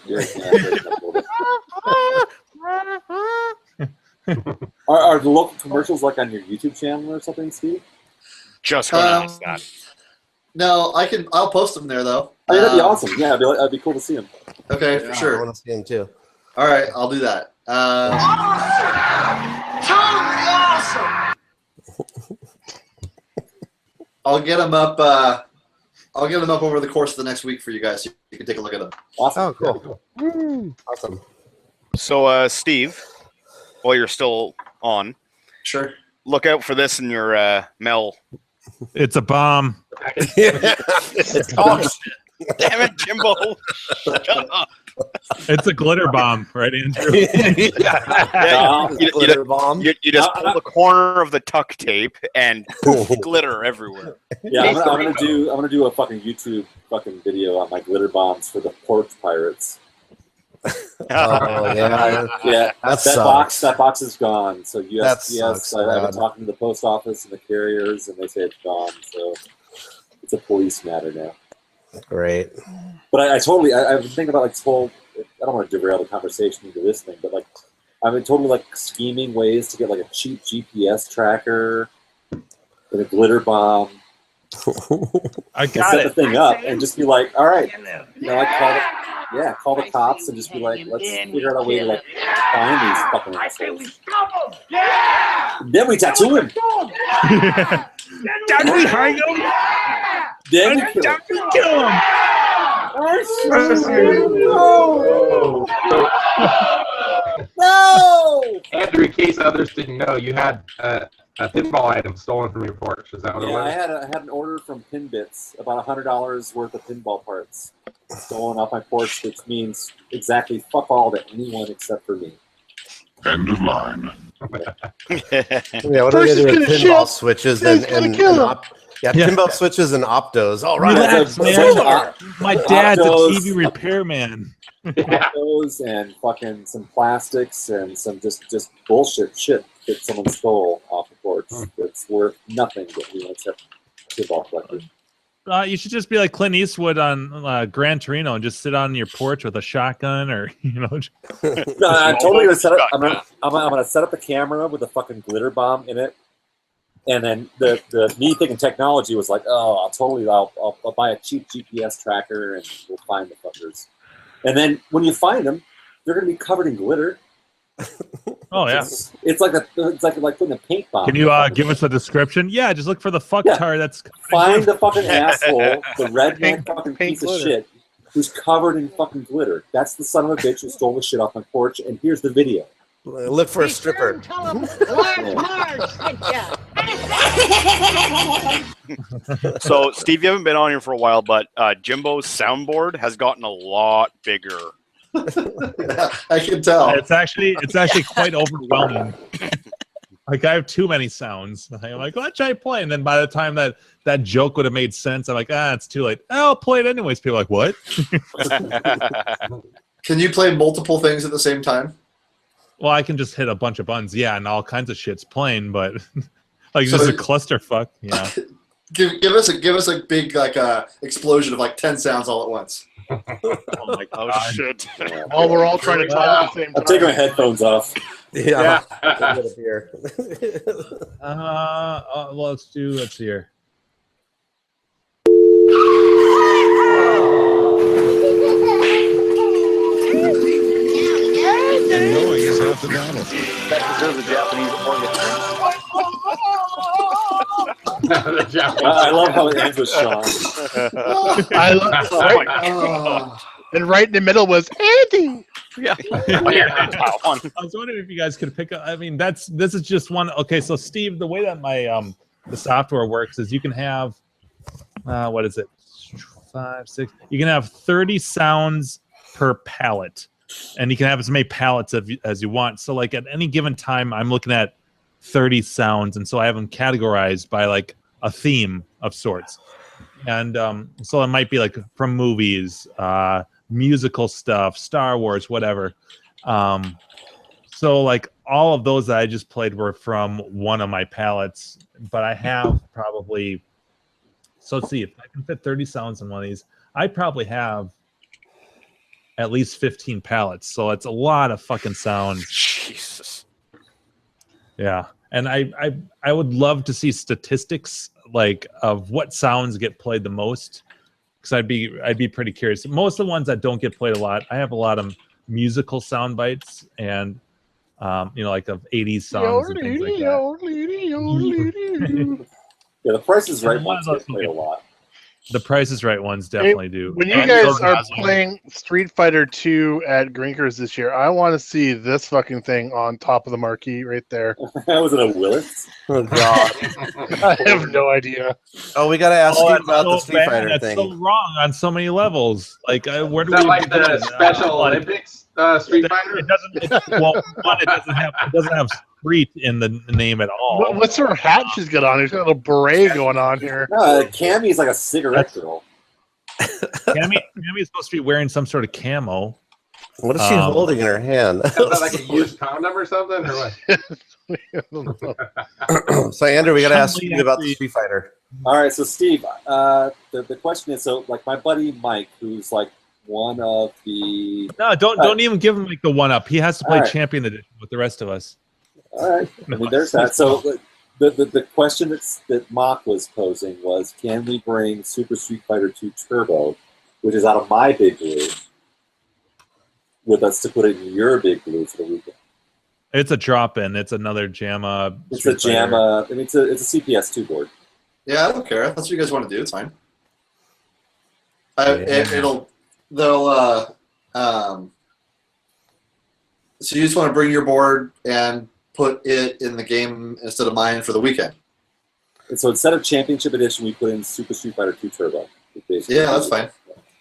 Are the local commercials like on your YouTube channel or something, Steve? Just going to ask that. No, I'll post them there though. Oh, yeah, that'd be awesome. Yeah, that'd be cool to see them. Okay, for sure. I want to see them too. All right, I'll do that. I'll get them up. I'll get them up over the course of the next week for you guys. So you can take a look at them. Awesome. Oh, cool. Awesome. So, Steve, while you're still on, sure. Look out for this in your mail. It's a bomb. It's dog shit. Damn it, Jimbo! Shut up. It's a glitter bomb, right, Andrew? You just pull the corner of the tuck tape and glitter everywhere. Yeah, I'm gonna do a fucking YouTube fucking video on my glitter bombs for the porch pirates. Oh yeah, yeah. That box is gone. So USPS. I've been talking to the post office and the carriers, and they say it's gone. So it's a police matter now. Great. But I've been thinking about like this whole. I don't want to derail the conversation into this thing, but like I've been totally like scheming ways to get like a cheap GPS tracker and a glitter bomb. I got set the thing up and just be like, all right, call the cops and just be like, let's figure out a way to like find these fucking assholes. Then we tattoo him. Then we hang him. Then we kill him. No! Andrew, in case others didn't know, you had pinball item stolen from your porch. Is that what it was? I had an order from Pinbits, about $100 worth of pinball parts stolen off my porch, which means exactly fuck all to anyone except for me. End of line. Yeah, what are they doing with pinball switches and pinball switches and optos? All right, Relax, man. My dad's a TV repairman. Optos and fucking some plastics and some just bullshit shit that someone stole off the porch that's worth nothing to anyone except pinball collectors. You should just be like Clint Eastwood on Gran Torino and just sit on your porch with a shotgun, or No, I'm totally gonna set up. I'm gonna set up the camera with a fucking glitter bomb in it, and then the me thinking technology was like, oh, I'll buy a cheap GPS tracker and we'll find the fuckers. And then when you find them, they're gonna be covered in glitter. Oh yeah, it's like putting a paint bomb. Can you give us a description? Yeah, just look for the fucktard. That's find the fucking asshole, the redneck fucking piece of shit who's covered in fucking glitter. That's the son of a bitch who stole the shit off my porch. And here's the video. Look for a stripper. So, Steve, you haven't been on here for a while, but Jimbo's soundboard has gotten a lot bigger. I can tell. It's actually quite overwhelming. Like, I have too many sounds. I'm like, let's try play. And then by the time that joke would have made sense, I'm like, it's too late. I'll play it anyways. People are like, what? Can you play multiple things at the same time? Well, I can just hit a bunch of buttons, and all kinds of shit's playing, but like So- just a clusterfuck. Yeah. Give us a big explosion of like 10 sounds all at once. Oh my god. Oh, shit. While we're all trying to talk at the same time. I'll take my headphones off. Yeah. Well, let's see here. And knowing is half the battle. That deserves a Japanese I love how it ends with Sean. I love and right in the middle was Andy. Yeah. I was wondering if you guys could pick up. I mean, this is just one. Okay, so Steve, the way that my the software works is you can have what is it? 5, 6. You can have 30 sounds per palette, and you can have as many palettes as you want. So, like at any given time, I'm looking at 30 sounds, and so I have them categorized by like a theme of sorts. And so it might be like from movies, musical stuff, Star Wars, whatever. So like all of those that I just played were from one of my palettes, but I have probably, so let's see if I can fit 30 sounds in one of these. I probably have at least 15 palettes. So it's a lot of fucking sounds. Jesus. Yeah. And I would love to see statistics like of what sounds get played the most, because I'd be pretty curious. Most of the ones that don't get played a lot, I have a lot of musical sound bites and like of 80s songs and things like that. Yeah, the Price is Right ones get played a lot. The Price is Right ones definitely do. When you guys are playing Street Fighter 2 at Grinkers this year, I want to see this fucking thing on top of the marquee right there. Was it a Willis? Oh god. I have no idea. Oh, we gotta ask you that's about the so Street bad. Fighter That's thing. so wrong on so many levels. Like, where do Is that we like the begin? Special Olympics Street Fighter? It doesn't have Street in the name at all. What's her hat she's got on? She's got a little beret going on here. No, Cammy's like a cigarette girl. Cammy is supposed to be wearing some sort of camo. What is she holding in her hand? Is that like a used condom or something? Or what? So Andrew, we gotta ask you about the Street Fighter. All right, so Steve, the question is, so like my buddy Mike, who's like one of the No, don't even give him like the one up. He has to play All right. Champion Edition with the rest of us. All right, I mean, there's that. So the question that Mock was posing was, can we bring Super Street Fighter 2 Turbo, which is out of my big blue, with us to put it in your big blue for the weekend? It's a drop-in. It's another JAMA. It's a JAMA. I mean, it's a CPS2 board. Yeah, I don't care. That's what you guys want to do. It's fine. So you just want to bring your board and put it in the game instead of mine for the weekend. And so instead of Championship Edition, we put in Super Street Fighter 2 Turbo. Yeah, that's fine.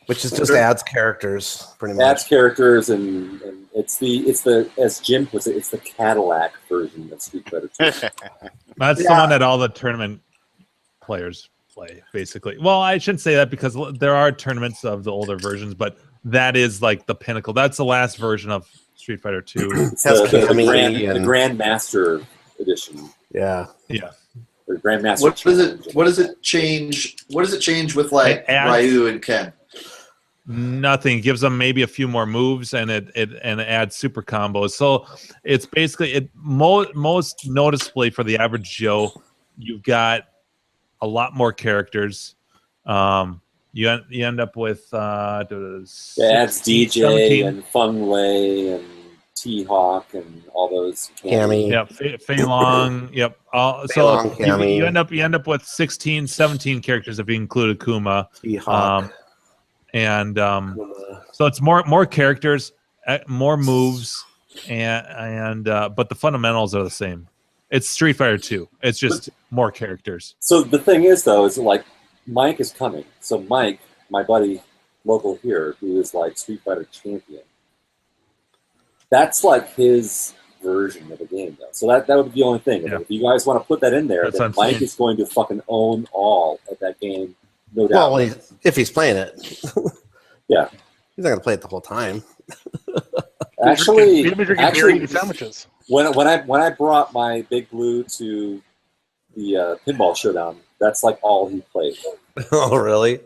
Which is just adds characters, pretty much. Adds characters, and it's the as Jim puts it, it's the Cadillac version of Street Fighter 2. That's the one that all the tournament players play, basically. Well, I shouldn't say that because there are tournaments of the older versions, but that is like the pinnacle. That's the last version of Street Fighter 2. It's the Grandmaster Edition. Yeah. Yeah. Or Grandmaster. What does it change? What does it change with like Ryu and Ken? Nothing. It gives them maybe a few more moves, and it adds super combos. So it's basically most noticeably for the average Joe, you've got a lot more characters. You end up with it adds DJ 17. and Feng Lei and T-Hawk and all those. Cammy. Yep, Fei Long. Yep. So you end up with 16, 17 characters if you include Akuma. T-Hawk. So it's more characters, more moves, and but the fundamentals are the same. It's Street Fighter 2. It's just more characters. So the thing is, though, is like Mike is coming. So Mike, my buddy, local here, who is like Street Fighter champion, that's like his version of the game, though. So that would be the only thing. Yeah. If you guys want to put that in there, That's then what I'm Mike saying. is going to fucking own all of that game, no doubt. Well, if he's playing it. Yeah. He's not going to play it the whole time. Actually, eating sandwiches. When I brought my Big Blue to the pinball showdown, that's like all he played. Oh, really?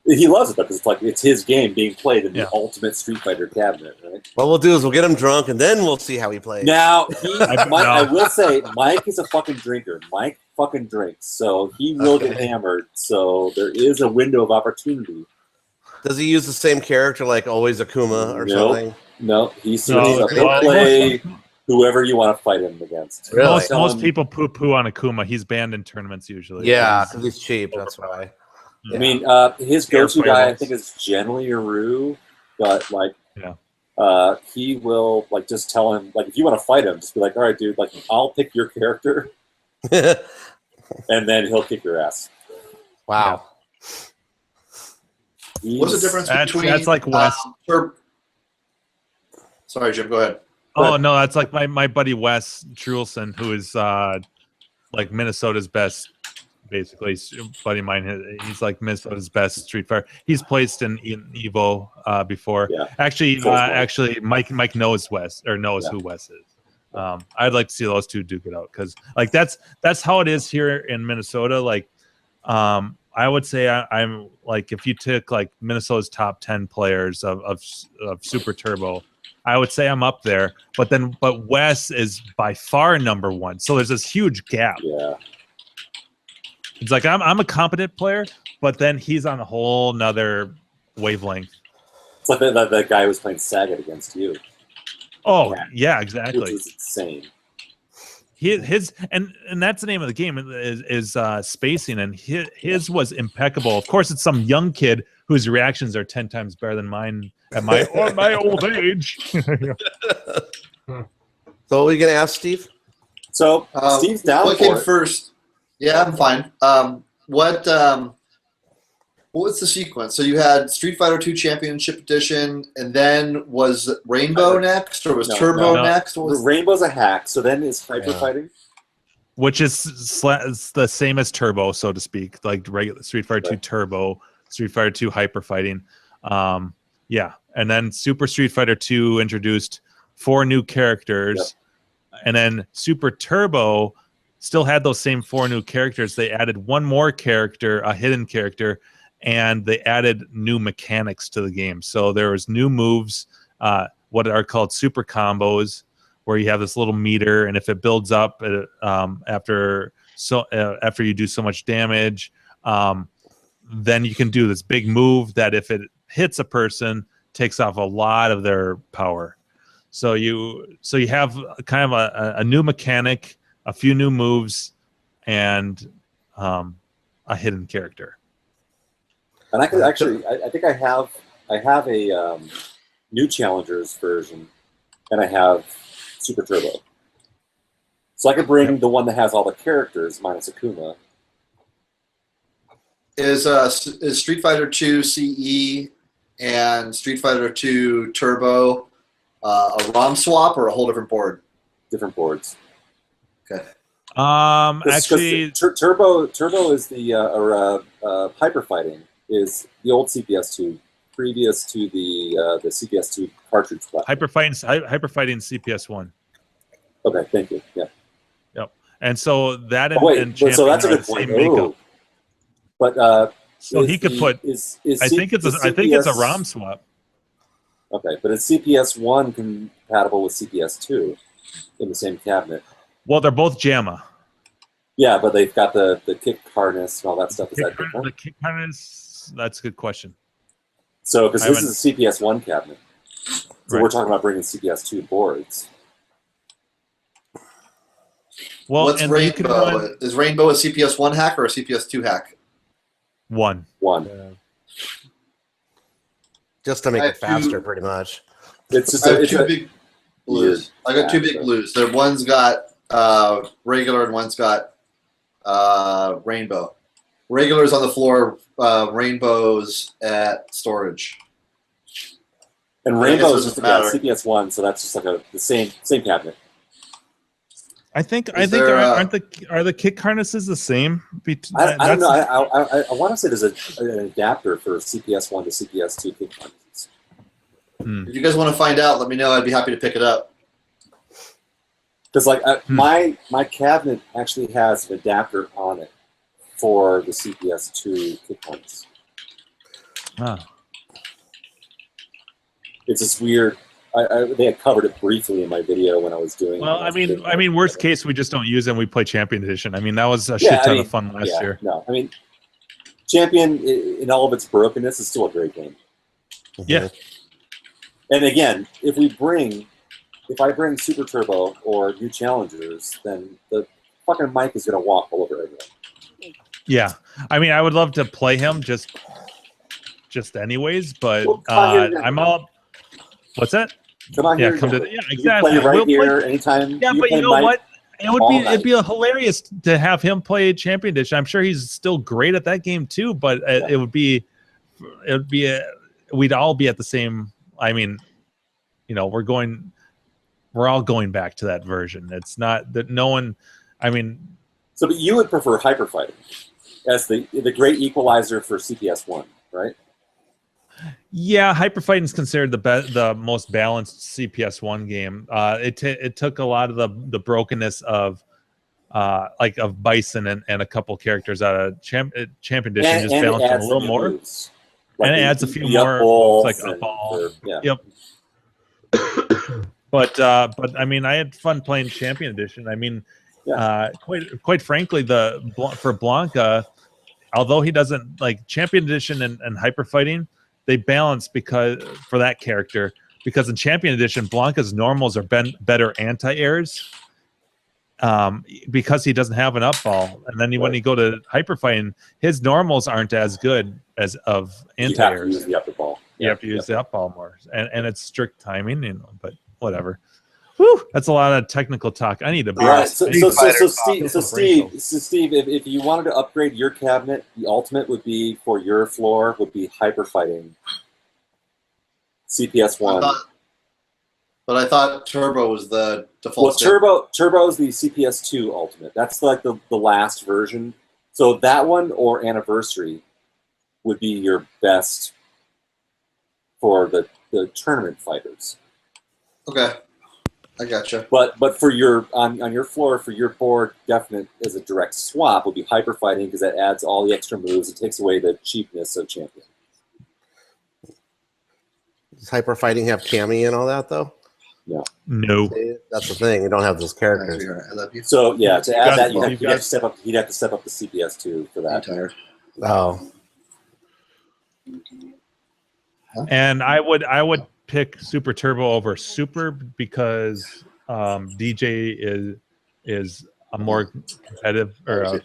He loves it because it's his game being played in the ultimate Street Fighter cabinet, right? What we'll do is we'll get him drunk and then we'll see how he plays. Now, I will say, Mike is a fucking drinker. Mike fucking drinks, so he will get hammered. So there is a window of opportunity. Does he use the same character like always Akuma or something? No, he switches up. He'll play whoever you want to fight him against. Really? Most people poo-poo on Akuma. He's banned in tournaments usually. Yeah, because he's cheap. That's why. I mean, his go-to guy, I think, is generally Aru, but he will just tell him if you want to fight him, just be like, all right, dude, I'll pick your character, and then he'll kick your ass. Wow. What's the difference between that's like Wes? Sorry, Jim. Go ahead. Oh no, that's like my buddy Wes Trulson, who is like Minnesota's best. Basically, a buddy of mine. He's like Minnesota's best Street Fighter. He's placed in Evo before. Yeah. Actually, Mike knows Wes or knows who Wes is. I'd like to see those two duke it out because that's how it is here in Minnesota. I would say I'm if you took Minnesota's top 10 players of Super Turbo, I would say I'm up there. But Wes is by far number one. So there's this huge gap. Yeah. It's like I'm a competent player, but then he's on a whole nother wavelength. It's like that guy who was playing Sagat against you. Oh yeah, exactly. Which is insane. And that's the name of the game is spacing, and his was impeccable. Of course, it's some young kid whose reactions are 10 times better than mine at my old age. So what are you gonna ask Steve? So Steve's down what for came it. first? Yeah, I'm fine. What was the sequence? So you had Street Fighter 2 Championship Edition, and then was Rainbow next, or was Turbo next? What was Rainbow's a hack, so then is Hyper Fighting. Which is the same as Turbo, so to speak, like regular Street Fighter 2 Turbo, Street Fighter 2 Hyper Fighting. Yeah, and then Super Street Fighter 2 introduced 4 new characters, and then Super Turbo still had those same 4 new characters. They added one more character, a hidden character, and they added new mechanics to the game. So there was new moves, what are called super combos, where you have this little meter, and if it builds up after you do so much damage, then you can do this big move that if it hits a person, takes off a lot of their power. So you have kind of a new mechanic, a few new moves, and a hidden character. And I could actually, I think I have a new challengers version, and I have Super Turbo. So I could bring the one that has all the characters minus Akuma. Is Street Fighter 2 CE and Street Fighter 2 Turbo a ROM swap or a whole different board? Different boards. Okay. Actually, Turbo is the Hyper Fighting is the old CPS2 previous to the CPS2 cartridge platform. Hyper Fighting CPS1. Okay, thank you. Yeah. Yep. And so that and so Champion that's a are good the same point. makeup. But so he could put. I think it's a ROM swap. Okay, but is CPS1 compatible with CPS2 in the same cabinet? Well, they're both JAMA. Yeah, but they've got the kick harness and all that stuff. Is that different? The kick harness. That's a good question. So, because this is a CPS1 cabinet, so Right. we're talking about bringing CPS2 boards. Well, What's and Rainbow? Is Rainbow a CPS1 hack or a CPS2 hack? One. Just to make it faster, pretty much. It's just I have two big blues. I got two big blues. One's got regular and one's got rainbow. Regular's on the floor. Rainbow's at storage. And Rainbow is just CPS1, so that's just like the same cabinet. I think Is there, are the kick harnesses the same? I don't know. I want to say there's an adapter for CPS1 to CPS2 kick harnesses. If you guys want to find out, let me know. I'd be happy to pick it up. Because my cabinet actually has an adapter on it for the CPS2 kick harness. Ah. It's this weird. They had covered it briefly in my video when I was doing. Well, I mean, worst case, we just don't use them. We play Champion Edition. I mean, that was a shit ton of fun last year. No, I mean, Champion in all of its brokenness is still a great game. Yeah. And again, if I bring Super Turbo or new challengers, then the fucking mic is gonna walk all over everyone. Yeah, I mean, I would love to play him just anyways, but I'm all. What's that? Come on here. Yeah, exactly. You play right here anytime. Yeah, but you know what? It'd be hilarious to have him play Champion Edition. I'm sure he's still great at that game too, but we'd all be at the same. I mean, we're all going back to that version. It's not that no one. I mean, so but you would prefer Hyper Fighting as the great equalizer for CPS1, right? Yeah, Hyper Fighting is considered the most balanced CPS1 game. It took a lot of the brokenness of Bison and a couple characters out of Champion Edition, just balanced it a little more. Moves. And it adds a few more, like up ball. Yep. But I mean, I had fun playing Champion Edition. I mean, quite frankly, for Blanca, although he doesn't like Champion Edition and Hyper Fighting, they balance for that character because in Champion Edition, Blanca's normals are better anti-airs because he doesn't have an up ball, and then when you go to Hyper Fighting, his normals aren't as good as of anti-airs. You have to use the upper ball. You have to use the up ball more, and it's strict timing, but whatever. Whew, that's a lot of technical talk. I need to be. All right, so Steve, if you wanted to upgrade your cabinet, the ultimate would be for your floor would be Hyper Fighting CPS1. But I thought Turbo was the default. Well, Turbo is the CPS2 ultimate. That's like the last version. So that one or Anniversary would be your best for the tournament fighters. Okay. I gotcha. But for your on your floor for your board, definite as a direct swap would be Hyper Fighting because that adds all the extra moves. It takes away the cheapness of Champion. Does Hyper Fighting have Cammy and all that though? No. That's the thing. You don't have those characters. I love you. So yeah, to add that you'd have to step up. He'd have to step up the CPS2 for that. I'm tired. Oh. And I would pick Super Turbo over Super because DJ is a more competitive or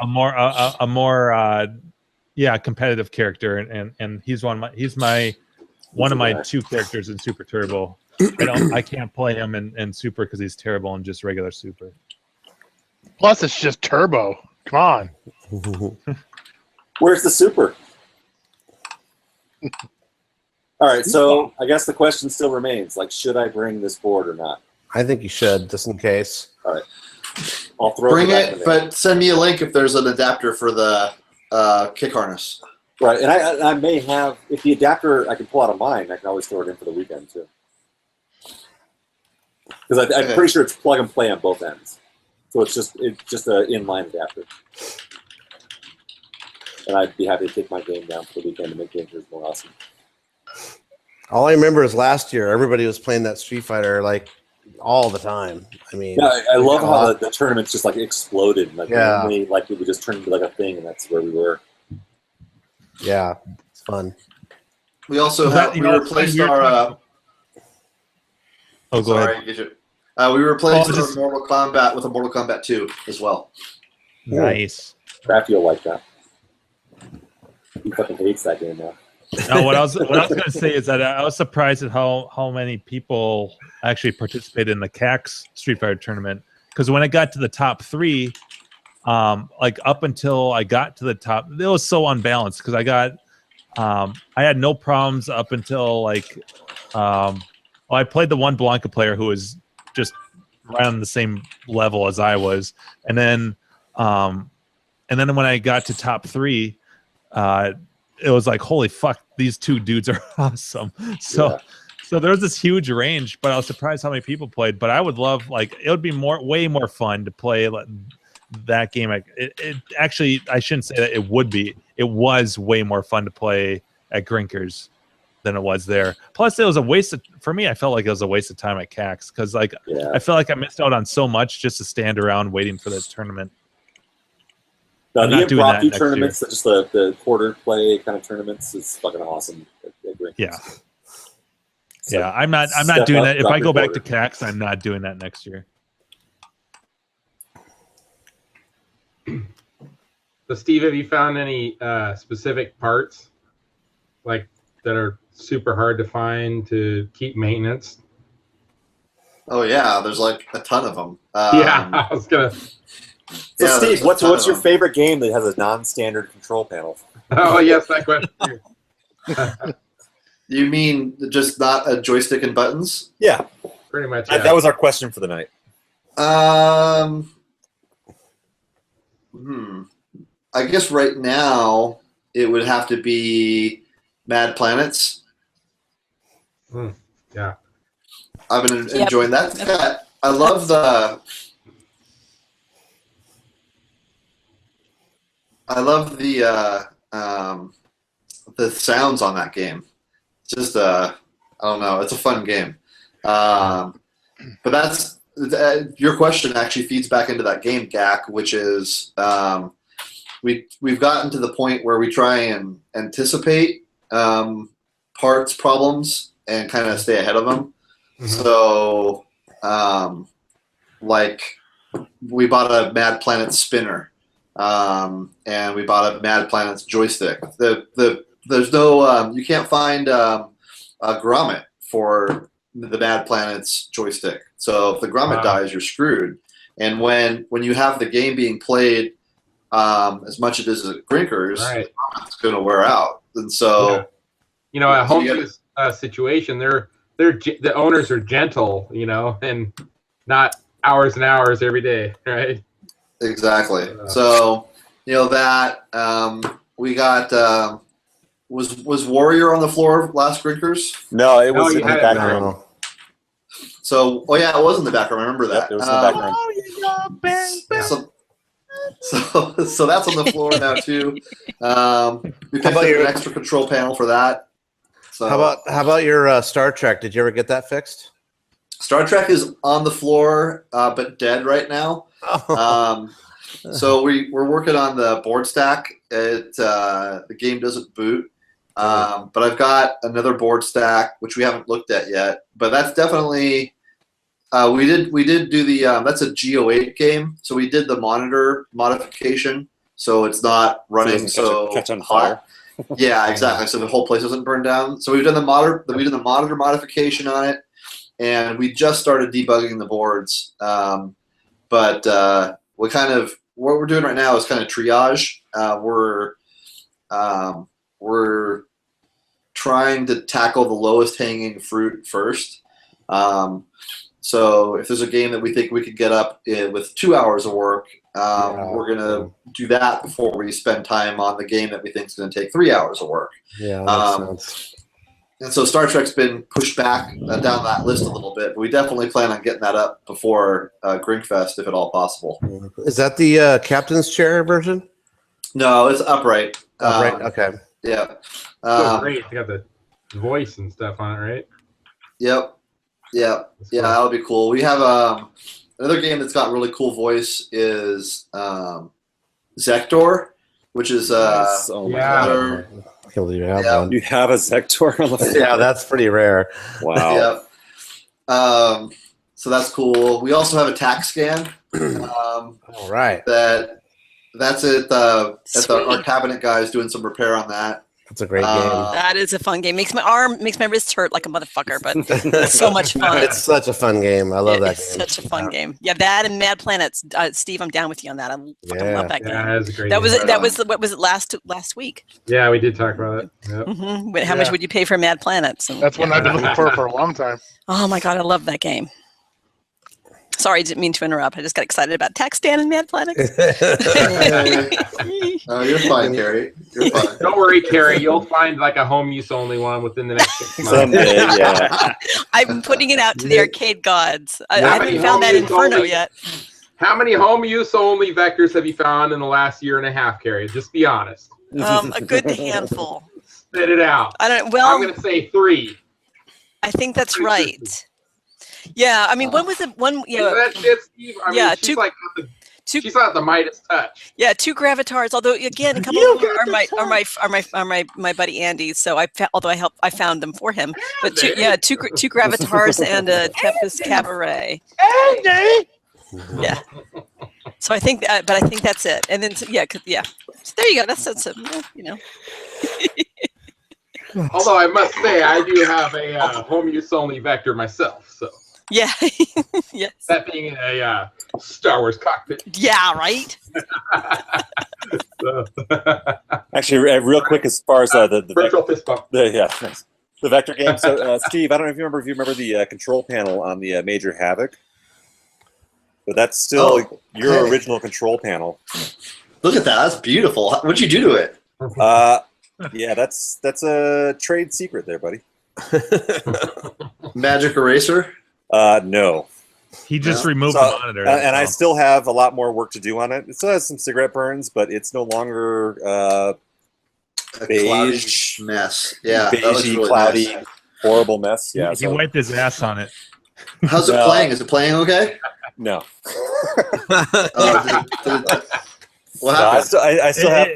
a more competitive character, and he's one of my two characters in Super Turbo. I can't play him in Super because he's terrible in just regular Super. Plus, it's just turbo. Come on. Where's the Super? All right, so I guess the question still remains: like, should I bring this board or not? I think you should, just in case. All right, I'll throw Bring back in it, there. but send me a link if there's an adapter for the kick harness. Right, and I may have, if the adapter I can pull out of mine, I can always throw it in for the weekend too. Because I'm pretty sure it's plug and play on both ends, so it's just an inline adapter. And I'd be happy to take my game down for the weekend to make games more awesome. All I remember is last year, everybody was playing that Street Fighter like all the time. I mean, yeah, I love how the tournaments just like exploded. Like, yeah. Normally, like it would just turn into like a thing, and that's where we were. Yeah, it's fun. We also we replaced our. Oh, go ahead. We replaced our Mortal Kombat with a Mortal Kombat 2 as well. Nice. Crafty will like that. He fucking hates that game now. No, what I was gonna say is that I was surprised at how many people actually participated in the CAX Street Fighter tournament. Because when I got to the top 3, like up until I got to the top, it was so unbalanced. Because I had no problems up until like, I played the one Blanca player who was just right on the same level as I was, and then when I got to top 3. It was like, holy fuck, these two dudes are awesome. So there was this huge range, but I was surprised how many people played. But I would love, like, it would be way more fun to play that game. It actually, I shouldn't say that it would be. It was way more fun to play at Grinkers than it was there. Plus, it was a waste for me. I felt like it was a waste of time at CAX because, like, I felt like I missed out on so much just to stand around waiting for the tournament. The impromptu that tournaments, just the quarter play kind of tournaments, is fucking awesome. Yeah, yeah. I'm not doing that. If I go back to CAX, I'm not doing that next year. So, Steve, have you found any specific parts like that are super hard to find to keep maintenance? Oh yeah, there's like a ton of them. I was gonna. So, Steve, what's your favorite game that has a non-standard control panel? Oh, yes, that question. You mean just not a joystick and buttons? Yeah. Pretty much, That was our question for the night. I guess right now it would have to be Mad Planets. Yeah. I've been enjoying that. I love the sounds on that game. It's just I don't know. It's a fun game. But that's your question actually feeds back into that game, GAC, which is we've gotten to the point where we try and anticipate parts problems and kind of stay ahead of them. Mm-hmm. So like we bought a Mad Planet spinner. And we bought a Mad Planet's joystick. There's no you can't find a grommet for the Mad Planet's joystick. So if the grommet dies, you're screwed. And when you have the game being played as much as it is at Grinkers, it's going to wear out. And so, at Home's situation, the owners are gentle, and not hours and hours every day, right? Exactly. So, that we got was Warrior on the floor last Grinkers? No, it was in the background. So, it was in the background. I remember that. Yep, it was in the background. So that's on the floor now too. We picked up an extra control panel for that. So how about your Star Trek? Did you ever get that fixed? Star Trek is on the floor, but dead right now. So we're working on the board stack. The game doesn't boot, but I've got another board stack which we haven't looked at yet. But that's definitely we did do the that's a G08 game. So we did the monitor modification, so it's not running catch on fire. Yeah, exactly. So the whole place doesn't burn down. So we've done the monitor modification on it. and we just started debugging the boards. But what we're doing right now is kind of triage. We're trying to tackle the lowest hanging fruit first. So if there's a game that we think we could get up with 2 hours of work, we're going to do that before we spend time on the game that we think is going to take 3 hours of work. Yeah, that makes sense. And so Star Trek's been pushed back down that list a little bit, but we definitely plan on getting that up before Grinkfest, if at all possible. Is that the captain's chair version? No, it's upright. Upright, okay. Yeah. So great. They got the voice and stuff on it, right? Yep. Yeah. Yeah, that'll be cool. We have another game that's got really cool voice is Zektor, which is another. I can't believe you have one. You have a Zektor on the floor? Yeah, that's pretty rare. Wow. Yep. So that's cool. We also have a tax scan. All right. That's it. Our cabinet guy is doing some repair on that. That's a great game. That is a fun game. Makes my wrists hurt like a motherfucker, but it's so much fun. It's such a fun game. I love that game. It's such a fun game. Yeah, that and Mad Planets. Steve, I'm down with you on that. I fucking love that game. Yeah, that was a great That was game. it. That was what was it last week? Yeah, we did talk about it. Yep. Mm-hmm. How much would you pay for Mad Planets? And, That's one I've been looking for a long time. Oh my god, I love that game. Sorry, I didn't mean to interrupt. I just got excited about Tax Stand and Mad Planets. Oh, you're fine, Carrie. You're fine. Don't worry, Carrie. You'll find like a home use only one within the next 6 months. Someday, yeah. I'm putting it out to the arcade gods. I haven't found that Inferno yet. How many home use only vectors have you found in the last year and a half, Carrie? Just be honest. A good handful. Spit it out. I'm going to say 3. I think that's right. Yeah, I mean, when was it? One, that shit, Steve? I mean, she's like she's not the Midas touch. Yeah, 2 Gravitars. Although again, a couple of them are my buddy Andy. So I found them for him. But two Gravitars and a Tempest Cabaret. Andy. Yeah. So I think but I think that's it. And then So there you go. That's you know. Although I must say, I do have a home use only vector myself. So. Yeah. Yes. That being a Star Wars cockpit. Yeah, right. Actually, real quick, as far as the virtual fist bump. Nice. The vector game. So, Steve, I don't know if you remember the control panel on the Major Havoc, but that's still your original control panel. Look at that. That's beautiful. What'd you do to it? Yeah, that's a trade secret there, buddy. Magic eraser? No. He just removed the monitor. And I still have a lot more work to do on it. It still has some cigarette burns, but it's no longer a beige mess. Yeah, beigey, really cloudy, nice. horrible mess. Yeah, he wiped his ass on it. How's it playing? Is it playing okay? No. What happened? I still have.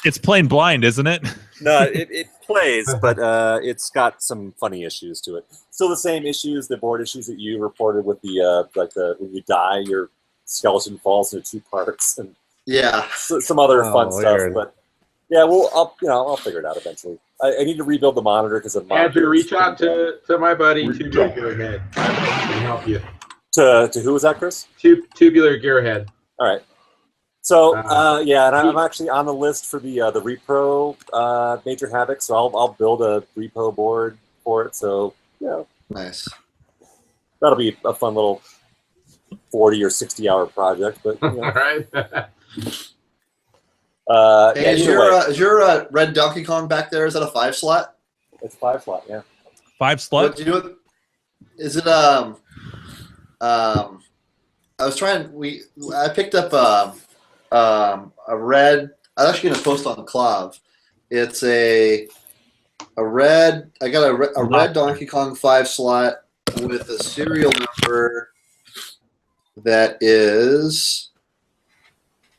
It's playing blind, isn't it? No, it plays, but it's got some funny issues to it. Still the same issues, the board issues that you reported with the when you die, your skeleton falls into 2 parts, and some other fun stuff. But yeah, I'll figure it out eventually. I need to rebuild the monitor because of Andrew, reach out to my buddy Tubular Gearhead. I can help you. To who was that, Chris? Tubular Gearhead. All right. So and I'm actually on the list for the repro Major Havoc. So I'll build a repo board for it. So nice. That'll be a fun little 40 or 60 hour project. But all right. Is your red Donkey Kong back there? Is that a 5 slot? It's 5 slot. Yeah. 5 slot. What do you do? Is it I was trying. I picked up a red. I'm actually going to post on Clav. It's a red. I got a red Donkey Kong 5 slot with a serial number that is.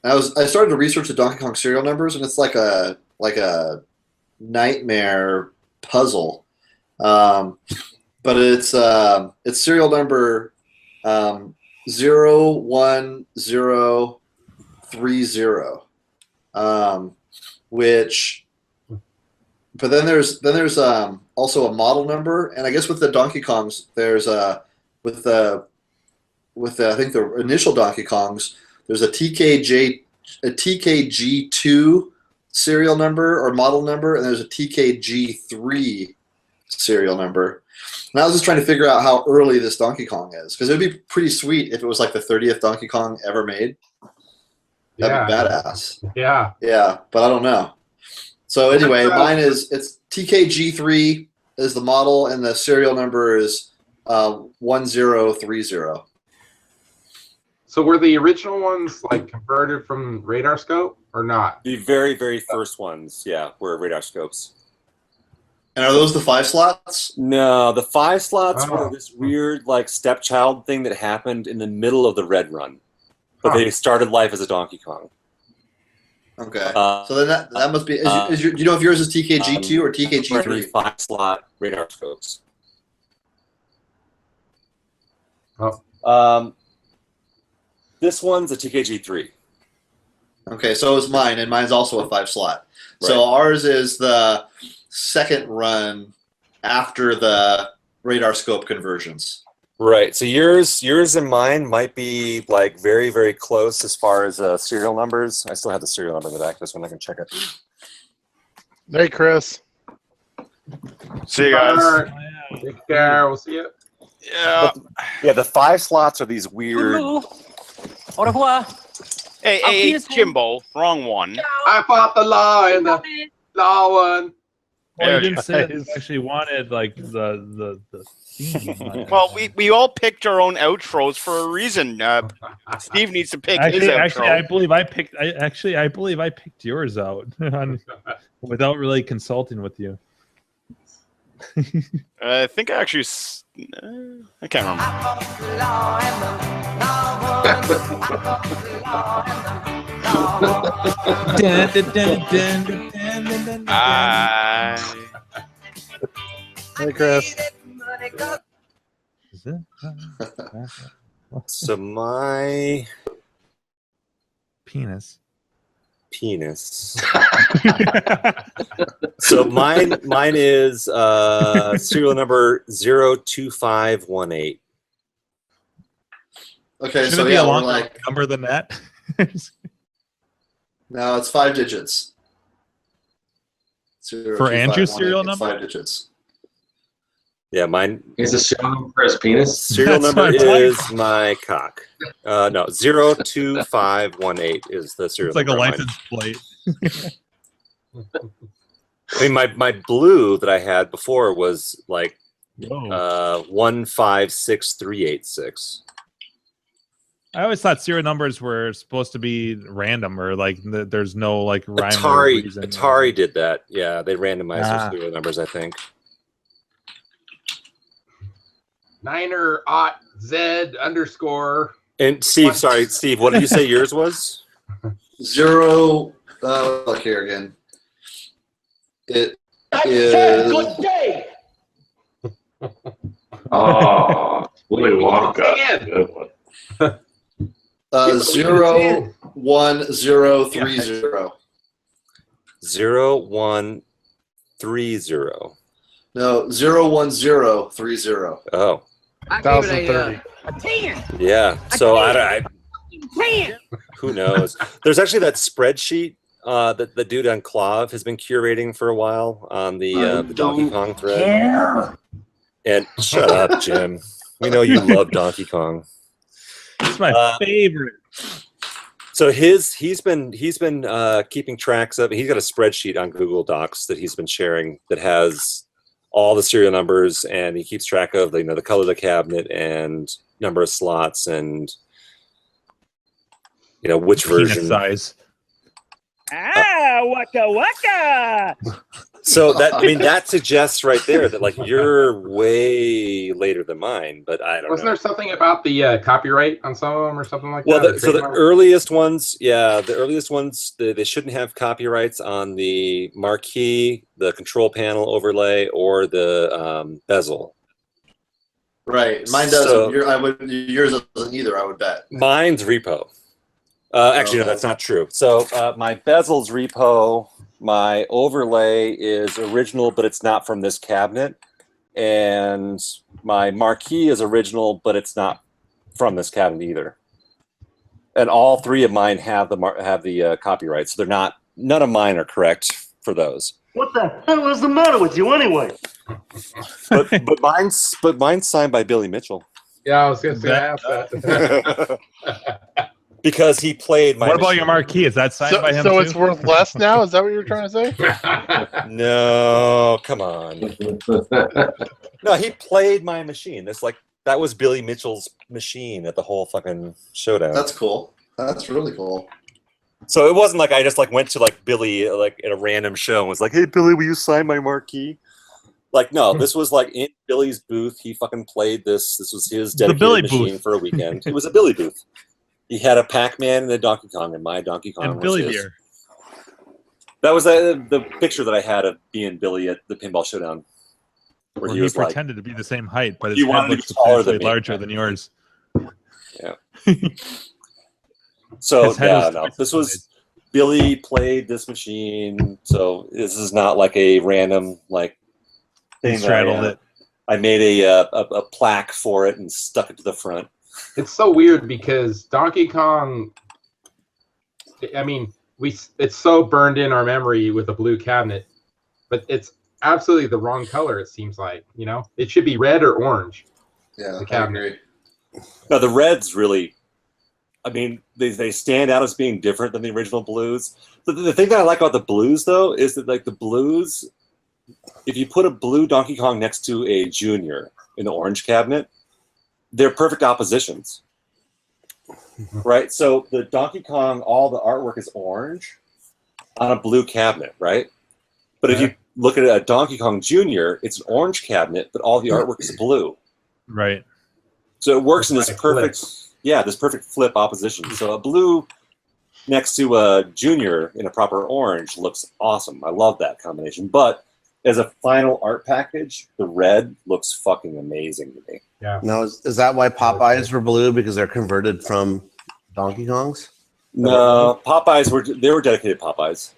I started to research the Donkey Kong serial numbers, and it's like a nightmare puzzle. But it's serial number 01030, which But then there's also a model number, and I guess with the Donkey Kongs, there's with the I think the initial Donkey Kongs, there's a TKG2 serial number or model number, and there's a TKG3 serial number. And I was just trying to figure out how early this Donkey Kong is, because it would be pretty sweet if it was like the 30th Donkey Kong ever made. That'd be badass. Yeah. Yeah, but I don't know. So anyway, mine it's TKG3 is the model, and the serial number is 1030. So were the original ones like converted from radar scope or not? The very, very first ones, yeah, were radar scopes. And are those the 5 slots? No, the 5 slots were this weird like stepchild thing that happened in the middle of the Red Run. But they started life as a Donkey Kong. Okay. So then that must be. Do you know if yours is TKG2 or TKG3? 5 slot radar scopes. Oh. This one's a TKG3. Okay, so is mine, and mine's also a 5 slot. Right. So ours is the second run after the radar scope conversions. Right. So yours and mine might be like very, very close as far as serial numbers. I still have the serial number in the back of this one. I can check it. Hey, Chris. See you guys. Take care. We'll see you. Yeah. The 5 slots are these weird. Au revoir. Hey, Jimbo. Wrong one. I fought the law in the law one. Well, you didn't say that you actually wanted like the theme. Well, we all picked our own outros for a reason. Steve needs to pick his outro. Actually, I believe I picked yours out without really consulting with you. I think I actually. I can't remember. Hey, Chris. So my penis. So mine is serial number 02518. Okay, Should so it be a we're longer like number than that? no, it's 5 digits. For Andrew's serial number? 5 digits. Yeah, mine is the serial number for his penis. Serial number is my cock. No, 02518 is the serial. It's like number a license plate. I mean, my blue that I had before was like 156386. I always thought serial numbers were supposed to be random, or like there's no like rhyme or reason. Atari did that. Yeah, they randomized their serial numbers, I think. Niner ot Z _. And Steve, sorry, Steve, what did you say yours was? 0. Look here again. It is. Good day. Oh, Willy Wonka. 01030. 0130. No, 01030. Oh. 1030. A 10. Yeah. So I who knows? There's actually that spreadsheet that the dude on Clav has been curating for a while on the Donkey Kong thread. Care. And shut up, Jim. We know you love Donkey Kong. It's my favorite. So he's been keeping tracks of. He's got a spreadsheet on Google Docs that he's been sharing that has all the serial numbers, and he keeps track of the color of the cabinet and number of slots and which version size. Waka waka. So that suggests right there that like you're way later than mine, but I don't know. Wasn't there something about the copyright on some of them or something like that? Well, so the earliest ones, they shouldn't have copyrights on the marquee, the control panel overlay, or the bezel. Right, mine doesn't. Yours doesn't either. I would bet. Mine's repo. Actually, no, that's not true. So my bezel's repo. My overlay is original, but it's not from this cabinet. And my marquee is original, but it's not from this cabinet either. And all three of mine have the copyright, so they're not. None of mine are correct for those. What the hell is the matter with you anyway? But mine's signed by Billy Mitchell. Yeah, I was gonna say that. Because he played my. What about your marquee? Is that signed by him So too? it's worth less now? Is that what you're trying to say? No, come on. No, he played my machine. That was Billy Mitchell's machine at the whole fucking showdown. That's cool. That's really cool. So it wasn't like I just went to Billy at a random show and was like, "Hey Billy, will you sign my marquee?" No, this was in Billy's booth. He fucking played this. This was his dedicated machine for a weekend. It was a Billy booth. He had a Pac-Man and a Donkey Kong, and my Donkey Kong And was Billy his. beer. That was the picture that I had of being Billy at the Pinball Showdown. Where Well, he he was pretended to be the same height, but his he head wanted to looks be taller substantially than me. larger than yours. Yeah. So His head yeah, was no, twice this the was Billy played this machine. So this is not like a random thing. Straddled it. I made a plaque for it and stuck it to the front. It's so weird because Donkey Kong. I mean, it's so burned in our memory with a blue cabinet, but it's absolutely the wrong color. It seems like it should be red or orange. Yeah, the cabinet. No, the reds really. I mean, they stand out as being different than the original blues. The thing that I like about the blues, though, is that the blues, if you put a blue Donkey Kong next to a Junior in the orange cabinet, they're perfect oppositions, right? So the Donkey Kong, all the artwork is orange on a blue cabinet, right? But if you look at a Donkey Kong Junior, it's an orange cabinet, but all the artwork is blue. Right. So it works in this perfect. This perfect flip opposition. So a blue next to a Junior in a proper orange looks awesome. I love that combination. But as a final art package, the red looks fucking amazing to me. Yeah. Now, is that why Popeyes were blue? Because they're converted from Donkey Kongs? No, Popeyes were dedicated Popeyes.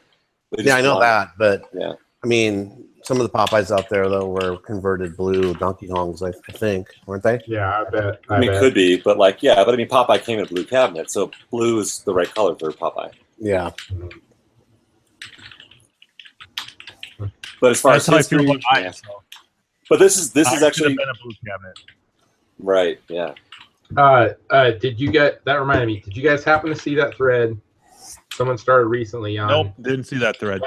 Yeah, I know that, but yeah, I mean, some of the Popeyes out there though were converted blue Donkey Kongs, I think, weren't they? Yeah, I bet. I mean, it could be, but but I mean, Popeye came in a blue cabinet, so blue is the right color for Popeye. Yeah. But as far That's as how I feel history, about mine. So. but this is I actually been a blue cabinet. right. Yeah. Did you get that? Reminded me. Did you guys happen to see that thread? Someone started recently on. Nope, didn't see that thread.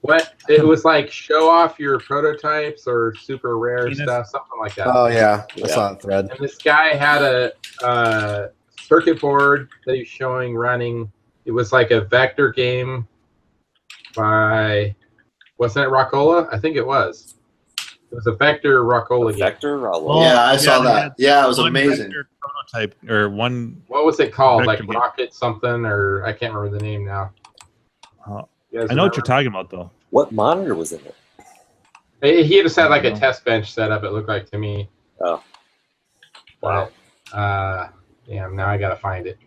What it was like? Show off your prototypes or super rare stuff, something like that. Oh yeah, I saw that thread. And this guy had a circuit board that he was showing running. It was like a vector game by, wasn't it Rockola? I think it was. It was a vector Rockola game. Vector Rockola. Yeah, I saw that. Yeah, it was amazing. Prototype or one. What was it called? Like game. Rocket something, or I can't remember the name now. I know what you're talking about, though. What monitor was in it? He just had like a test bench set up. It looked like to me. Oh, wow. Damn. Now I gotta find it.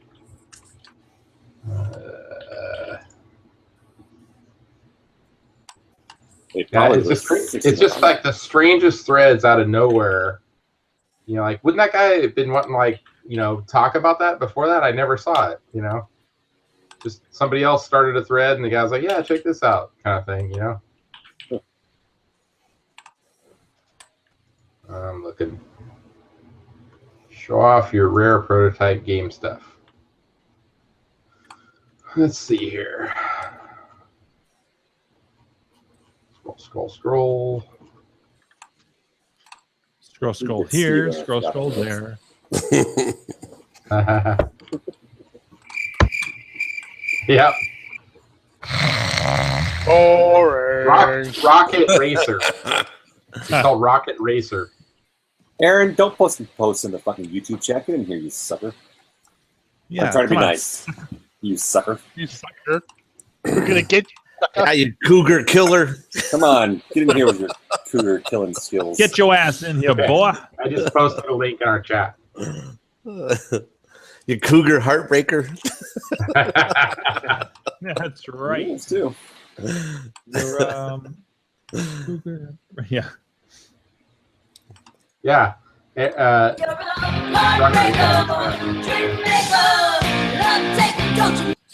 It's just like the strangest threads out of nowhere. Like wouldn't that guy have been wanting talk about that before that? I never saw it. Just somebody else started a thread and the guy's like, yeah, check this out, kind of thing. I'm looking. Show off your rare prototype game stuff. Let's see here. Scroll. Scroll here, scroll there. Yep. Orange. Rocket Racer. It's called Rocket Racer. Aaron, don't post in the fucking YouTube chat. Get in here, you sucker. Yeah, I'm trying to be come on. nice. You sucker. You sucker. We're gonna get you. Yeah, you cougar killer. Come on, get in here with your cougar killing skills. Get your ass in here, boy. I just posted a link in our chat. You cougar heartbreaker. Yeah, that's right. Yes, too. You're, yeah. Yeah.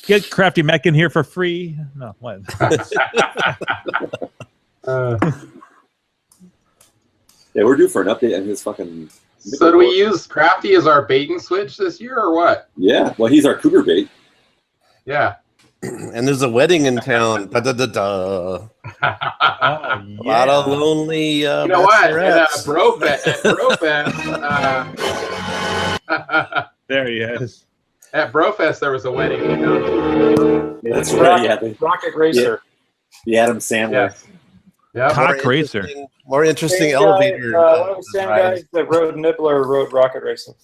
Get Crafty Mech in here for free. No, what? Yeah, we're due for an update on his fucking. So do we use Crafty as our bait and switch this year, or what? Yeah, well, he's our cougar bait. Yeah. And there's a wedding in town. Da-da-da-da. Oh, A lot of lonely. You know what? At bachelorettes. There he is. At Brofest, there was a wedding in town. That's right. Yeah, Rocket Racer. The Adam Sandler. Yeah. Cock Racer. More interesting Same elevator. Guy, one of the same guys that rode Nibbler rode Rocket Racing.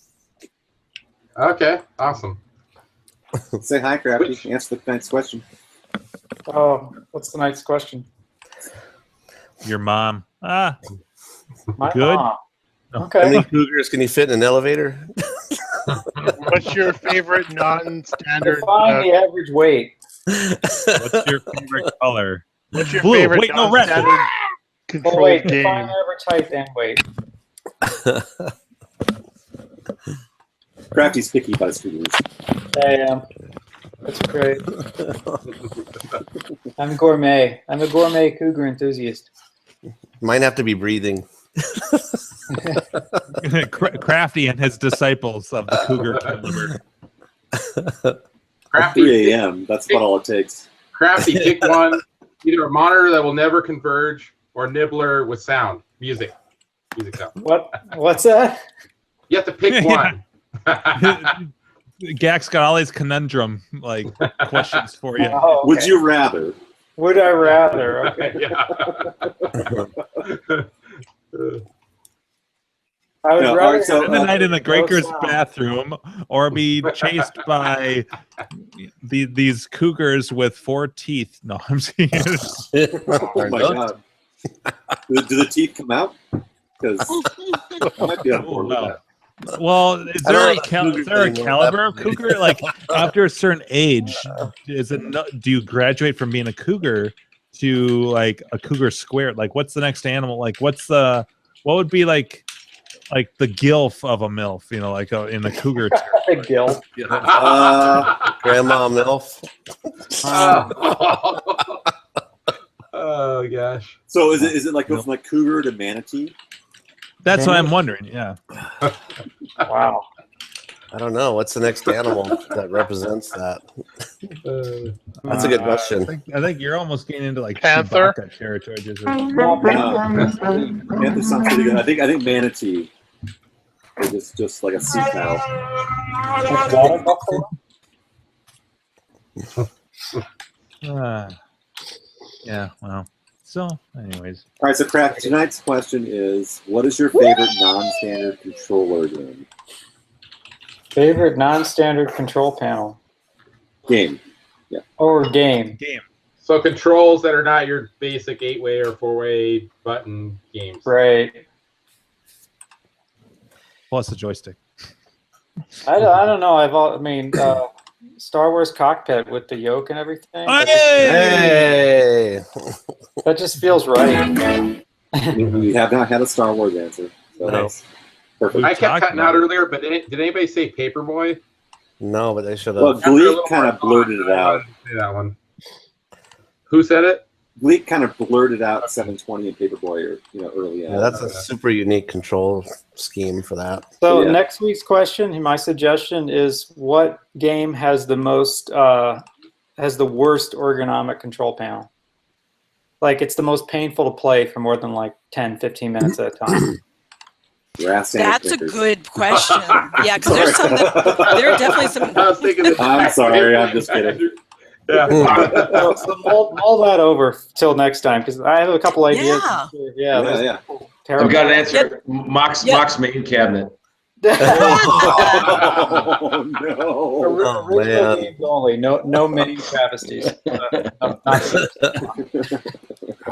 Okay, awesome. Say hi, Crafty. Answer the next question. Oh, what's the next question? Your mom. Ah. My Good. mom. How Okay. many cougars can you fit in an elevator? What's your favorite non-standard? Define the average weight. What's your favorite color? What's your Blue. favorite Wait, no, red. non-standard Oh, control wait, game? define average height and weight. Crafty's picky about his cougars. I am. That's great. I'm gourmet. I'm a gourmet cougar enthusiast. Might have to be breathing. Crafty and his disciples of the cougar caliber. Crafty, 3 a.m. That's about all it takes. Crafty, pick one. Either a monitor that will never converge or Nibbler with sound. Music sound. What's that? You have to pick one. Gax got all these conundrum questions for you. Oh, okay. Would you rather? Would I rather? Okay. I would rather spend the night in the Graker's sound. bathroom or be chased by these cougars with 4 teeth. No, I'm serious. Oh my god. Do the teeth come out? Because I might be on board with that. Well, is there a caliber of cougar? Like after a certain age, do you graduate from being a cougar to like a cougar squared? Like what's the next animal? Like what would be like the gilf of a MILF, you know, like in the cougar term. A gilf. Grandma MILF. Oh gosh. So is it like go from like cougar to manatee? That's what I'm wondering. Yeah. Wow. I don't know. What's the next animal that represents that? That's a good question. I think you're almost getting into like Panther Chewbacca territory. Panther sounds pretty good. I think manatee is just like a sea cow. Yeah. Well. So, anyways. All right. So, Craft. Tonight's question is: what is your favorite non-standard controller game? Favorite non-standard control panel. Game. Yeah. Or game. So controls that are not your basic 8-way or 4-way button games. Right. Plus a joystick. I don't know. Star Wars Cockpit with the yoke and everything. Hey! That just feels right. We have not had a Star Wars answer. So that's perfect. I kept cutting out earlier, but did anybody say Paperboy? No, but they should have. Well, Gleek kind of blurted it out. Say that one. Who said it? Gleek kind of blurted out 720 and Paperboy, early on. Yeah, that's a super unique control scheme for that. So next week's question, my suggestion is, what game has the worst ergonomic control panel? Like it's the most painful to play for more than like 10, 15 minutes at a time. That's a good question. Yeah, because there are definitely some. I was thinking I'm sorry, I'm just kidding. Yeah. So mull that over till next time because I have a couple ideas. Yeah. I've got an answer. Mock's main cabinet. Oh no! Original games only. No mini travesties.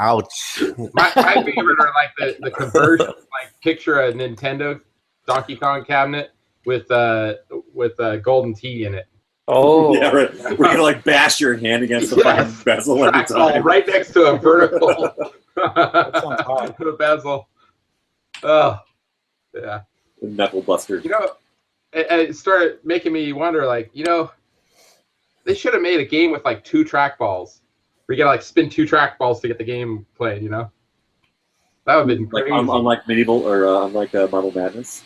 Ouch. My favorite are like the conversion. Like picture a Nintendo Donkey Kong cabinet with golden tea in it. Oh. Yeah, right. We're gonna like bash your hand against the fucking bezel every time. Right next to a vertical sounds hard. the bezel. Oh, yeah. The knuckle buster. You know, it started making me wonder, like, you know, they should have made a game with like 2 trackballs. Where you gotta like spin 2 trackballs to get the game played, you know? That would have been Like crazy. unlike medieval or unlike Marble Madness.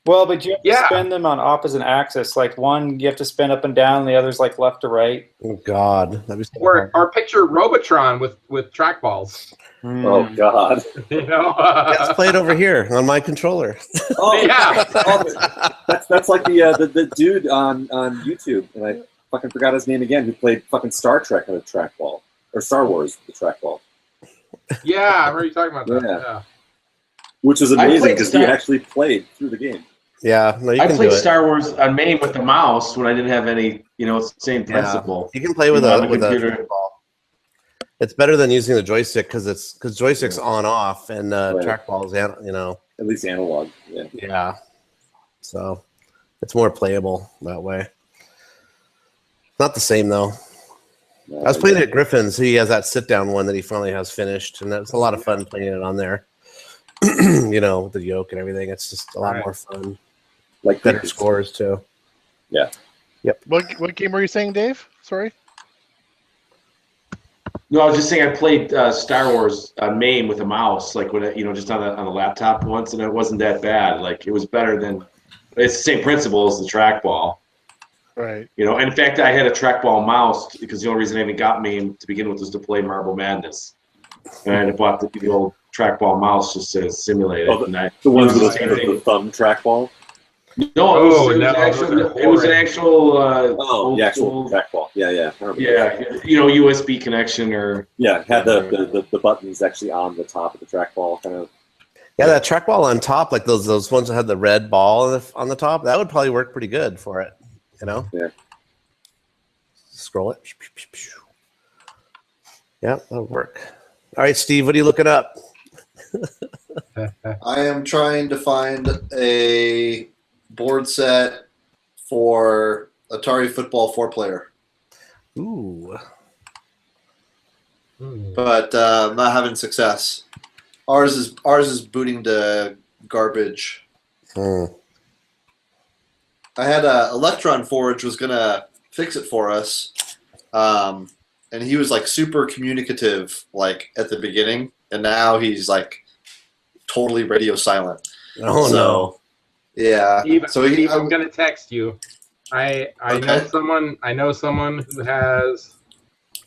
Well, but you have to Yeah. spin them on opposite axis. Like one, you have to spin up and down. The other's like left to right. Oh God, that'd be so Or picture Robotron with trackballs. Oh God. You know? Let's play it over here on my controller. Oh Yeah. that's like the dude on YouTube, and I fucking forgot his name again, who played fucking Star Trek on a trackball, or Star Wars the trackball. Yeah, I remember you talking about that. Yeah. Yeah. Which was I amazing played because he Star- actually played through the game. Yeah, no, you I can played do it. Star Wars on MAME with the mouse when I didn't have any, it's the same principle. You can play with on a the computer. trackball. It's better than using the joystick because joystick's on off and trackballs, At least analog. Yeah. Yeah. So it's more playable that way. Not the same though. No, I was playing it at Griffin's. He has that sit down one that he finally has finished, and that's a lot of fun playing it on there. With the yoke and everything. It's just a lot more fun. Like better scores too. Yeah. Yep. What game were you saying, Dave? Sorry. No, I was just saying I played Star Wars on MAME with a mouse, like when just on a laptop once, and it wasn't that bad. Like it was better than. It's the same principle as the trackball. Right. And in fact, I had a trackball mouse because the only reason I even got MAME to begin with was to play Marble Madness, and I bought the old trackball mouse just to simulate it. Oh, and the ones with the the thumb trackball. No, it was an actual. The actual trackball. Yeah. I remember. Yeah, USB connection or. Yeah, it had the buttons actually on the top of the trackball, kind of. Yeah, that trackball on top, like those ones that had the red ball on the top, that would probably work pretty good for it. Yeah. Scroll it. Yeah, that'll work. All right, Steve, what are you looking up? I am trying to find a board set for Atari Football 4-player. Ooh. But I'm not having success. Ours is booting to garbage. I had Electron Forge was gonna fix it for us, and he was like super communicative like at the beginning, and now he's like totally radio silent. Oh no! Yeah. Steve, I'm gonna text you. I know someone who has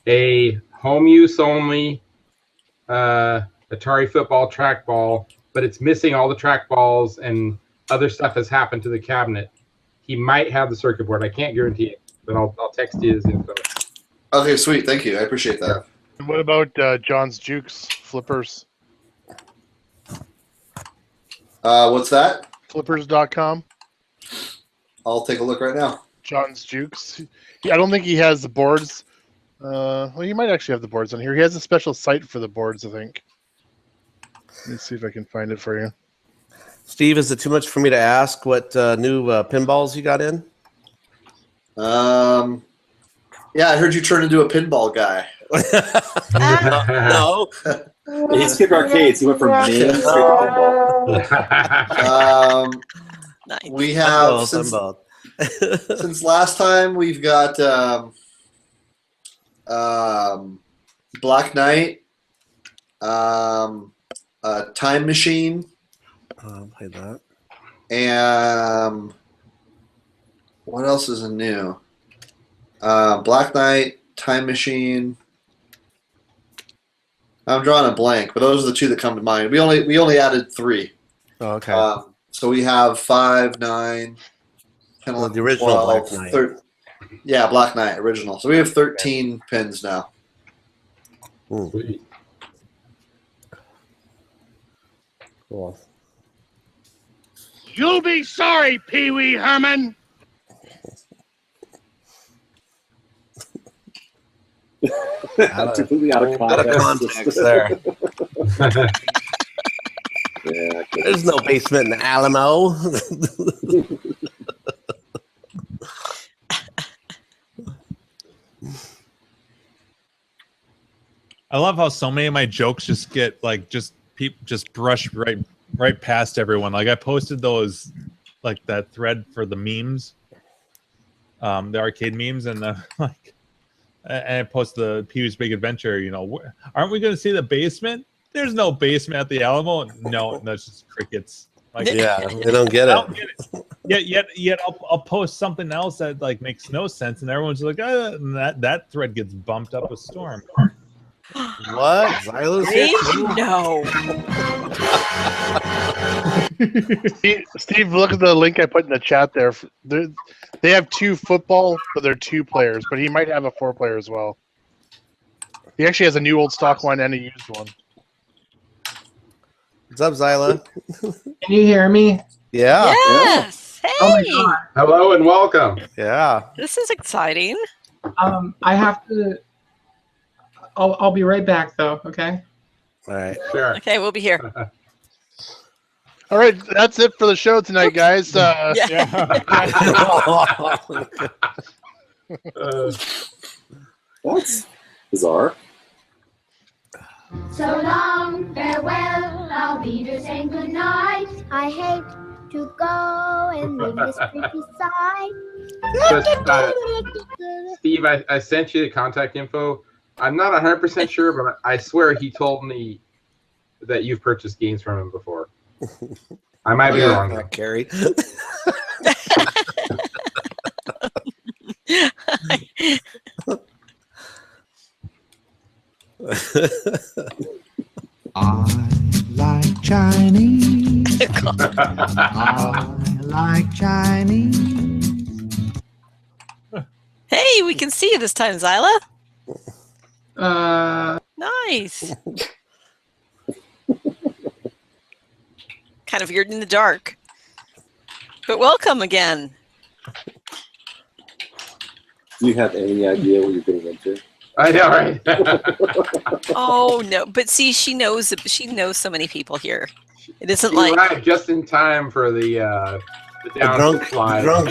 a home use only Atari Football trackball, but it's missing all the trackballs and other stuff has happened to the cabinet. He might have the circuit board. I can't guarantee it, but I'll text you his info. Okay, sweet. Thank you. I appreciate that. And what about John's Jukes Flippers? What's that? Flippers.com. I'll take a look right now. John's Jukes. I don't think he has the boards. Well, he might actually have the boards on here. He has a special site for the boards, I think. Let's see if I can find it for you. Steve, is it too much for me to ask what new pinballs you got in? Yeah, I heard you turn into a pinball guy. No. He skipped arcades. He went from main straight to pinball. We have since last time we've got Black Knight, Time Machine. Played that. And what else is new? Black Knight, Time Machine. I'm drawing a blank, but those are the two that come to mind. We only added 3. Oh, okay. So we have 5, 9, 10, 11, the original 12, Black Knight. 13. Yeah, Black Knight original. So we have 13 pins now. Sweet. Cool. You'll be sorry, Pee Wee Herman. Completely out of context there. Yeah, there's no basement in Alamo. I love how so many of my jokes just get like just brush right past everyone. Like I posted those, like that thread for the memes, the arcade memes, and like, and I posted the Pee-wee's Big Adventure. You know, aren't we going to see the basement? There's no basement at the Alamo. No, that's just crickets. Like, Yeah, they don't get it. Yet I'll post something else that like makes no sense, and everyone's like, and that thread gets bumped up a storm. What? Xylo's here too? No. Steve, look at the link I put in the chat there. They have 2 football, but they're 2 players. But he might have a 4-player as well. He actually has a new old stock one and a used one. What's up, Zyla? Can you hear me? Yeah. Yes. Hey. Oh my God. Hello and welcome. Yeah. This is exciting. I have to. I'll be right back though. Okay. All right. Sure. Okay, we'll be here. All right, that's it for the show tonight, guys. That's bizarre. So long, farewell, I'll be just saying goodnight. I hate to go and leave this creepy side. Steve, I sent you the contact info. I'm not 100% sure, but I swear he told me that you've purchased games from him before. I might be wrong. Not Carrie. I like Chinese. I like Chinese. Hey, we can see you this time, Zyla. Nice. Kind of weird in the dark. But welcome again. Do you have any idea what you're getting into? I know, right? Oh no, but see, she knows so many people here. It isn't You like arrived just in time for the drunk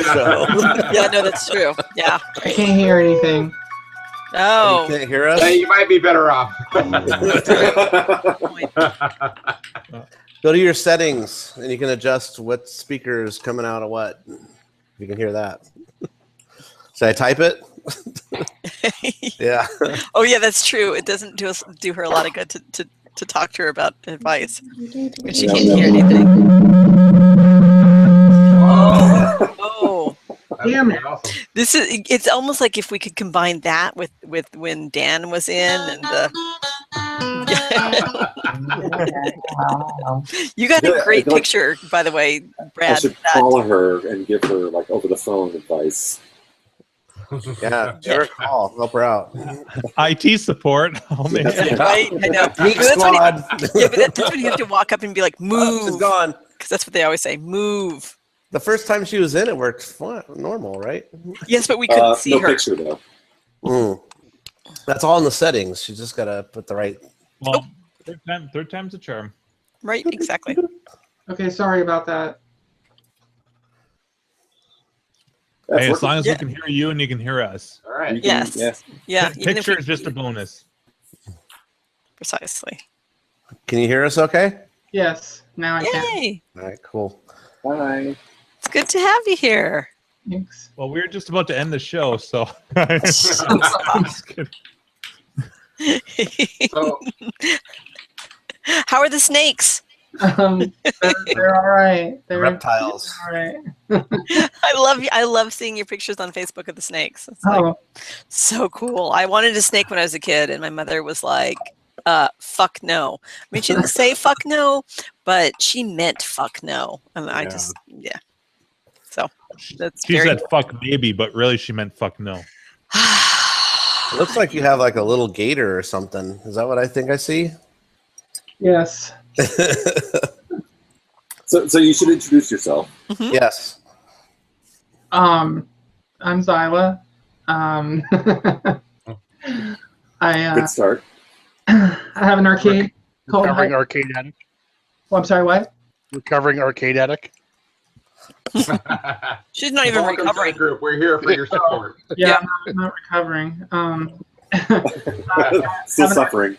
show. Yeah, no, that's true. Yeah. I can't hear anything. Oh. You can't hear us? Hey, you might be better off. Go to your settings, and you can adjust what speaker is coming out of what. You can hear that. Should I type it? Yeah. Oh yeah, that's true. It doesn't do her a lot of good to talk to her about advice when she can't hear anything. Oh. Damn it. It's almost like if we could combine that with when Dan was in and you got a great picture, by the way, Brad. I should call her and give her like over the phone advice. Yeah, give her a call. Help her out. IT support. Oh man. Right? I know. Geek But Squad. that's when you have to walk up and be like, move. She's gone. Because that's what they always say, move. The first time she was in, it worked fine, normal, right? Yes, but we couldn't see no her. picture though. That's all in the settings. She just gotta put the right. Well, third time's a charm. Right, exactly. Okay, sorry about that. Hey, as long as we can hear you and you can hear us. All right. Yes. Yeah. The even if picture we- is just a bonus. Precisely. Can you hear us okay? Yes, now I can. Yay! All right, cool. Bye. It's good to have you here. Thanks. Well, we're just about to end the show, so. I'm just kidding. So, How are the snakes? They're all right. They're Reptiles. all right. I love seeing your pictures on Facebook of the snakes. It's like so cool. I wanted a snake when I was a kid, and my mother was like, fuck no. I mean, she didn't say fuck no, but she meant fuck no. And I just, So that's She said fuck maybe, but really she meant fuck no. It looks like you have like a little gator or something. Is that what I think I see? Yes. So you should introduce yourself. Mm-hmm. Yes. I'm Zyla. Good start. I have an arcade called Recovering Arcade Addict. Oh, I'm sorry, what? Recovering Arcade Addict. She's not even welcome to the recovering. group. We're here for your support. Yeah, I'm not recovering. Still suffering.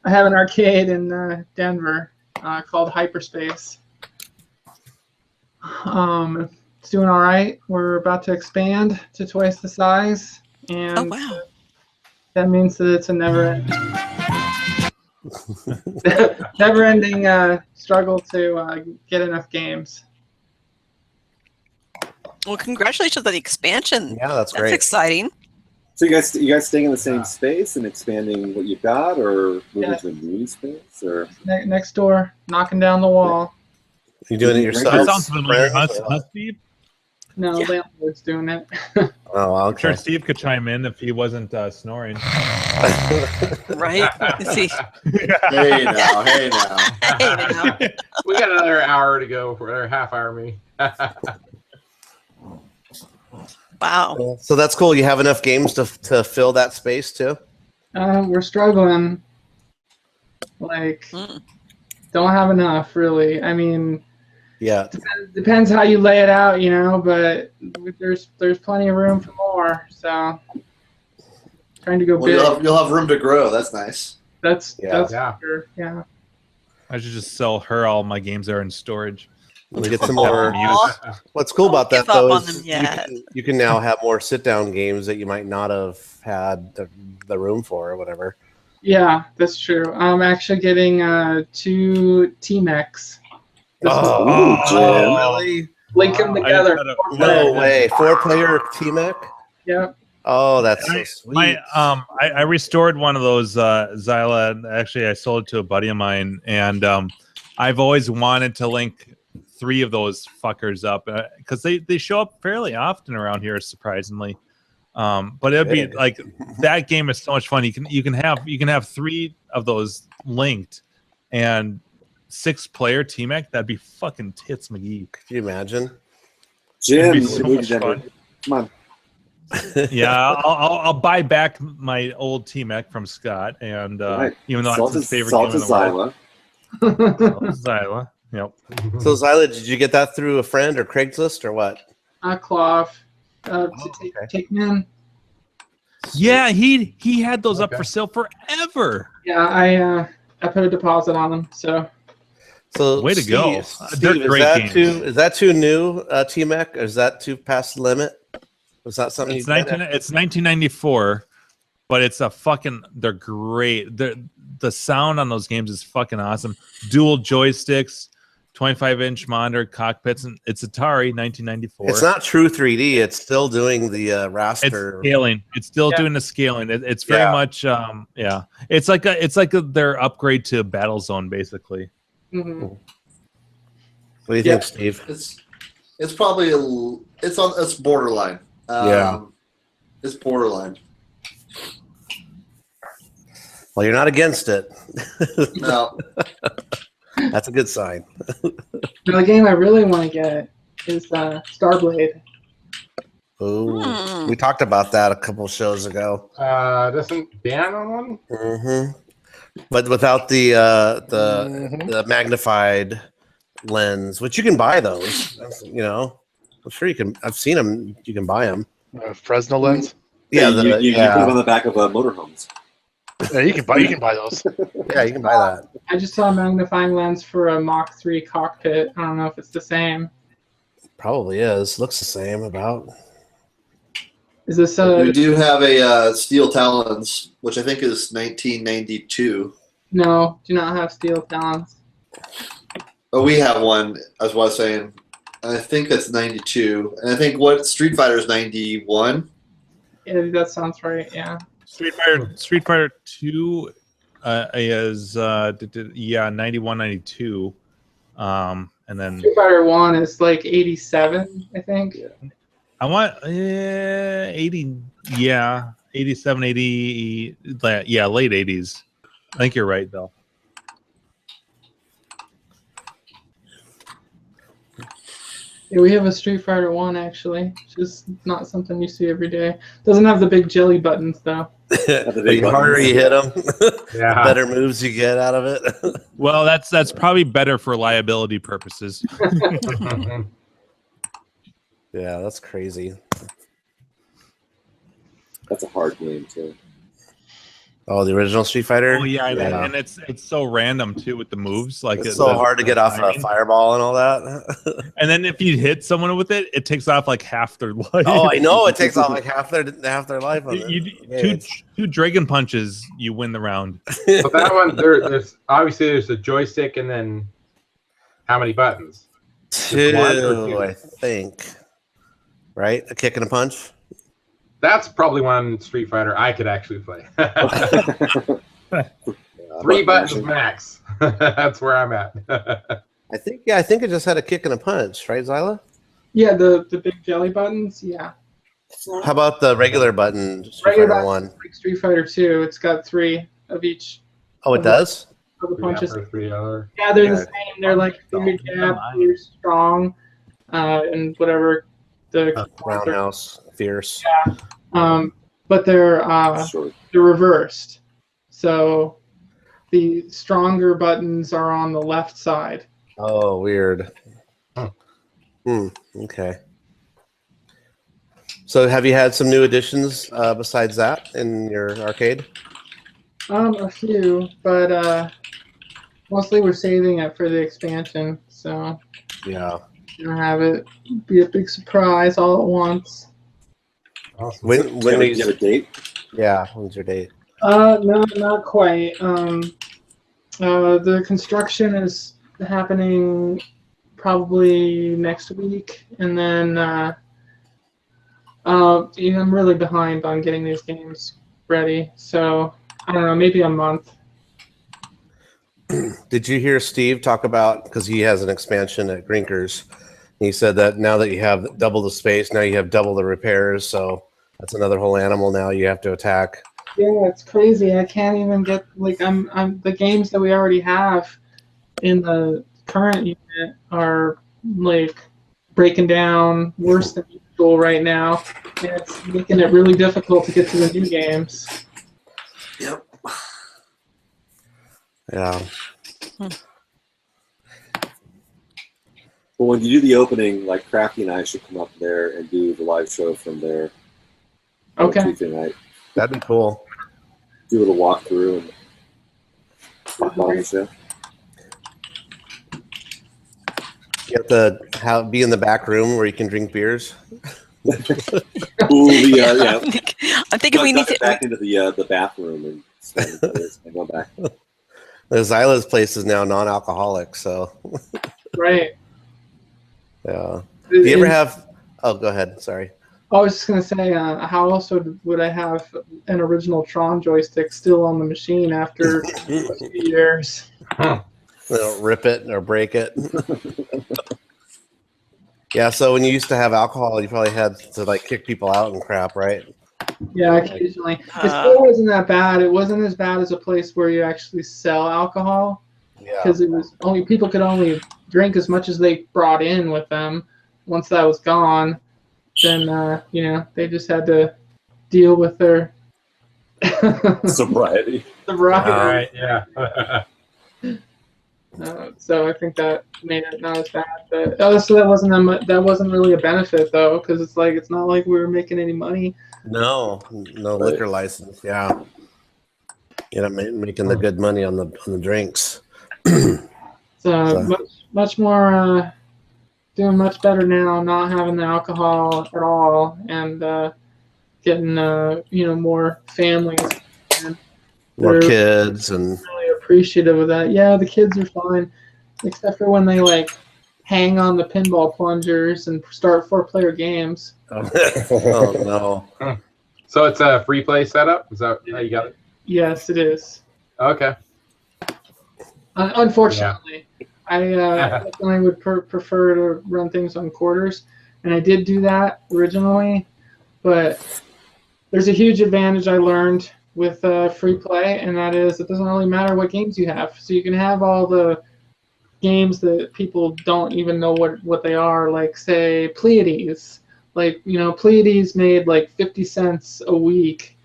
I have an arcade in Denver called Hyperspace. It's doing all right. We're about to expand to twice the size, and Oh wow. that means that it's a never-ending struggle to get enough games. Well, congratulations on the expansion. Yeah, that's great. That's exciting. So you guys staying in the same space and expanding what you've got, or moving to a new space, or Next door, knocking down the wall. You doing it yourself? That sounds familiar. Us, Steve? No, landlord's doing it. Oh, I'm okay. sure Steve could chime in if he wasn't snoring. Right? Is he? Hey now. Hey now. We got another hour to go for our half hour meeting. Wow. So that's cool. You have enough games to fill that space too? We're struggling. Like, don't have enough, really. I mean, yeah, depends how you lay it out, but there's plenty of room for more. So, trying to go big. You'll have room to grow. That's nice. That's Yeah. for sure. Yeah. I should just sell her all my games that are in storage. Let's get some more. What's cool about that though is you can now have more sit-down games that you might not have had the room for or whatever. Yeah, that's true. I'm actually getting 2 T-Mex. Really? Link them together. No way. 4-player T-Mech? Yep. Oh, that's so sweet. I restored one of those Xyla. Actually, I sold it to a buddy of mine, and I've always wanted to link 3 of those fuckers up because they show up fairly often around here, surprisingly. But it'd be like that game is so much fun. You can have 3 of those linked, and 6-player T-Mech. That'd be fucking tits, McGee. Could you imagine? Jim, so much fun. Come on. Yeah, I'll buy back my old T-Mech from Scott, and Right. even though it's his favorite Salt game in is the world. Xyla. Yep. So Xyla, did you get that through a friend or Craigslist or what? Cloth. Take man. Yeah, he had those up for sale forever. Yeah, I put a deposit on them. So way to go! Steve, They're great games. Is that too new, T-Mech? Or is that too past the limit? Was that something? It's 1994, but it's a fucking. They're great. The sound on those games is fucking awesome. Dual joysticks, 25-inch monitor, cockpits, and it's Atari 1994. It's not true 3D. It's still doing the raster. It's scaling. It's still doing the scaling. It's very much yeah. It's like their upgrade to Battlezone, basically. Mm-hmm. What do you think, Steve? It's probably it's borderline. It's borderline. Well, you're not against it. No. That's a good sign. The game I really want to get is Starblade. Oh, we talked about that a couple shows ago. Doesn't Dan on one? Mm-hmm. But without the magnified lens, which you can buy those. I'm sure you can. I've seen them. You can buy them. Fresnel lens. Yeah, you put them on the back of motorhomes. Yeah, you can buy those. Yeah, you can buy that. I just saw a magnifying lens for a Mach 3 cockpit. I don't know if it's the same. Probably is. Looks the same about. Is this We do have a Steel Talons, which I think is 1992. No, do not have steel talons. Oh, we have one, as I was saying. I think that's 92. And I think Street Fighter is 91. Yeah, that sounds right, yeah. Street Fighter 2 is 91, 92. And then Street Fighter 1 is like 87, I think. I want 80, 87, 80, late 80s. I think you're right, though. Yeah, we have a Street Fighter 1 actually. It's just not something you see every day. Doesn't have the big jelly buttons though. The harder you hit them, the better moves you get out of it. Well, that's probably better for liability purposes. Yeah, that's crazy. That's a hard game too. Oh, the original Street Fighter. Oh yeah, and it's so random too with the moves. Like it's so hard to get off a fireball and all that. And then if you hit someone with it, it takes off like half their life. Oh, I know it takes off like half their life. On two dragon punches, you win the round. But that one, there's obviously there's a joystick and then how many buttons? Two, I think. Right, a kick and a punch. That's probably one Street Fighter I could actually play. 3 buttons max. That's where I'm at. I think it just had a kick and a punch, right, Zyla? Yeah, the big jelly buttons. Yeah. How about the regular button Street Fighter 1? Like Street Fighter 2, it's got 3 of each. Oh, it does? Of the punches. Yeah, they're the same. They're like very jab, very strong, and whatever the roundhouse, fierce. Yeah. But they're reversed. So the stronger buttons are on the left side. Oh, weird. Okay. So have you had some new additions besides that in your arcade? A few, but mostly we're saving it for the expansion. So yeah, gonna have it be a big surprise all at once. Awesome. When do you have a date? Yeah, when's your date? No, not quite. The construction is happening probably next week, and then I'm really behind on getting these games ready. So I don't know, maybe a month. Did you hear Steve talk about, because he has an expansion at Grinkers, he said that now that you have double the space, now you have double the repairs, so that's another whole animal now you have to attack. Yeah, it's crazy. I can't even get, like, I'm the games that we already have in the current unit are like breaking down worse than usual right now, and it's making it really difficult to get to the new games. Yep. Yeah. Well, when you do the opening, like Crafty and I should come up there and do the live show from there. Okay. Tuesday night. That'd be cool. Do a little walkthrough and pop on the show. You have to be in the back room where you can drink beers. Ooh, yeah. I'm thinking we need to back into the bathroom and go back. The Zyla's place is now non-alcoholic, so. Right. Yeah. Do you ever have? Oh, go ahead. Sorry. I was just gonna say, how else would I have an original Tron joystick still on the machine after a few years? They don't rip it or break it. Yeah. So when you used to have alcohol, you probably had to like kick people out and crap, right? Yeah, occasionally. It still wasn't that bad. It wasn't as bad as a place where you actually sell alcohol. Yeah. Because it was only people could only drink as much as they brought in with them. Once that was gone, then they just had to deal with their sobriety. All right, yeah. So I think that made it not as bad. But so that wasn't really a benefit though, because it's not like we were making any money. No liquor license. Yeah, you're not making the good money on the drinks. So much more doing much better now, not having the alcohol at all, and getting more families and more kids and really appreciative of that. Yeah, the kids are fine, except for when they like hang on the pinball plungers and start 4-player games. Oh no! So it's a free play setup. Is that how you got it? Yes, it is. Okay. Unfortunately, I definitely would prefer to run things on quarters, and I did do that originally, but there's a huge advantage I learned with free play, and that is it doesn't really matter what games you have. So you can have all the games that people don't even know what they are, like say Pleiades. Like, Pleiades made like 50 cents a week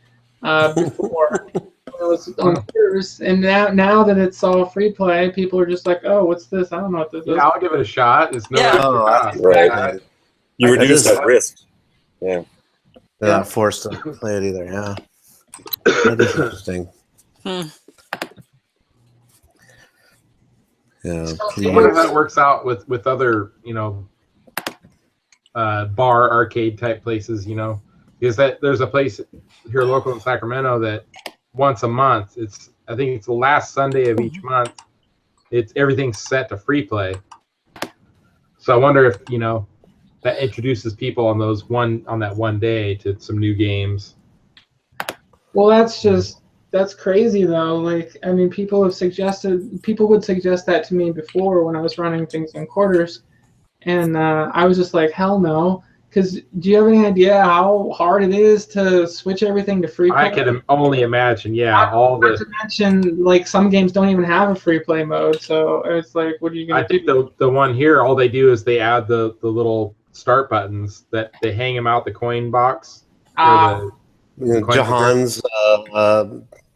before. It was on quarters, and now that it's all free play, people are just like, "Oh, what's this? I don't know what this is." Yeah, I'll give it a shot. It's no right. You reduce that risk. Yeah. They're not forced to play it either. Yeah. That is interesting. Yeah. I wonder how that works out with other, bar arcade type places, because there's a place here local in Sacramento that once a month, I think it's the last Sunday of each month, everything's set to free play. So I wonder if, that introduces people on that one day to some new games. Well, that's crazy though. Like, I mean, people would suggest that to me before when I was running things in quarters, and I was just like, hell no. Because do you have any idea how hard it is to switch everything to free play? I can only imagine, yeah. Not to mention, like, some games don't even have a free play mode, so it's like, what are you going to do? I think the one here, all they do is they add the little start buttons that they hang them out the coin box. Jahan's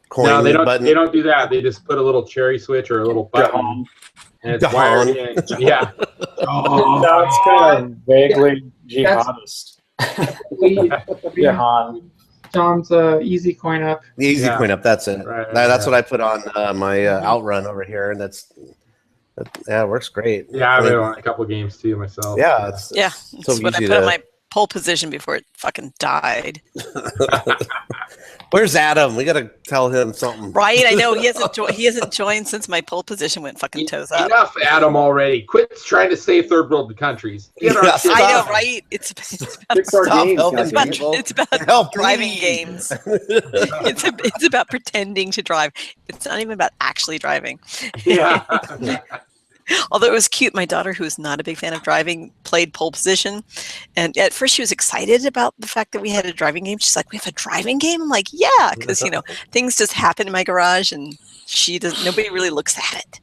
coin no, they don't. button. They don't do that. They just put a little cherry switch or a little button, and it's wired in. Yeah. That's kind of vaguely jihadist. Jahan. John's easy coin up. The easy coin up. That's it. That's what I put on my outrun over here, and it works great. Yeah, I've been on a couple games too myself. Yeah, It's so what I easy put on to. my pole position before it fucking died. Where's Adam? We gotta tell him something. Right? I know he hasn't joined since my pole position went fucking toes up. Enough, Adam, already. Quit trying to save third world countries. I know, right? It's about driving games. It's about pretending to drive. It's not even about actually driving. Yeah. Although it was cute, my daughter, who is not a big fan of driving, played pole position, and at first she was excited about the fact that we had a driving game. She's like, "We have a driving game?" I'm like, "Yeah," because things just happen in my garage, and nobody really looks at it.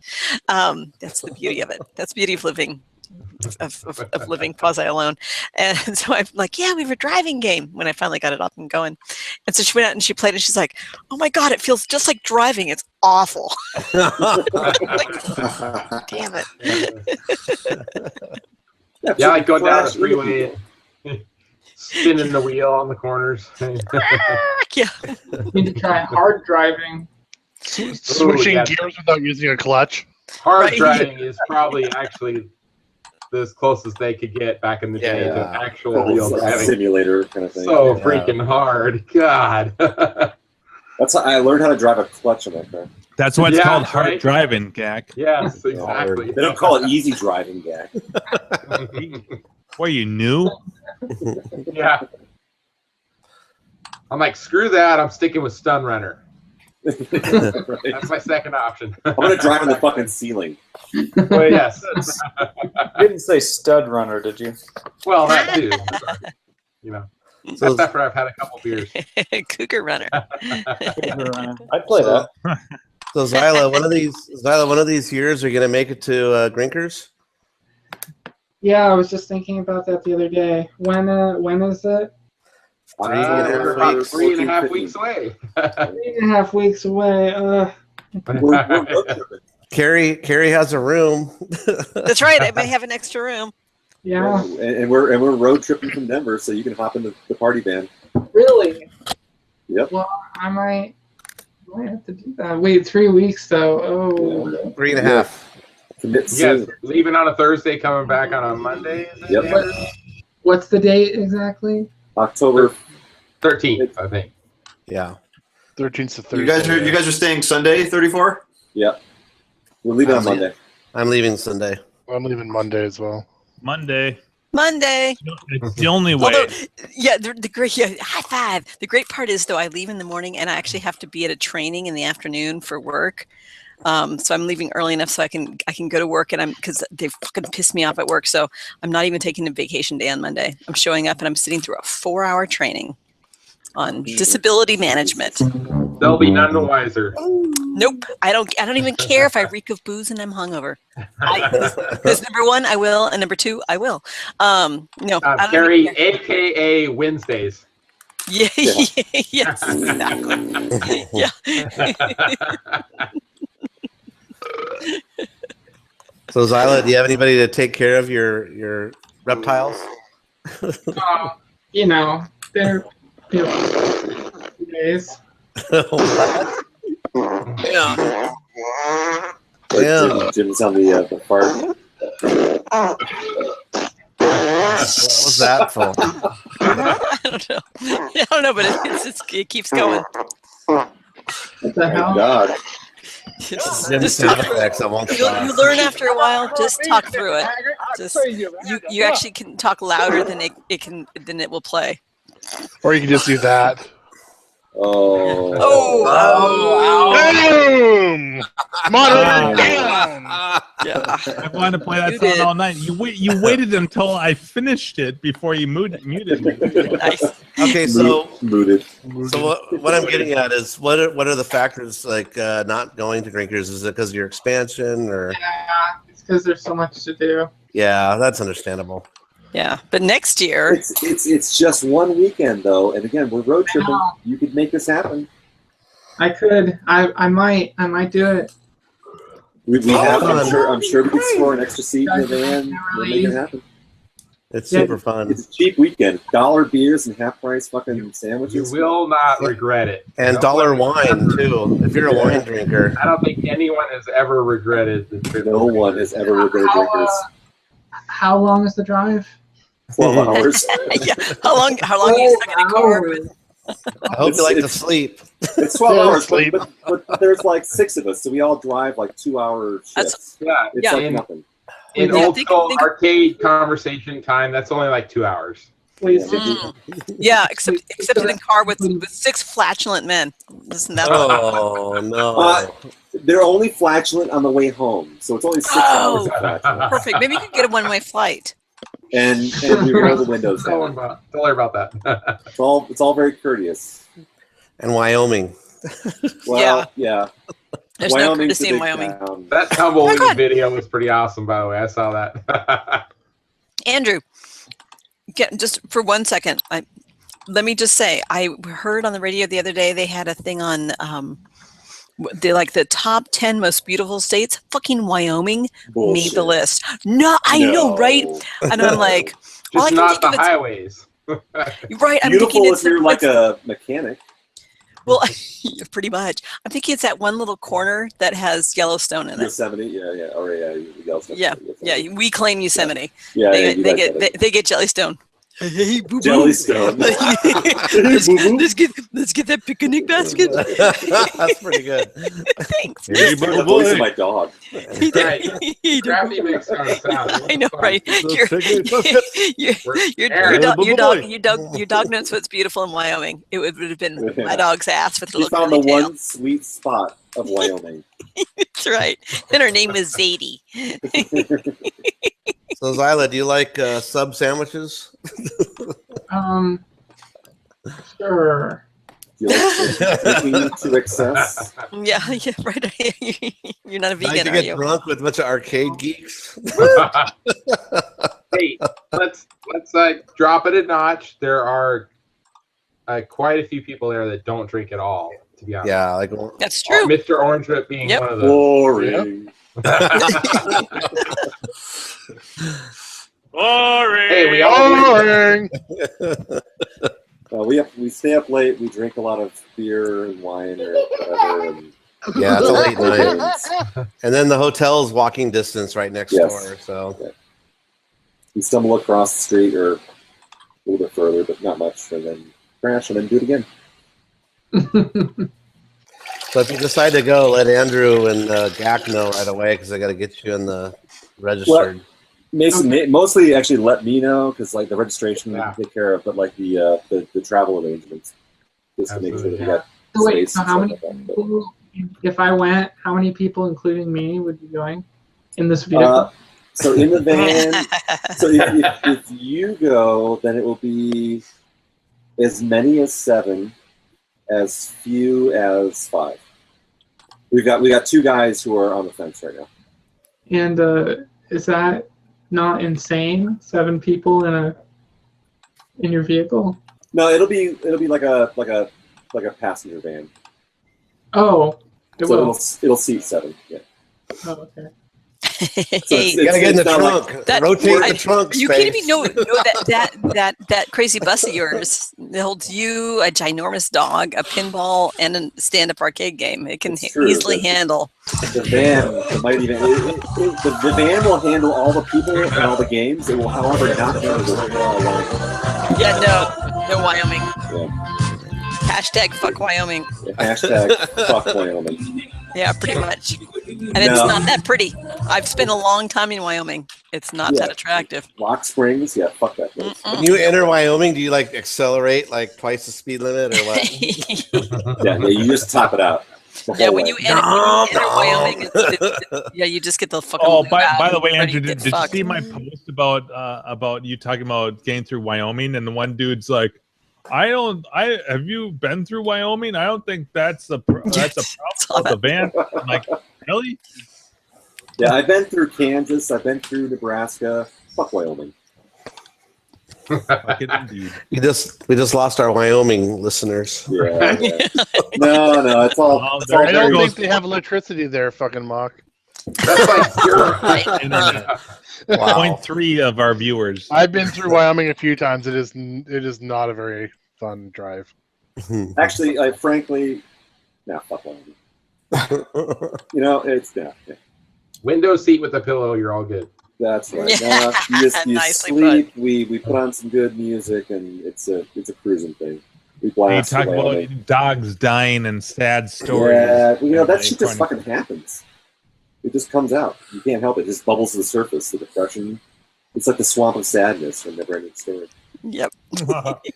That's the beauty of it. That's the beauty of living. Of living quasi alone. And so I'm like, yeah, we have a driving game when I finally got it up and going. And so she went out and she played it. She's like, oh my God, it feels just like driving. It's awful. Like, damn it. Yeah, like going down the freeway and spinning the wheel on the corners. Yeah. You need to try hard driving. Switching gears without using a clutch. Hard driving is probably actually as close as they could get back in the day to actual real driving. Simulator kind of thing. So freaking hard. God. That's how I learned how to drive a clutch in my car. That's why it's called hard driving, Gak. Yes, exactly. They don't call it easy driving, Gak. What, you knew? Yeah. I'm like, screw that. I'm sticking with Stun Runner. That's my second option. I'm going to drive in the fucking ceiling. Well, yes. You didn't say stud runner, did you? Well, that too. That's after I've had a couple beers. Cougar runner. I'd play that. So Zyla, one of these years, are you gonna make it to Grinkers? Yeah, I was just thinking about that the other day. When is it? 3.5 weeks away. 3.5 weeks away. Carrie has a room. That's right. I may have an extra room. Yeah. And we're road tripping from Denver, so you can hop in the party van. Really? Yep. Well, I might have to do that. Wait, 3 weeks though. Oh. 3.5. Commit soon. Leaving on a Thursday, coming back on a Monday. Yep. What's the date exactly? October 13th, I think. Yeah. 13th to Thursday. You guys are staying Sunday, 34? Yep. We're leaving on Monday. I'm leaving Sunday. I'm leaving Monday as well. Monday. It's the only way. Although, the great high five. The great part is though I leave in the morning and I actually have to be at a training in the afternoon for work. So I'm leaving early enough so I can go to work because they fucking pissed me off at work. So I'm not even taking a vacation day on Monday. I'm showing up and I'm sitting through a 4-hour training on disability management. They'll be none the wiser. Nope. I don't even care if I reek of booze and I'm hungover. Because number one, I will, and number two, I will. No, I don't Carrie, AKA Wednesdays. Yeah. Yes, exactly. Yeah. So Zyla, do you have anybody to take care of your reptiles? They're days. Yeah. Yeah. Jim's on the fart. What was that for? I don't know. I don't know, but it keeps going. What the hell? God. Just talk through it. You learn after a while. Just talk through it. Just you actually can talk louder than it will play. Or you can just do that. Oh. Boom! Moderator down. Yeah. I wanted to play that song all night. You waited until I finished it before you muted me. Nice. Okay, so Muted. So what I'm getting at is what are the factors like not going to drinkers? Is it because of your expansion or? Yeah, it's because there's so much to do. Yeah, that's understandable. Yeah, but next year It's just one weekend though, and again we're road tripping. You could make this happen. I could. I might do it. We have. I'm sure we could score an extra seat in the van. We'll make it happen. It's super fun. It's a cheap weekend. $1 beers and half price fucking sandwiches. You will not regret it. And $1 wine too. If you're a wine drinker. I don't think anyone has ever regretted the trip. No one has ever regretted drinkers. How long is the drive? 12 hours. Yeah. How long are you stuck in a car with? I hope you like to sleep. It's 12 hours, but there's like 6 of us, so we all drive like 2-hour shifts. It's like nothing. In old school arcade conversation time, that's only like 2 hours. Please. Yeah, except in a car with 6 flatulent men. Listen, that. Oh no. They're only flatulent on the way home, so it's only 6 hours of flatulent. Perfect. Maybe you could get a one-way flight. And we roll the windows down. Don't worry about that. It's all very courteous. And Wyoming. Well, yeah. There's no courtesy in Wyoming. That tumbleweed video was pretty awesome, by the way. I saw that. Andrew, just for 1 second, let me just say, I heard on the radio the other day they had a thing on the top 10 most beautiful states. Fucking Wyoming made the list. No, I know, right? And I'm like, just not the highways. Right. I'm Beautiful thinking if you're like a mechanic. Well, pretty much. I'm thinking it's that one little corner that has Yellowstone in it. Yosemite, yeah, or Yellowstone. Yeah. We claim Yosemite. Yeah, they get Jellystone. Hey, boo-boo. Jellystone. let's get that picnic basket. That's pretty good. Thanks. Hey, the voice of my dog. Crafty makes kind of sound. I know, right? Your dog knows what's beautiful in Wyoming. It would have been my dog's ass with the She little found the curly tail. one sweet spot of Wyoming. That's right. And her name is Zadie. So Zyla, do you like sub sandwiches? Sure. You like drinking to excess? Yeah, right. You're not a vegan, Like to are get you? drunk with a bunch of arcade geeks? Hey, let's drop it a notch. There are quite a few people there that don't drink at all. To be honest. Yeah, like that's true. Mr. Orange Whip being one of those. Boring. Boring. Hey, we all Boring. We stay up late. We drink a lot of beer and wine or whatever. And yeah, it's a late night. And then the hotel's walking distance right next door. So we stumble across the street or a little bit further, but not much, and then crash and then do it again. So if you decide to go, let Andrew and Gak know right away because I got to get you in the registered. Well, Mason, mostly actually let me know because like the registration we can take care of, but like the travel arrangements just to make sure that we got So wait, space. so and how stuff many like that. people, if I went, how many people, including me, would be going in this vehicle? So in the van, so if you go, then it will be as many as 7, as few as 5. We got 2 guys who are on the fence right now. And is that not insane? 7 people in your vehicle? No, it'll be like a passenger van. Oh, It'll seat 7. Yeah. Oh, okay. You gotta get in the trunk. Rotate the trunk. Are you kidding me? No, that crazy bus of yours holds you, a ginormous dog, a pinball, and a stand-up arcade game. It can easily handle. The van might even. The van will handle all the people and all the games. It will, however, not handle the Yeah, no Wyoming. Yeah. Hashtag fuck Wyoming. Hashtag fuck Wyoming. Yeah, pretty much. And it's not that pretty. I've spent a long time in Wyoming. It's not that attractive. Rock Springs, yeah, fuck that place. When you enter Wyoming, do you like accelerate like twice the speed limit or what? Yeah, you just top it out. Yeah, when you enter Wyoming, you just get the fucking. Oh, by the way, Andrew, did you see my post about you talking about getting through Wyoming? And the one dude's like, have you been through Wyoming? I don't think that's a problem with the van. I'm like, really? Yeah, I've been through Kansas. I've been through Nebraska. Fuck Wyoming. Fuck it indeed. We just lost our Wyoming listeners. Yeah. No, it's all. I don't think they have electricity there, fucking Mock. That's like Internet. Wow. 0.3 of our viewers. I've been through Wyoming a few times. It is not a very fun drive. Actually, frankly, fuck Wyoming. It's yeah. Window seat with a pillow. You're all good. That's right. No, you sleep. We put on some good music, and it's a cruising thing. We blast. You talk about dogs dying and sad stories. Yeah, that shit just fucking happens. It just comes out. You can't help it. It just bubbles to the surface. The depression. It's like the swamp of sadness from Never-Ending Story. Yep.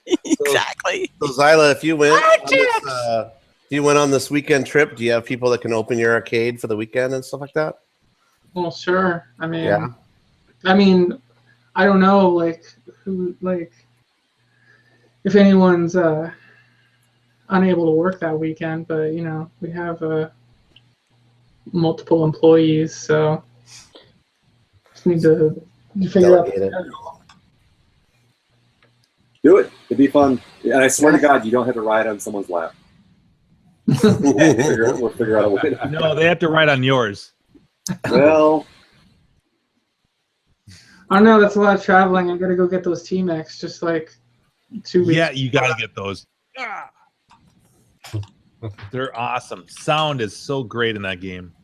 Exactly. So Zyla, if you went on this weekend trip, do you have people that can open your arcade for the weekend and stuff like that? Well, sure. I mean, I don't know, if anyone's unable to work that weekend, but we have multiple employees, so just need to figure out. Do it. It'd be fun. And I swear to God, you don't have to ride on someone's lap. We'll figure out a way. No, they have to ride on yours. Well, I don't know. That's a lot of traveling. I got to go get those T-Max just like 2 weeks. Yeah, you got to get those. They're awesome. Sound is so great in that game.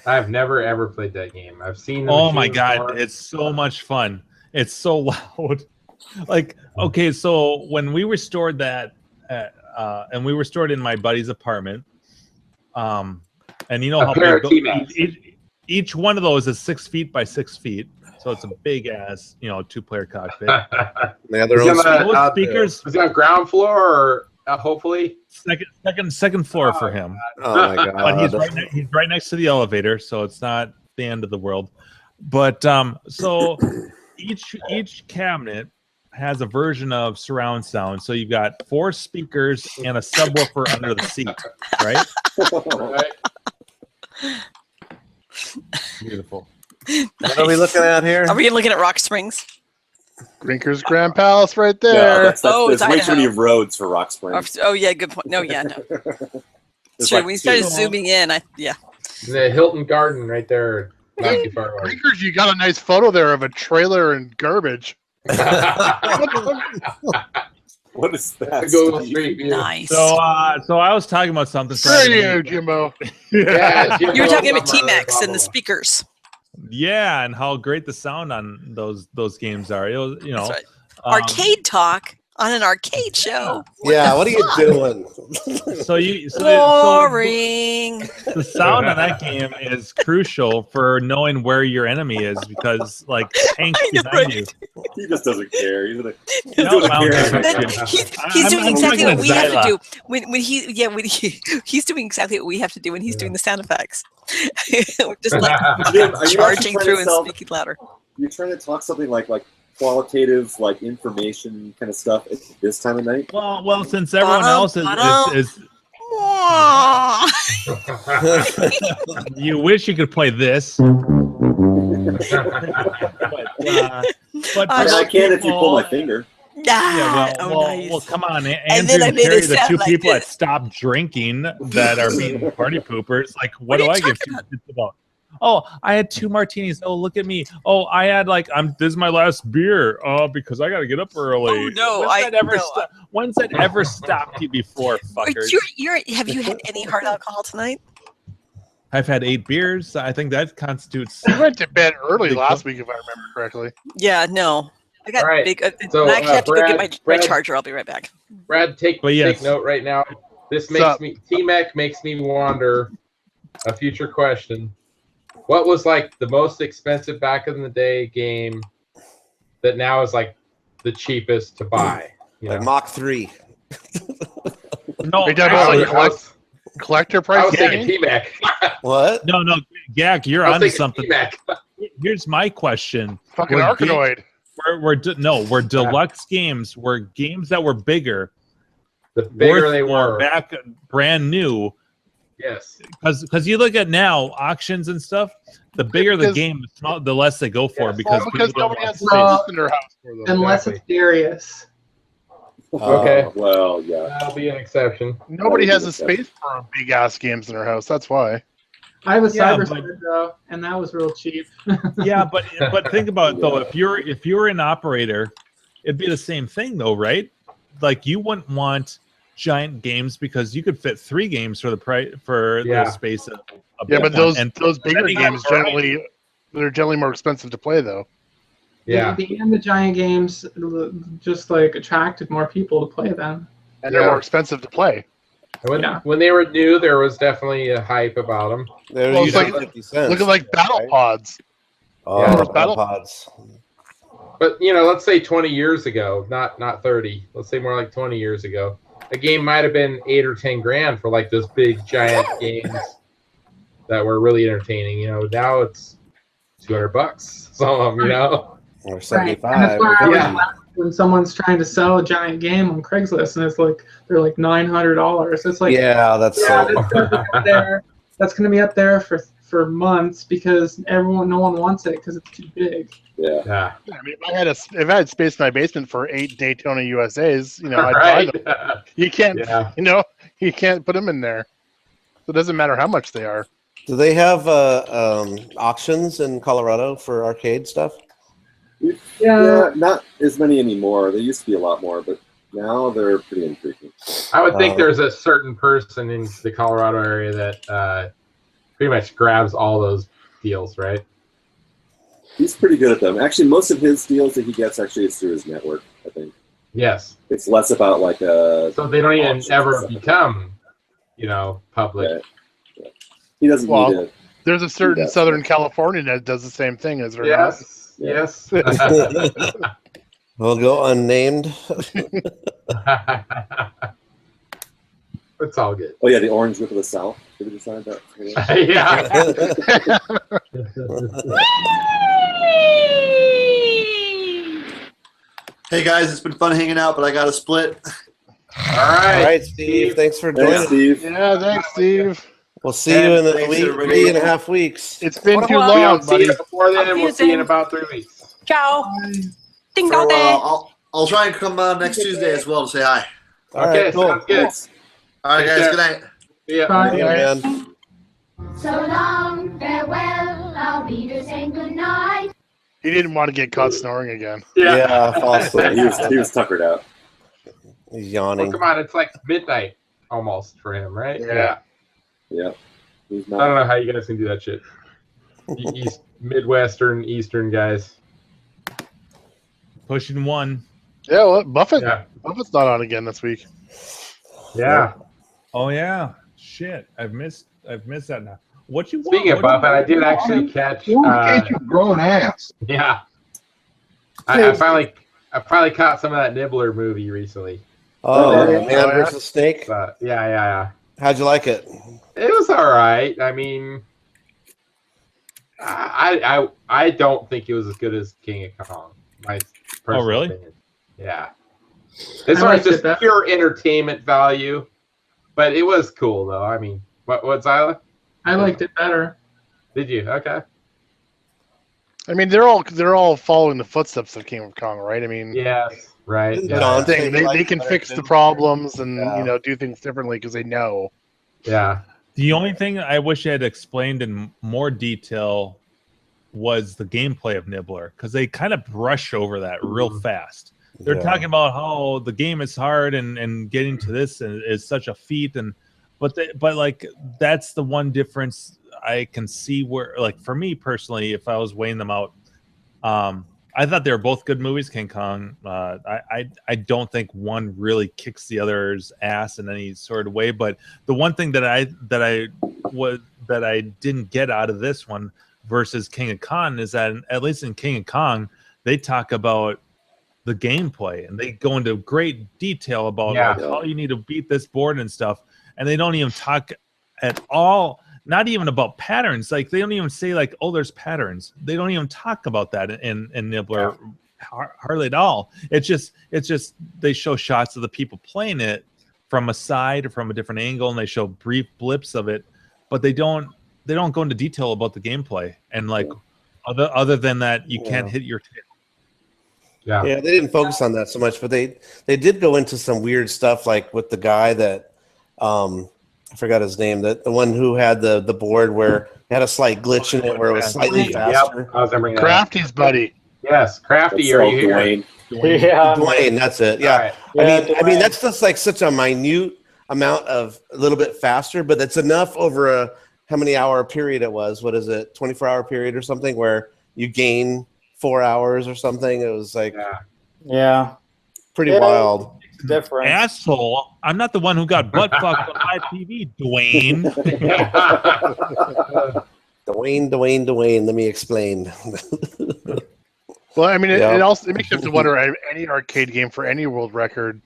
I've never ever played that game. I've seen. Oh my God, it's so much fun. It's so loud. Okay, so when we restored that, and we restored in my buddy's apartment, and you know how big each one of those is 6 feet by 6 feet, so it's a big ass, 2-player cockpit. Those speakers. Was it on ground floor or hopefully second floor for him? Oh my God! But he's right next to the elevator, so it's not the end of the world. But so each cabinet has a version of surround sound. So you've got 4 speakers and a subwoofer under the seat, right? Beautiful. What are we looking at here? Are we looking at Rock Springs? Grinker's Grand Palace right there. Yeah, that's way too many roads for Rock Springs. Oh yeah, good point. No. Sure, we started zooming in. The Hilton Garden right there. Not too far away. Grinkers, you got a nice photo there of a trailer and garbage. What is that? Nice. So I was talking about something. Radio, Jimbo. Yeah, Jimbo. You were talking about T-Max and the speakers. Yeah, and how great the sound on those games are. It was, That's right. Arcade talk on an arcade show. What are you doing? Boring. The sound on that game is crucial for knowing where your enemy is, because tanks behind you. He just doesn't care. He's doing exactly what we have to do when he's doing exactly what we have to do when he's doing the sound effects. We're just charging through and speaking louder. You're trying to talk something like qualitative, information kind of stuff at this time of night? Well, since everyone else is you wish you could play this. But I can if you pull my finger. Nice. Well, come on, Andrew and Terry, the 2 people that stopped drinking that are being party poopers. What do I give 2 shits about? Oh, I had 2 martinis. Oh, look at me. Oh, I had this is my last beer. Oh, because I got to get up early. Oh no, when's that ever stopped you before, fuckers? Have you had any hard alcohol tonight? I've had 8 beers. I think that constitutes. We went to bed early last week, if I remember correctly. Yeah, no. I got right. big. So, I actually have to go get my Brad- charger. I'll be right back. Brad, take note right now. This makes me T-Mac makes me wonder a future question. What was like the most expensive back in the day game that now is like the cheapest to buy? Like Mach 3. No, collector price. I was thinking T-Mac. What? No, Gak, you're I was onto thinking something. T-Mac. Here's my question. Fucking Arkanoid. We're deluxe games. Were games that were bigger. The bigger they were back brand new. Yes. Because you look at now auctions and stuff. The bigger the game, the less they go for because people don't nobody want has space in their house for them. Unless it's Darius. Okay. Well, yeah. That'll be an exception. Nobody has the space for big ass games in their house. That's why. I have a Yeah, Cyber but- Squad, though, and that was real cheap. Yeah, but think about it though. If you're an operator, it'd be the same thing though, right? Like you wouldn't want giant games because you could fit 3 games for the price the space of Yeah, but those bigger depending on games they're generally more expensive to play though. Yeah. The giant games just like attracted more people to play them. And they're more expensive to play. When they were new, there was definitely a hype about them. Well, it's like, look at like battle pods. Oh, battle pods. But let's say 20 years ago, not 30. Let's say more like 20 years ago. A game might have been 8 or 10 grand for like those big giant games that were really entertaining. Now it's $200. Some of them, or Right. 75. And that's why I Yeah. was laughing when someone's trying to sell a giant game on Craigslist and it's like they're like $900. It's like Yeah, that's that's going to be up there for months because no one wants it because it's too big. Yeah. I mean, if I had space in my basement for 8 Daytona USAs, I'd buy them. You can't, you can't put them in there. So it doesn't matter how much they are. Do they have auctions in Colorado for arcade stuff? Yeah, not as many anymore. There used to be a lot more, but now they're pretty infrequent. I would think there's a certain person in the Colorado area that pretty much grabs all those deals, right? He's pretty good at them. Actually, most of his deals that he gets actually is through his network, I think. Yes. It's less about like a... So they don't even ever become, public. Yeah. He doesn't need it. There's a certain Southern California that does the same thing as her. Yes. We'll go unnamed. It's all good. Oh yeah, the Orange Whip of the South. Did we decide that? Hey guys, it's been fun hanging out, but I got to split. All right. All right, Steve. Thanks for joining. Thanks, Steve. Yeah, thanks, Steve. We'll see you in Thanks, a everybody. 3.5 weeks. It's been too We long, don't see buddy. you before then, and we'll see you in about 3 weeks. Ciao. Ding For a dong while, I'll try and come next Tuesday as well to say hi. All right, Okay, cool. sounds good. All right, Take guys. care. Good night. See ya. Bye. Yeah, man. So long, farewell, I'll be there saying goodnight. He didn't want to get caught snoring again. Yeah, fall asleep. He was tuckered out. He's Well, yawning. come on, it's like midnight almost for him, right? Yeah. Yeah. He's I not. don't know how you guys can do that shit. East, Midwestern, Eastern guys. Pushing 1. Yeah, well, Buffett's not on again this week. Yeah. Oh yeah. Shit. I've missed that now. What you want? Speaking of Buffett, I did actually catch. Get your grown ass. Yeah. I finally caught some of that Nibbler movie recently. Oh, yeah. Man versus Snake. Yeah. How'd you like it? It was all right. I mean, I don't think it was as good as King of Kong. My personal really? opinion. Yeah. As I far as liked it just better. pure entertainment value, but it was cool though. I mean, what's Isla? I liked it better. Did you? Okay. I mean, they're all following the footsteps of King of Kong, right? I mean, Yes. Right. that's the thing. They can fix the problems and do things differently because they know. Yeah. The only thing I wish I had explained in more detail was the gameplay of Nibbler, because they kind of brush over that real fast. They're talking about how the game is hard and getting to this is such a feat, but like that's the one difference I can see where, like, for me personally, if I was weighing them out, I thought they were both good movies. King Kong, I don't think one really kicks the other's ass in any sort of way. But the one thing that I didn't get out of this one versus King of Kong is that at least in King of Kong, they talk about the gameplay and they go into great detail about like how you need to beat this board and stuff. And they don't even talk at all. Not even about patterns. Like they don't even say like, oh, there's patterns. They don't even talk about that in Nibbler hardly at all. It's just they show shots of the people playing it from a side or from a different angle, and they show brief blips of it, but they don't go into detail about the gameplay. And like other than that, you can't hit your tail. Yeah, they didn't focus on that so much, but they did go into some weird stuff, like with the guy that I forgot his name, the one who had the board where it had a slight glitch in it where it was slightly faster. Yep, I was remembering that. Crafty's buddy. Yes, Crafty, are you here? Dwayne. Yeah, Dwayne, that's it. Yeah, Right. I mean that's just like such a minute amount of a little bit faster, but it's enough over a how many hour period it was. What is it? 24-hour period or something where you gain 4 hours or something. It was like pretty wild. Different asshole. I'm not the one who got butt fucked on my TV, Dwayne. Dwayne. Let me explain. Well, I mean, it makes you have to wonder, any arcade game for any world record,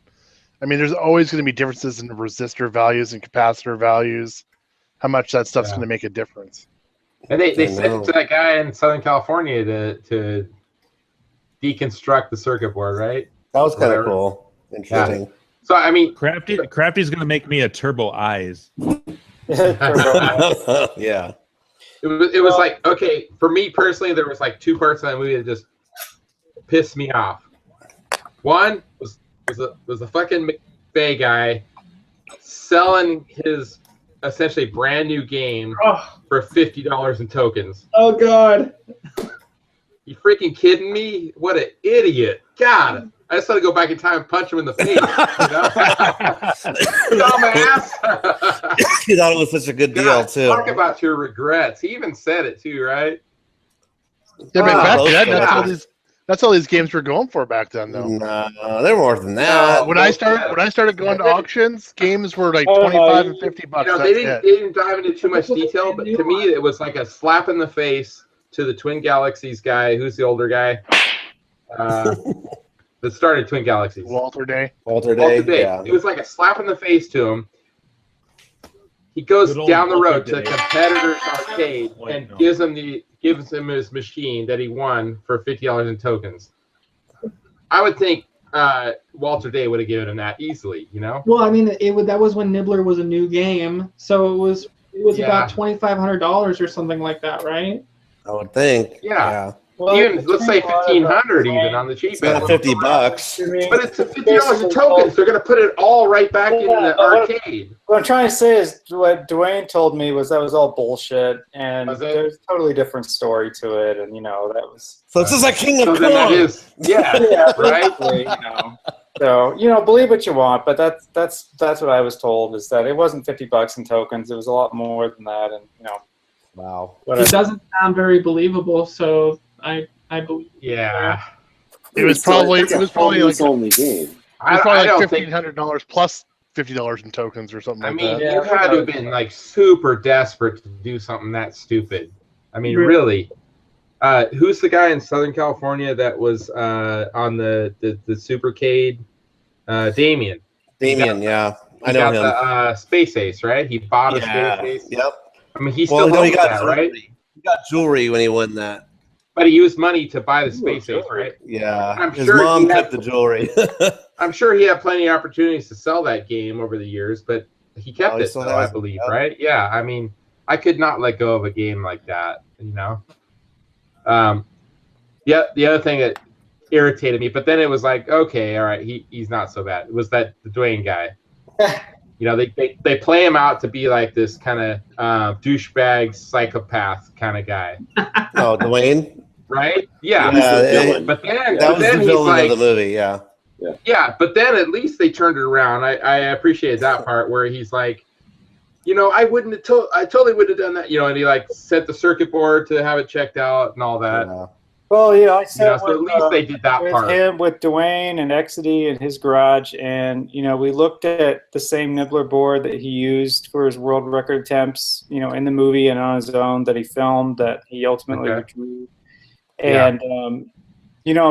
I mean, there's always going to be differences in the resistor values and capacitor values, how much that stuff's going to make a difference. And they sent to that guy in Southern California to deconstruct the circuit board, right? That was kind of cool. Interesting. Yeah. So, I mean, Crafty's going to make me a Turbo Eyes. Yeah. It was like, okay, for me personally, there was like two parts of that movie that just pissed me off. One was the fucking McVeigh guy selling his essentially brand new game for $50 in tokens. Oh God! You freaking kidding me? What an idiot! God, I just want to go back in time and punch him in the face. Dumbass! You thought it was such a good deal too. Talk about your regrets. He even said it too, right? Yeah, but back then, that's all these games were going for back then, though. No, they're more than that. When I started going to auctions, games were like $25 and $50. You know, they didn't dive into too much detail, but to me, it was like a slap in the face to the Twin Galaxies guy. Who's the older guy? That started Twin Galaxies. Walter Day. Walter Day. Yeah. It was like a slap in the face to him. He goes down the road to the competitor's arcade and gives him his machine that he won for $50 in tokens. I would think Walter Day would have given him that easily, you know? Well, I mean, that was when Nibbler was a new game, so it was about $2,500 or something like that, right? I would think. Yeah. Well, even let's say $1,500 even on the cheap end. $50. But it's $50 in tokens. They're going to put it all right back in the arcade. What I'm trying to say is what Dwayne told me was that was all bullshit, and there's a totally different story to it, and that was. So this is like King of Kong. Right. So believe what you want, but that's what I was told, is that it wasn't $50 in tokens. It was a lot more than that, and Wow. It doesn't sound very believable, so I believe. Yeah. It was probably like only game. It was probably like $1,500 plus $50 in tokens or something like that. I mean, you had to have been like super desperate to do something that stupid. I mean, really. Who's the guy in Southern California that was on the Supercade? Damien. Yeah. I know him. The Space Ace, right? He bought a Space Ace. Yep. I mean, he still owns that, right? He got jewelry when he won that. But he used money to buy the Space Ace, right? Yeah. His mom kept the jewelry. I'm sure he had plenty of opportunities to sell that game over the years, but he kept it, though, I believe, right? Yeah, I mean, I could not let go of a game like that, The other thing that irritated me, but then it was like, okay, all right, he's not so bad. It was the Dwayne guy. You know, they play him out to be like this kind of douchebag psychopath kind of guy. Oh, Dwayne. Right? Yeah. But then that was the he's villain like, of the movie. Yeah. Yeah, but then at least they turned it around. I appreciate that part where he's like, you know, I totally wouldn't have done that. You know, and he like set the circuit board to have it checked out and all that. Yeah. Well, I said so at least they did that with part. him, with Dwayne and Exidy in his garage, and we looked at the same Nibbler board that he used for his world record attempts, in the movie and on his own that he filmed that he ultimately withdrew. And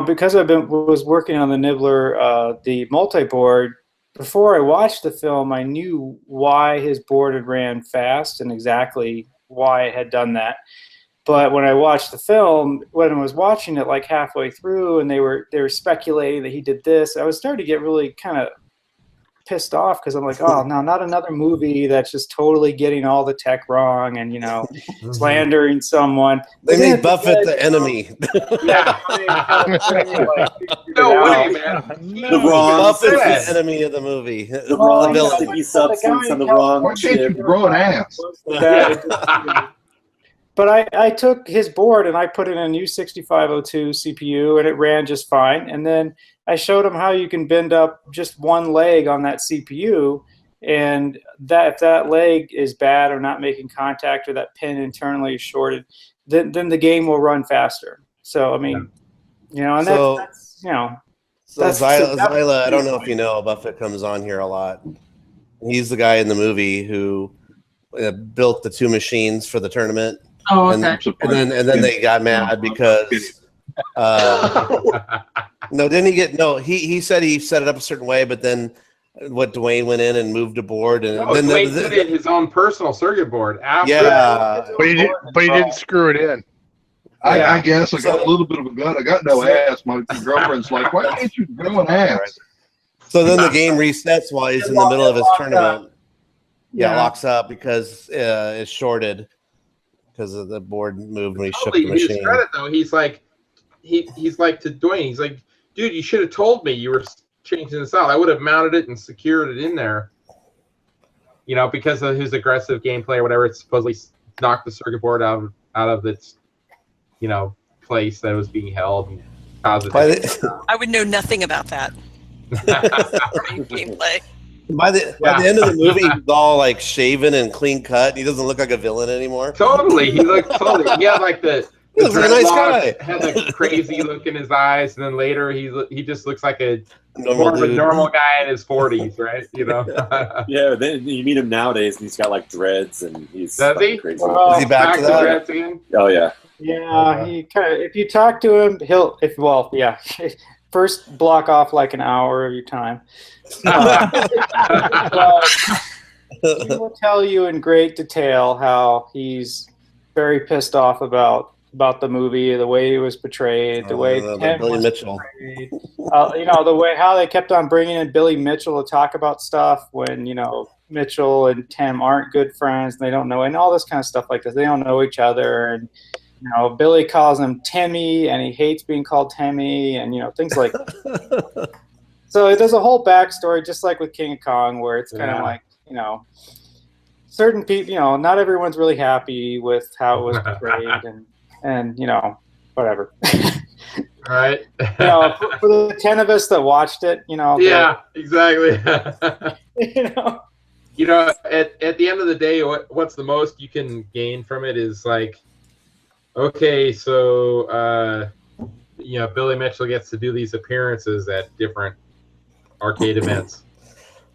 because I was working on the Nibbler, the multi-board. Before I watched the film, I knew why his board had ran fast and exactly why it had done that. But when I watched the film, when I was watching it like halfway through, and they were speculating that he did this, I was starting to get really kind of pissed off because I'm like, oh no, not another movie that's just totally getting all the tech wrong and slandering someone. They made Buffett the enemy. Yeah. No way, man. The wrong Buffett's the enemy of the movie. The wrong villain. He substance on the wrong Why can't you ship. grow an ass? But I took his board and I put in a new 6502 CPU and it ran just fine. And then I showed him how you can bend up just one leg on that CPU, and that if that leg is bad or not making contact or that pin internally is shorted, then the game will run faster. So I mean, and that's So that's Zyla, I don't know if you know, Buffett comes on here a lot. He's the guy in the movie who built the two machines for the tournament. Oh, and then they got mad because he said he set it up a certain way, but then Dwayne went in and moved a board and then Dwayne did it his own personal circuit board after. Yeah, but he didn't screw it in. I guess I got a little bit of a gut. I got no ass. My girlfriend's like, why can't you grow an ass? So then the game resets while he's in the middle of his tournament. Yeah, locks up because it's shorted. Because of the board moved when he shook the machine. To his credit, though, he's like to Dwayne. He's like, dude, you should have told me you were changing this out. I would have mounted it and secured it in there. Because of his aggressive gameplay or whatever, it supposedly knocked the circuit board out of its, place that it was being held and caused it. I would know nothing about that. Gameplay. By the end of the movie, he's all like shaven and clean cut. He doesn't look like a villain anymore. Totally, he looked totally. He had like the looks like a nice guy. Had the crazy look in his eyes, and then later he just looks like a normal guy in his 40s, right? Yeah, then you meet him nowadays, and he's got like dreads, and he's crazy. Is he back to that? Dreads again? Oh yeah. Yeah, he kind of. If you talk to him, first block off like an hour of your time. He will tell you in great detail how he's very pissed off about the movie, the way he was portrayed, the way Tim Billy was Mitchell. portrayed. The way how they kept on bringing in Billy Mitchell to talk about stuff when Mitchell and Tim aren't good friends, and they don't know, and all this kind of stuff like this. They don't know each other, and Billy calls him Timmy, and he hates being called Timmy, and things like that. So there's a whole backstory, just like with King of Kong, where it's kind of like, certain people, not everyone's really happy with how it was portrayed, and whatever. Right. For the 10 of us that watched it, Yeah, exactly. At the end of the day, what's the most you can gain from it is like, okay, so Billy Mitchell gets to do these appearances at different arcade events.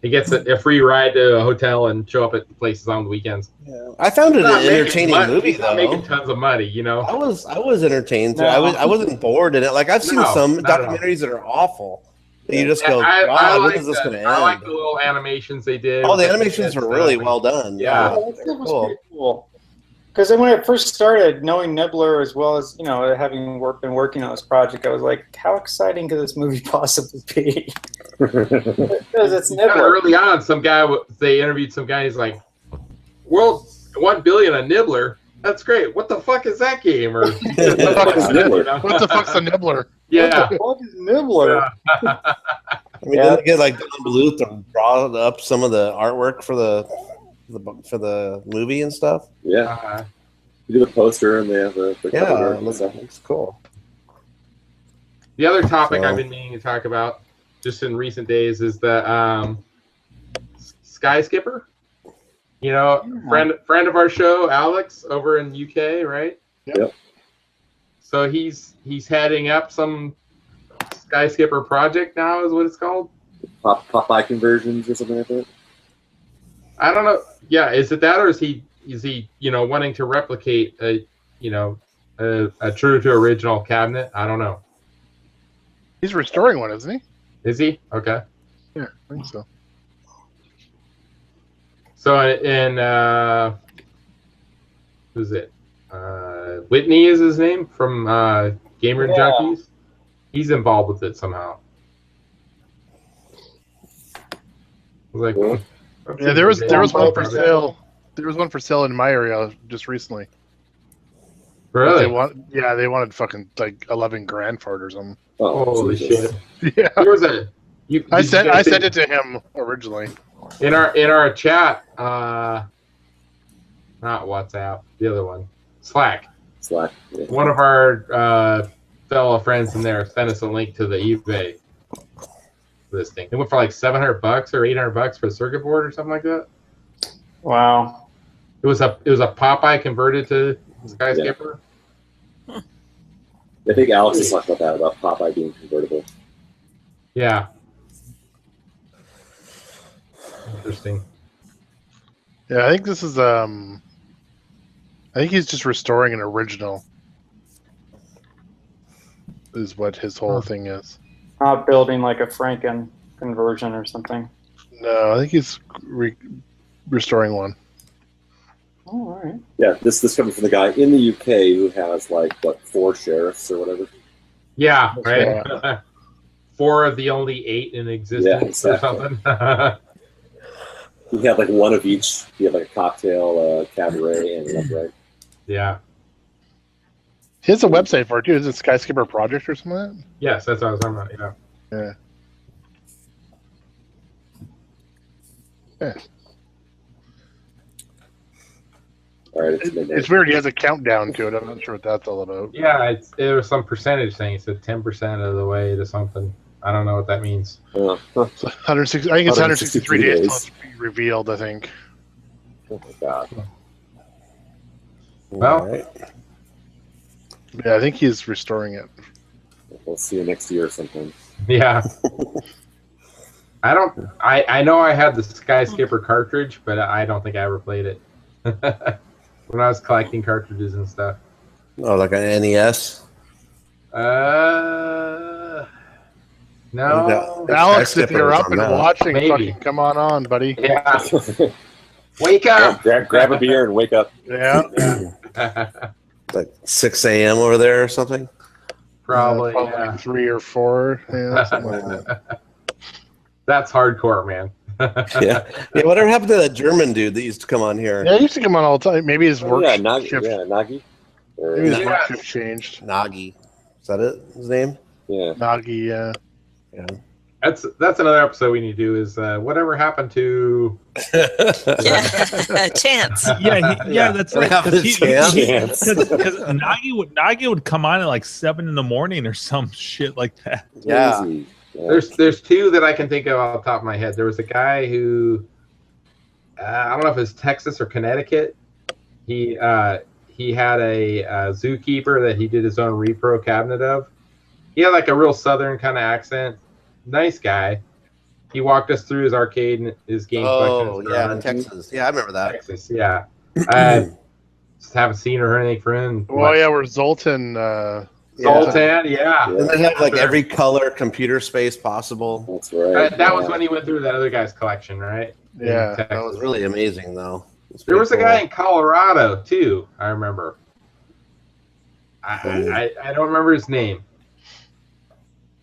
He gets a free ride to a hotel and show up at places on the weekends. Yeah. I found it an entertaining movie, though. Making tons of money, I was entertained. No. I wasn't bored in it. Like I've seen some documentaries that are awful. You just go, God, when is this going to end? I like the little animations they did. Oh, the animations were really well done. Yeah, that was pretty cool. Because when I first started knowing Nibbler, as well as having been working on this project, I was like, how exciting could this movie possibly be? Because it's Nibbler. Early on, they interviewed some guy. He's like, "World 1 billion on Nibbler. That's great. What the fuck is that game?" Or what the fuck's a Nibbler? Yeah. What the fuck is Nibbler? I mean, didn't they get like Don Bluth to draw up some of the artwork for the movie and stuff? Yeah. You do the poster and they have the Yeah, cover art and it stuff. looks cool. The other topic So- I've been meaning to talk about just in recent days is the Sky Skipper. You know, friend of our show, Alex, over in UK, right? Yep. So he's heading up some Sky Skipper project now, is what it's called. Popeye conversions or something like that. I don't know. Yeah, is it that, or is he wanting to replicate a true to original cabinet? I don't know. He's restoring one, isn't he? Is he? Okay. Yeah, I think so. So in who's it? Whitney is his name from Gamer Junkies. He's involved with it somehow. I was like, Yeah, there was one for sale. There was one for sale in my area just recently. Really? They wanted fucking like 11 grand for it or something. Oh, holy Jesus. shit! Yeah, There was a. I sent it to him originally. In our chat, not WhatsApp, the other one, Slack. Yeah. One of our fellow friends in there sent us a link to the eBay listing. It went for like $700 or $800 for a circuit board or something like that. Wow. It was a Popeye converted to Sky Skipper. I think Alex has talked about that, about Popeye being convertible. Yeah. Interesting. Yeah, I think this is I think he's just restoring an original. Is what his whole thing is. Not building like a Franken conversion or something. No, I think he's restoring one. Oh, all right. Yeah, this coming from the guy in the UK who has like 4 sheriffs or whatever. Yeah, right. 4 of the only 8 in existence or something. He had like one of each. He had like a cocktail, cabaret, and an upright. Yeah. He has a website for it too. Is it Skyscraper Project or something like that? Yes, that's what I was talking about. Yeah. Yeah. All right, It's weird. He has a countdown to it. I'm not sure what that's all about. Yeah, it was some percentage thing. It said 10% of the way to something. I don't know what that means. So 160. I think it's 163 days till it's be revealed. I think. Oh my god. Well, yeah, I think he's restoring it. We'll see you next year sometime. Yeah. I know I had the Sky Skipper cartridge, but I don't think I ever played it. When I was collecting cartridges and stuff. Oh, like an NES? No. Alex, if you're up and watching, Maybe. fucking come on, buddy. Yeah. Wake up! Grab a beer and wake up. Yeah. Like 6 a.m. over there or something? Probably, Probably yeah. 3 or 4. Yeah, something like that. That's hardcore, man. Yeah. Whatever happened to that German dude that used to come on here? Yeah, he used to come on all the time. Maybe his work shift. Nagi. Maybe his work shift changed. Nagi. Is that it? His name? Yeah. Nagi, yeah. That's another episode we need to do is whatever happened to Chance. Yeah, that's What right. happened to Chance? Because Nagi would come on at like 7 in the morning or some shit like that. Yeah. There's 2 that I can think of off the top of my head. There was a guy who I don't know if it's Texas or Connecticut. He had a zookeeper that he did his own repro cabinet of. He had like a real southern kind of accent. Nice guy. He walked us through his arcade and his game collection. Oh, yeah, in Texas. Yeah, I remember that. Texas, yeah. I just haven't seen her or anything for him. Oh, yeah, we're Zoltan. Zoltan, yeah. And they have like every color computer space possible. That's right. That was when he went through that other guy's collection, right? Yeah, that was really amazing, though. There was a guy in Colorado too. I remember. I don't remember his name,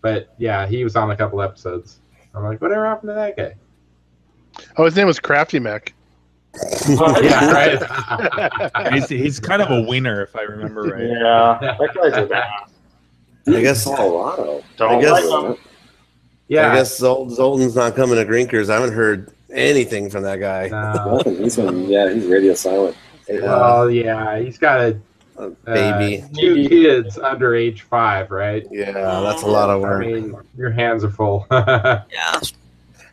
but yeah, he was on a couple episodes. I'm like, whatever happened to that guy? Oh, his name was Crafty Mac. Yeah, right. He's kind of a wiener, if I remember right. Yeah, that guy's a I guess Colorado. I guess, Yeah. I guess Zoltan's not coming to Grinkers. I haven't heard anything from that guy. Nothing. He's radio silent. Well, yeah, he's got a baby. 2 kids under age 5, right? Yeah, that's a lot of work. I mean, your hands are full. Yeah.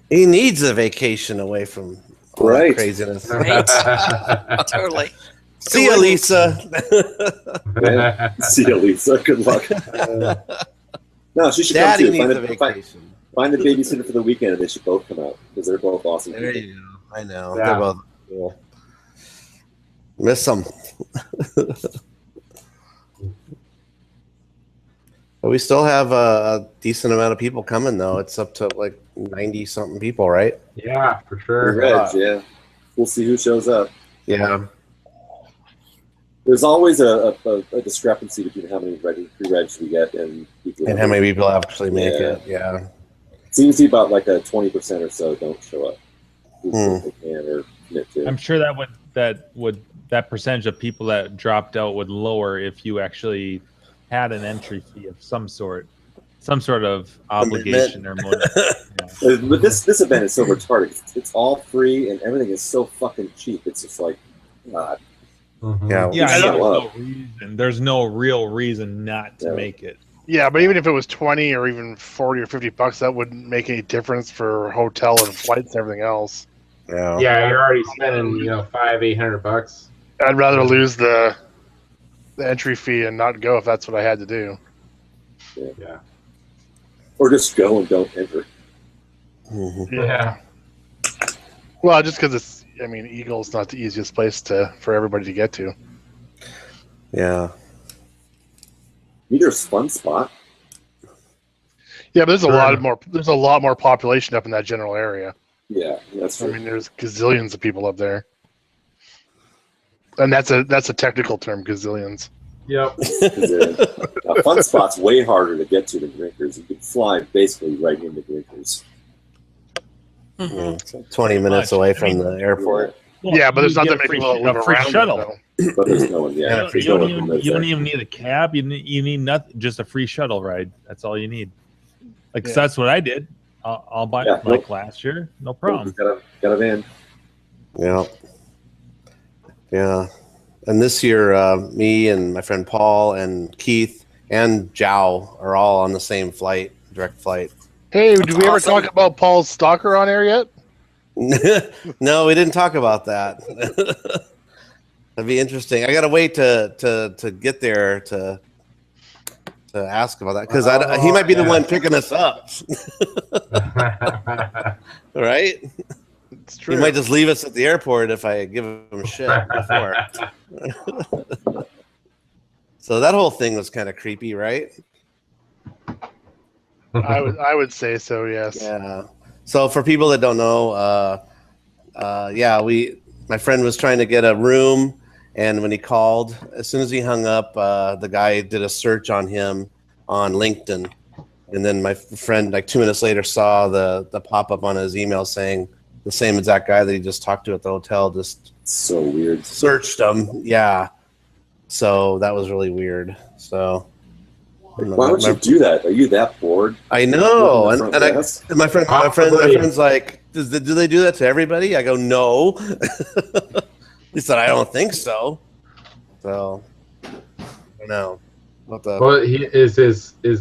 He needs a vacation away from all that craziness. Right. Totally. See ya, Lisa. See ya, Lisa. Good luck. No, she should Daddy come too. needs a vacation. Find a babysitter for the weekend, and they should both come out because they're both awesome. There people. you go. I know. Yeah. They're both cool. Miss them. But we still have a decent amount of people coming, though. It's up to like 90-something people, right? Yeah, for sure. Yeah. We'll see who shows up. Yeah. There's always a discrepancy between how many pre-regs we get and people. And how many people actually make it. Yeah. It seems to be about like a 20% or so don't show up. Who they can or commit to. I'm sure that percentage of people that dropped out would lower if you actually had an entry fee of some sort of obligation or more. Yeah. But this event is so retarded. It's all free and everything is so fucking cheap. It's just like, God. Yeah, there's no real reason not to make it. Yeah, but even if it was 20 or even 40 or 50 bucks, that wouldn't make any difference for hotel and flights and everything else. Yeah. Yeah, you're already spending, $500-800. I'd rather lose the entry fee and not go if that's what I had to do. Yeah. Or just go and don't enter. Yeah. Well, just because Eagle's not the easiest place for everybody to get to. Yeah. Meter's fun spot. Yeah, but there's a lot more population up in that general area. Yeah, that's true. There's gazillions of people up there. And that's a technical term, gazillions. Yep. Fun spot's way harder to get to than Grinkers. You can fly basically right into Grinkers. It's like 20 minutes away from the airport. Yeah, but there's not that many people that live around shuttle. But there's no one. Yeah, You don't even need a cab. You need nothing. Just a free shuttle ride. That's all you need. So that's what I did. I'll buy last year. No problem. Got a van. Yeah. Yeah. And this year, me and my friend Paul and Keith and Zhao are all on the same flight, direct flight. Hey, did we ever talk about Paul's stalker on air yet? No, we didn't talk about that. That'd be interesting. I gotta wait to get there to ask about that because he might be the one picking us up. Right? It's true. He might just leave us at the airport if I give him shit before. So that whole thing was kind of creepy, right? I would say so, yes. Yeah. So for people that don't know, my friend was trying to get a room, and when he called, as soon as he hung up, the guy did a search on him on LinkedIn, and then my friend, like 2 minutes later, saw the pop up on his email saying the same exact guy that he just talked to at the hotel just so weird searched him. Yeah. So that was really weird. So. Why would you do that? Are you that bored? I know, and my friend's like, do they do that to everybody? I go, no. He said, I don't think so. So, I don't know. Well, is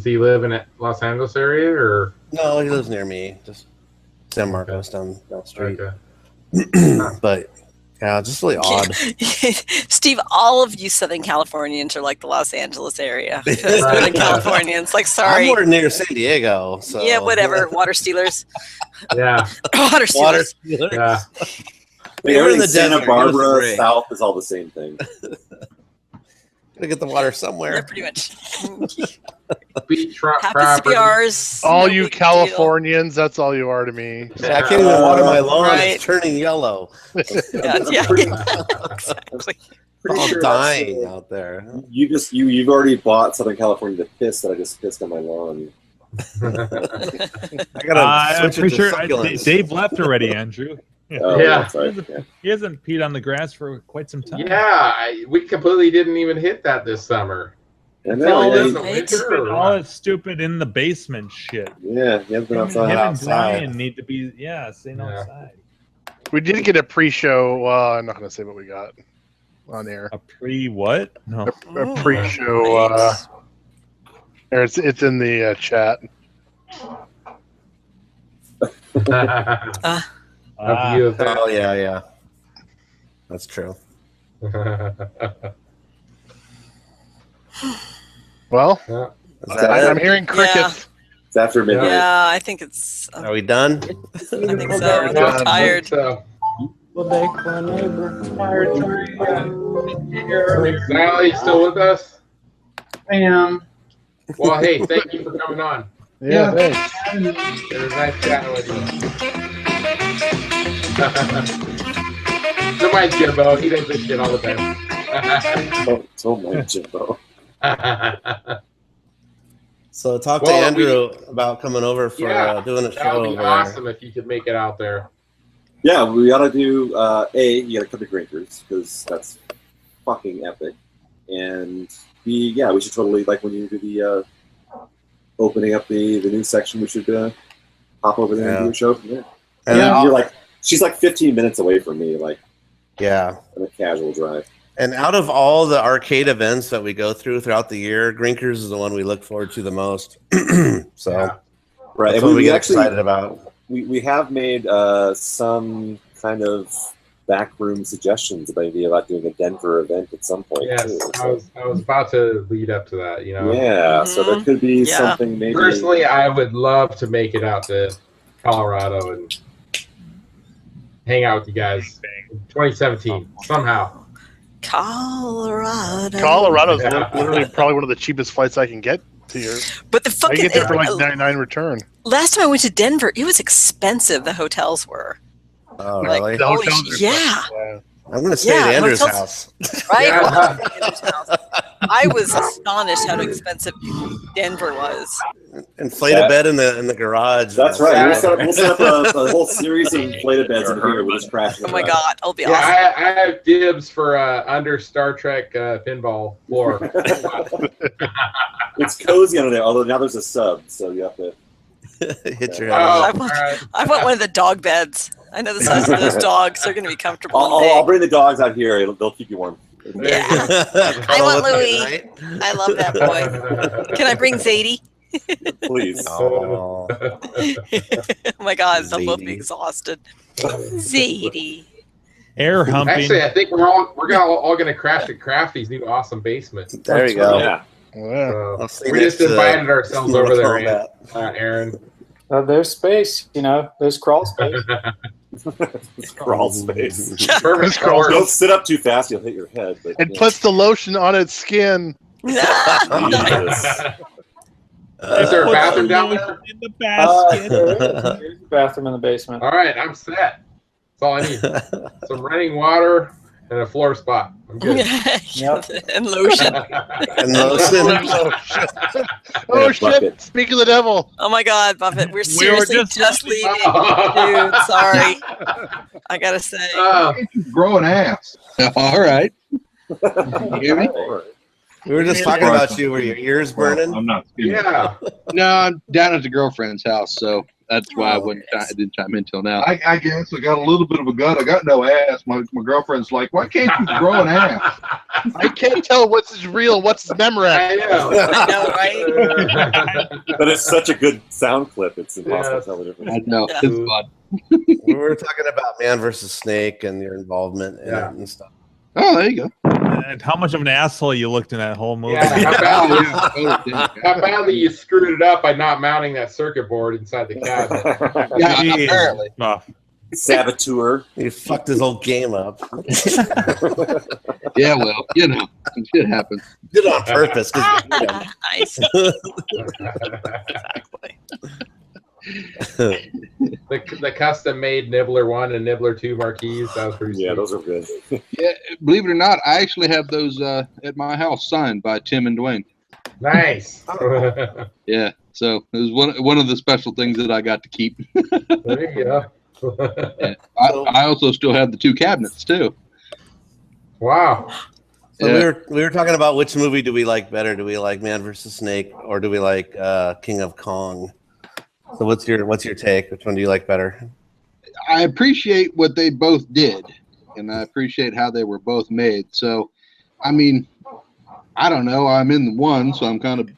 he live in the Los Angeles area or? No, he lives near me, just San Marcos down the street. Okay. But yeah, just really odd. Steve, all of you Southern Californians are like the Los Angeles area. Northern Californians, like, sorry. I'm more near San Diego. So. Yeah, whatever. Water stealers. Yeah. Water stealers. Yeah. We're in the Santa desert. Barbara South is all the same thing. Gotta get the water somewhere. Yeah, pretty much. Beach Happens to be ours. All you Californians, that's all you are to me. I can't even water my lawn. Right. It's turning yellow. Exactly. All dying out there. You've already bought Southern California to piss that I just pissed on my lawn. I gotta I'm switch it pretty to sure succulents. Dave left already, Andrew. Oh, Yeah. that's right. Yeah. He hasn't peed on the grass for quite some time. Yeah, we completely didn't even hit that this summer. And It's all, then, all it's stupid in the basement shit. yeah, you haven't been Him outside. and Brian need to be staying outside. We did get a pre-show. Well, I'm not going to say what we got on air. A pre-what? No. A pre-show. It's in the chat. Oh yeah. That's true. Well, I'm hearing crickets. Yeah. It's after midnight. Yeah, I think it's. Are we done? I think so. I'm tired. Well, Sally, you still with us? I am. Well, hey, thank you for coming on. Yeah, thanks. It was nice chatting with you. Don't mind Jimbo. He does this shit all the time. Don't mind Jimbo. So talk to Andrew about coming over for doing a show. That would be over awesome if you could make it out there. Yeah, we ought to do, you got to come to Grinkers, because that's fucking epic. And B, yeah, we should totally, like when you do the opening up the new section, we should hop over there and do a show from there. And you're like, she's like 15 minutes away from me, like, on a casual drive. And out of all the arcade events that we go throughout the year, Grinkers is the one we look forward to the most. So, right, that's and what we get actually excited about. We have made some kind of backroom suggestions about doing a Denver event at some point. Yes, too, I was about to lead up to that. Yeah, so that could be something maybe. Personally, I would love to make it out to Colorado and hang out with you guys in 2017 somehow. Colorado's literally probably one of the cheapest flights I can get to here. But the fucking I get there for like 99 return. Last time I went to Denver, it was expensive. The hotels were. Oh, Like, really? The holy hotels are yeah. I'm going to stay at Andrew's house. Right? I was astonished how expensive Denver was. Inflated bed in the garage. That's right. We'll set up a whole series of inflated beds in here. We'll just crash. Oh my god, it'll be awesome. I have dibs for under Star Trek pinball floor. It's cozy under there, although now there's a sub, so you have to hit your I head. want one of the dog beds. I know the size of those dogs. They're going to be comfortable. I'll bring the dogs out here. They'll keep you warm. Yeah. I want Louis. I love that boy. Can I bring Zadie? Please. Oh. Oh my god, they'll both be exhausted. Zadie. Air humping. Actually, I think we're all going to crash at Crafty's new awesome basement. There you go. Yeah. So we just invited ourselves over there, Aaron. There's space, there's crawl space. Crawl space. Perfect. Don't sit up too fast; you'll hit your head. But, It puts the lotion on its skin. Is there a bathroom down there? In the basket. There's a bathroom in the basement. All right, I'm set. That's all I need. Some running water and a floor spot. I'm good. And lotion. And lotion. Oh shit! Speak of the devil. Oh my god, Buffett, we're seriously just leaving. Oh. Dude, sorry. I gotta say. Grow an ass. All right. You hear me? We were just talking about you. Were your ears burning? I'm not. Yeah. No, I'm down at the girlfriend's house, so that's why I didn't chime in till now. I guess I got a little bit of a gut. I got no ass. My girlfriend's like, why can't you grow an ass? I can't tell what's real, what's memorized. I know. I know, right? but it's such a good sound clip. It's impossible to tell the difference. I know. Yeah. It's fun. We were talking about Man versus Snake and your involvement in it and stuff. Oh, there you go. And how much of an asshole you looked in that whole movie. Yeah, how badly you screwed it up by not mounting that circuit board inside the cabinet. Yeah, apparently. Oh. Saboteur. He fucked his whole game up. Yeah, well, shit happens. Did it on purpose. Nice. Exactly. The custom made Nibbler 1 and Nibbler 2 marquees, that was pretty sweet. Those are good. Yeah, believe it or not, I actually have those at my house signed by Tim and Dwayne. Nice. Yeah, so it was one of the special things that I got to keep. There you go. Yeah. I also still have the two cabinets too. Wow. So we were talking about which movie do we like better? Do we like Man vs. Snake or do we like King of Kong? So what's your take? Which one do you like better? I appreciate what they both did, and I appreciate how they were both made. So, I mean, I don't know. I'm in the one, so I'm kind of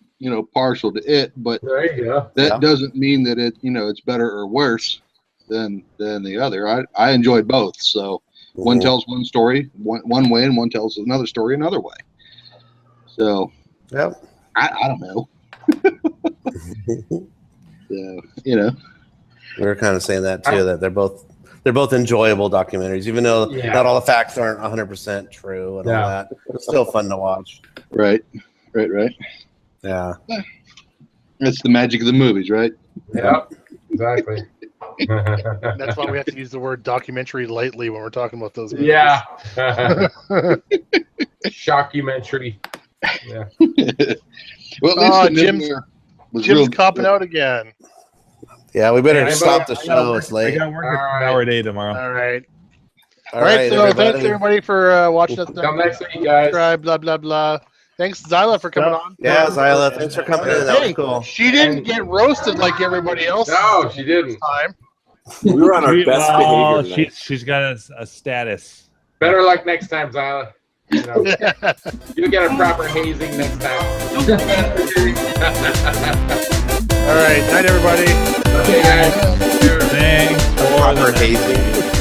partial to it. But there you go. That doesn't mean that it's better or worse than the other. I enjoyed both. So one tells one story one way, and one tells another story another way. So I don't know. So, we were kind of saying that too, that they're both enjoyable documentaries, even though not all the facts aren't 100% true and all that. It's still fun to watch. Right. Yeah. That's the magic of the movies, right? Yep, exactly. That's why we have to use the word documentary lightly when we're talking about those movies. Yeah. Shockumentary. Yeah. Well, at least Jim's copping out again. Yeah, we better stop the show. It's late. I got work an hour day tomorrow. All right. All right. So thanks everybody for watching us. Come next week, guys. Subscribe, blah blah blah. Thanks, Zyla, for coming on. Yeah, Zyla, thanks for coming in. That was cool. She didn't get roasted like everybody else. No, she didn't. Time. We were on our best behavior tonight. She's got a status. Better luck next time, Zyla. You'll get a proper hazing next time. All right, night everybody. Okay, guys. Thanks. Proper hazing.